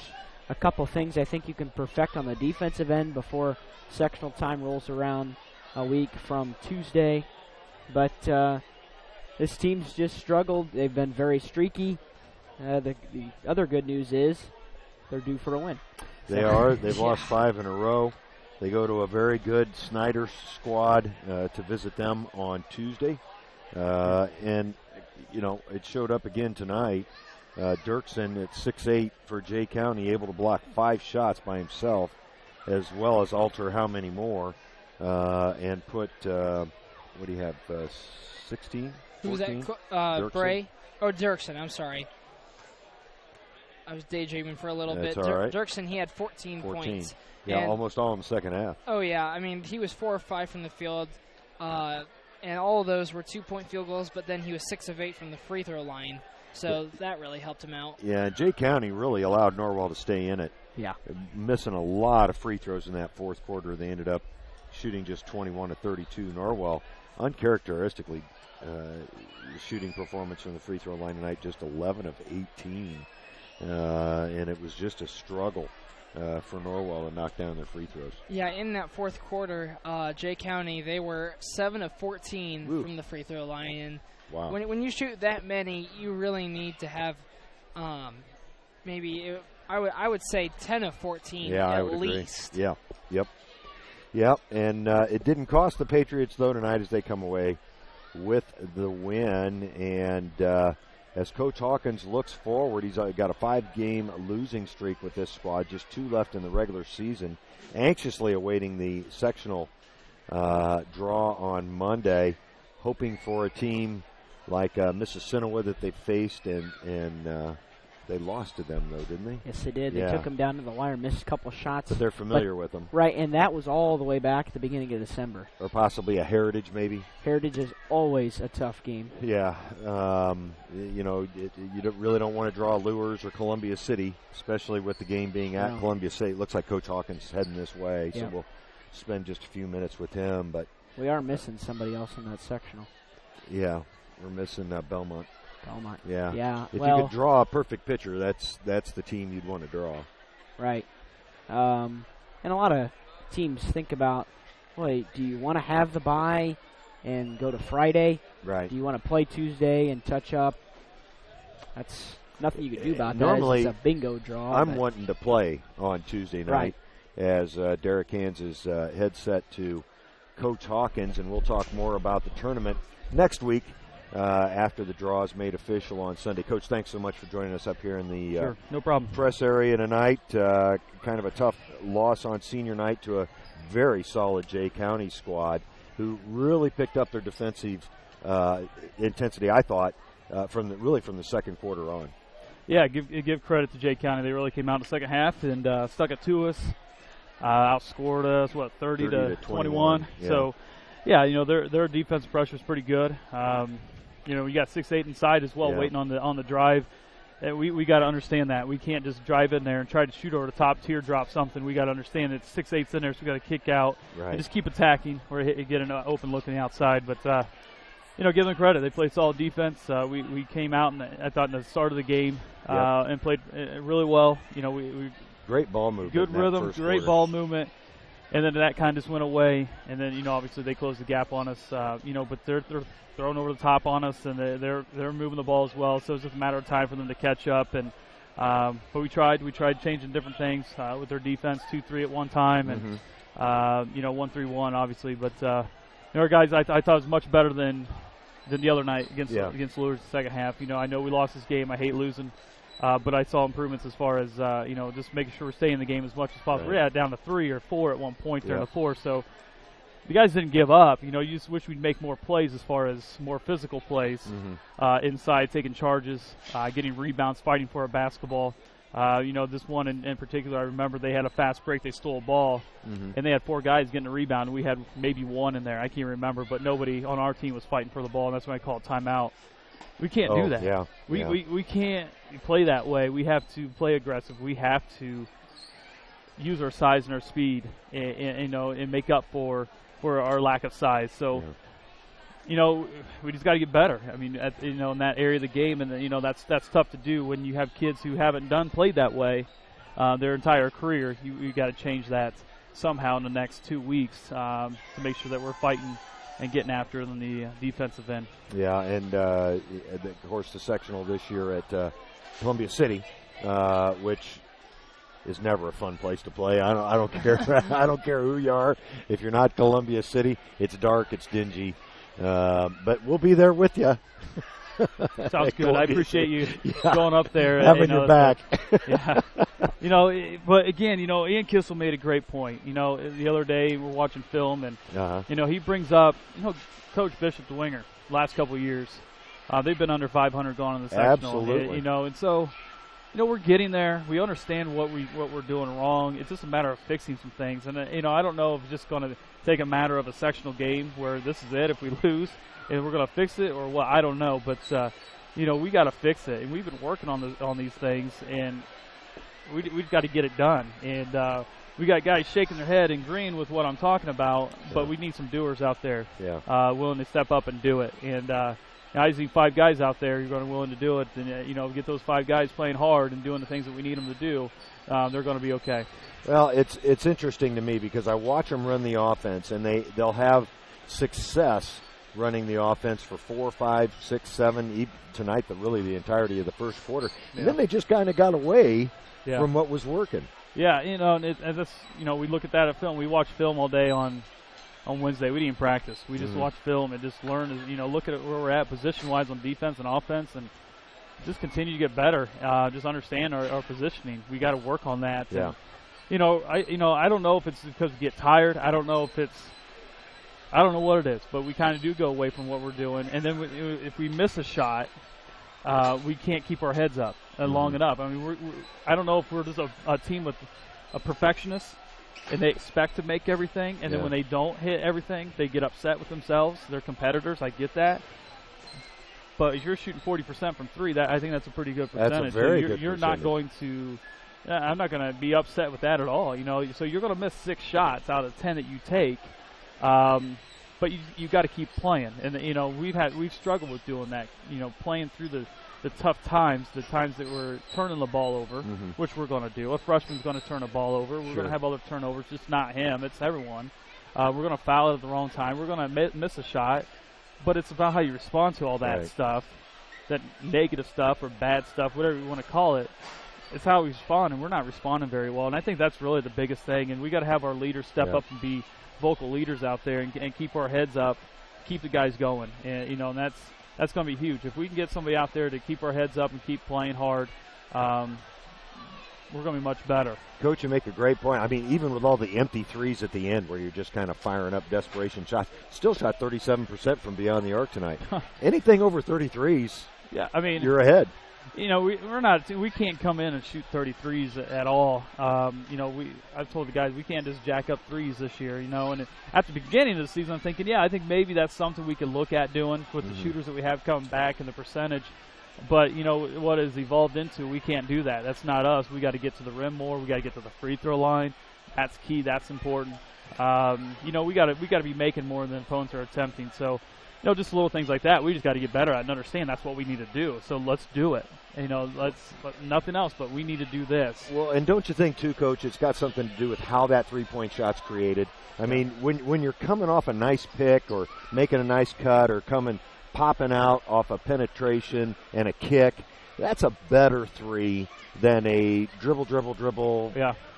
a couple things I think you can perfect on the defensive end before sectional time rolls around a week from Tuesday. But this team's just struggled. They've been very streaky. The other good news is they're due for a win. They are. They've lost 5 in a row. They go to a very good Snyder squad to visit them on Tuesday. And, it showed up again tonight. Dirksen at 6'8" for Jay County, able to block 5 shots by himself, as well as alter how many more, and put, what do you have, 16? Who was that? Bray? Oh, Dirksen, I'm sorry. I was daydreaming for a little bit. All right. Dirksen, he had 14 points. Yeah, almost all in the second half. Oh, yeah. I mean, he was 4 of 5 from the field, and all of those were 2-point field goals, but then he was 6 of 8 from the free throw line. So that really helped him out. Yeah, Jay County really allowed Norwell to stay in it. Yeah. Missing a lot of free throws in that fourth quarter. They ended up shooting just 21 of 32. Norwell, uncharacteristically, shooting performance from the free throw line tonight, just 11 of 18. And it was just a struggle for Norwell to knock down their free throws. Yeah, in that fourth quarter, Jay County, they were 7 of 14 from the free throw line. And wow. When you shoot that many, you really need to have I would say 10 of 14 at least. Agree. Yeah, yep. And it didn't cost the Patriots, though, tonight as they come away with the win. And as Coach Hawkins looks forward, he's got a 5-game losing streak with this squad, just 2 left in the regular season, anxiously awaiting the sectional draw on Monday, hoping for a team like Mississinawa that they faced, and they lost to them, though, didn't they? Yes, they did. They took them down to the wire, missed a couple shots. But they're familiar with them. Right, and that was all the way back at the beginning of December. Or possibly a Heritage, maybe. Heritage is always a tough game. Yeah. You really don't want to draw Lures or Columbia City, especially with the game being at Columbia State. Looks like Coach Hawkins is heading this way, so we'll spend just a few minutes with him. But we are missing somebody else in that sectional. Yeah, we're missing Belmont. Yeah. If you could draw a perfect pitcher, that's the team you'd want to draw. Right. And a lot of teams think about, do you want to have the bye and go to Friday? Right. Do you want to play Tuesday and touch up? That's nothing you can do about that. Normally, it's a bingo draw. I'm wanting to play on Tuesday night as Derek hands his headset to Coach Hawkins, and we'll talk more about the tournament next week. After the draw is made official on Sunday. Coach, thanks so much for joining us up here in the no problem. Press area tonight. Kind of a tough loss on senior night to a very solid Jay County squad who really picked up their defensive intensity, I thought, from the second quarter on. Yeah, give credit to Jay County. They really came out in the second half and stuck it to us. outscored us, 30 to 21. Yeah. So, yeah, their defensive pressure is pretty good. We got 6'8" inside as well, waiting on the drive. And we got to understand that. We can't just drive in there and try to shoot over the top, teardrop something. We got to understand it's 6'8" in there, so we got to kick out and just keep attacking or get an open look on the outside. But, give them credit. They played solid defense. We came out, I thought, in the start of the game and played really well. We great ball movement. Good rhythm, great ball movement. And then that kind of just went away. And then, obviously they closed the gap on us. But they're throwing over the top on us, and they're moving the ball as well. So it's just a matter of time for them to catch up. And but we tried changing different things with their defense, 2-3 at one time, and 1-3-1 obviously. But our guys, I thought was much better than the other night against Lures the second half. I know we lost this game. I hate losing. But I saw improvements as far as, just making sure we're staying in the game as much as possible. Right. We had down to 3 or 4 at one point there in the fourth. So the guys didn't give up. You just wish we'd make more plays as far as more physical plays inside, taking charges, getting rebounds, fighting for a basketball. This one in particular, I remember they had a fast break. They stole a ball, and they had 4 guys getting a rebound. And we had maybe 1 in there. I can't remember, but nobody on our team was fighting for the ball, and that's when I called timeout. We can't do that. Yeah. We can't play that way. We have to play aggressive. We have to use our size and our speed and make up for our lack of size. So, we just got to get better. I mean, in that area of the game, and that's tough to do when you have kids who haven't played that way their entire career. You got to change that somehow in the next 2 weeks to make sure that we're fighting and getting after them the defensive end. Yeah, and of course the sectional this year at Columbia City, which is never a fun place to play. I don't care. I don't care who you are. If you're not Columbia City, it's dark, it's dingy, but we'll be there with you. Sounds good. I appreciate you going up there. Having your back. But again, Ian Kissel made a great point. The other day we were watching film, and he brings up, Coach Bishop, the winger, last couple of years, they've been under 500 gone in the sectional. Absolutely. And so, we're getting there. We understand what we're doing wrong. It's just a matter of fixing some things. And I don't know if it's just going to take a matter of a sectional game where this is it. If we lose, and we're going to fix it, or what, I don't know. But, we got to fix it. And we've been working on these things, and we've got to get it done. And we got guys shaking their head and agreeing with what I'm talking about, but we need some doers out there willing to step up and do it. And I see 5 guys out there who are willing to do it, and, get those 5 guys playing hard and doing the things that we need them to do. They're going to be okay. Well, it's interesting to me because I watch them run the offense, and they'll have success running the offense for 4, 5, 6, 7, tonight, really the entirety of the first quarter. And then they just kind of got away from what was working. Yeah, and that's, we look at that at film. We watch film all day on Wednesday. We didn't practice. We just watch film and just learn, look at where we're at position-wise on defense and offense, and just continue to get better. Just understand our positioning. We got to work on that. Yeah. And, I don't know if it's because we get tired. I don't know what it is, but we kind of do go away from what we're doing. And then if we miss a shot, we can't keep our heads up long enough. I mean, I don't know if we're just a team with a perfectionist, and they expect to make everything, and then when they don't hit everything, they get upset with themselves. They're competitors. I get that. But if you're shooting 40% from 3, I think that's a pretty good percentage. That's a very good you're percentage. Not going to I'm not going to be upset with that at all. So you're going to miss 6 shots out of 10 that you take. But you got to keep playing, and we've struggled with doing that. Playing through the tough times, the times that we're turning the ball over, which we're going to do. A freshman's going to turn a ball over. We're going to have other turnovers. Just not him. It's everyone. We're going to foul it at the wrong time. We're going to miss a shot, but it's about how you respond to all that stuff, that negative stuff or bad stuff, whatever you want to call it. It's how we respond, and we're not responding very well. And I think that's really the biggest thing. And we got to have our leaders step up and be vocal leaders out there and keep our heads up, keep the guys going. And and that's going to be huge. If we can get somebody out there to keep our heads up and keep playing hard, we're going to be much better. Coach, you make a great point. I mean, even with all the empty threes at the end where you're just kind of firing up desperation shots, still shot 37% from beyond the arc tonight. Anything over 33s, I mean, you're ahead. we can't come in and shoot 33s at all. I've told the guys we can't just jack up threes this year, and at the beginning of the season I'm thinking, I think maybe that's something we could look at doing with the shooters that we have coming back and the percentage. But, what has evolved into, we can't do that. That's not us. We got to get to the rim more. We got to get to the free throw line. That's key. That's important. We got to be making more than opponents are attempting. So, just little things like that. We just got to get better at and understand that's what we need to do. So let's do it. Nothing else, but we need to do this. Well, and don't you think, too, Coach, it's got something to do with how that three-point shot's created? I mean, when you're coming off a nice pick or making a nice cut or popping out off a penetration and a kick, that's a better three than a dribble,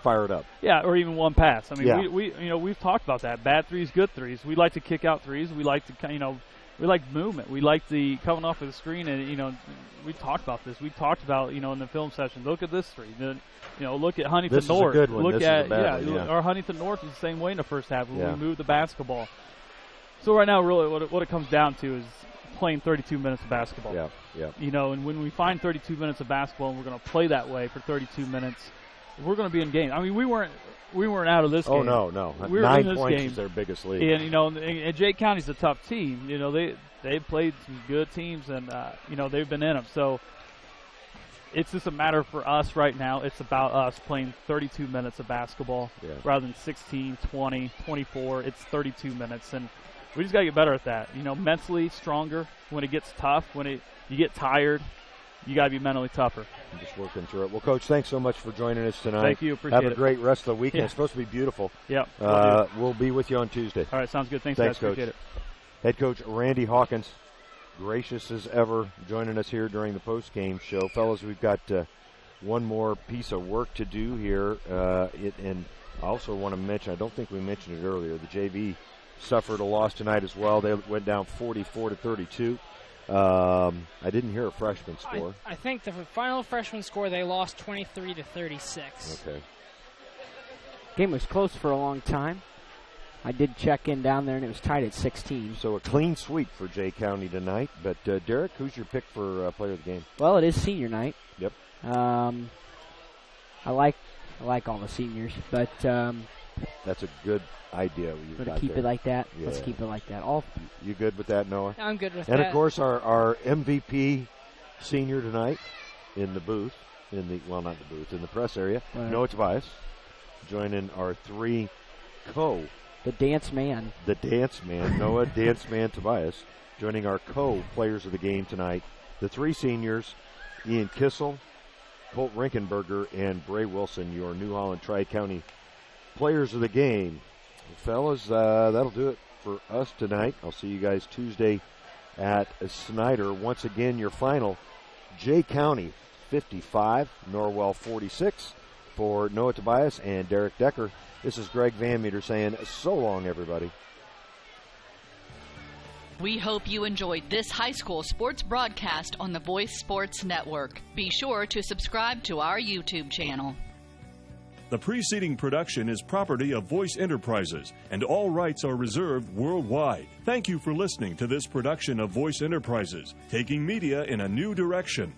fire it up. Yeah, or even one pass. I mean, we've talked about that. Bad threes, good threes. We like to kick out threes. We like to, we like movement. We like the coming off of the screen, and we talked about this. We talked about in the film session. Look at this three. Then look at Huntington this North. Is a good one. Look this at is a bad one, our Huntington North is the same way in the first half when we moved the basketball. So right now, really, what it comes down to is playing 32 minutes of basketball. Yeah. And when we find 32 minutes of basketball and we're going to play that way for 32 minutes, we're going to be in game. I mean, we weren't out of this game. Oh no. We were 9 in this points game. is their biggest lead. And and Jake County's a tough team. They've played some good teams, and they've been in them. So it's just a matter for us right now. It's about us playing 32 minutes of basketball rather than 16, 20, 24. It's 32 minutes, and we just got to get better at that. Mentally stronger when it gets tough. When you get tired, you got to be mentally tougher. I'm just working through it. Well, Coach, thanks so much for joining us tonight. Thank you. Appreciate it. Have a great rest of the weekend. It's supposed to be beautiful. Yep. We'll be with you on Tuesday. All right, sounds good. Thanks guys. Coach. Appreciate it. Head Coach Randy Hawkins, gracious as ever, joining us here during the post-game show. Fellas, we've got one more piece of work to do here. And I also want to mention, I don't think we mentioned it earlier, the JV suffered a loss tonight as well. They went down 44-32. I didn't hear a freshman score. I think the final freshman score, they lost 23-36. Okay. Game was close for a long time. I did check in down there, and it was tied at 16. So a clean sweep for Jay County tonight. But, Derek, who's your pick for player of the game? Well, it is senior night. Yep. I like all the seniors, but that's a good idea. We're keep it like that. Yeah. Let's keep it like that. You good with that, Noah? I'm good with that. And of course, our MVP senior tonight in the booth, in the press area, Noah Tobias, joining our three the dance man, Noah Dance Man Tobias, joining our players of the game tonight. The three seniors, Ian Kissel, Colt Rinkenberger, and Bray Wilson, your New Holland Tri-County players of the game. Fellas, that'll do it for us tonight. I'll see you guys Tuesday at Snyder. Once again, your final, Jay County 55, Norwell 46. For Noah Tobias and Derek Decker, this is Greg Van Meter saying so long, everybody. We hope you enjoyed this high school sports broadcast on the Voice Sports Network. Be sure to subscribe to our YouTube channel. The preceding production is property of Voice Enterprises, and all rights are reserved worldwide. Thank you for listening to this production of Voice Enterprises, taking media in a new direction.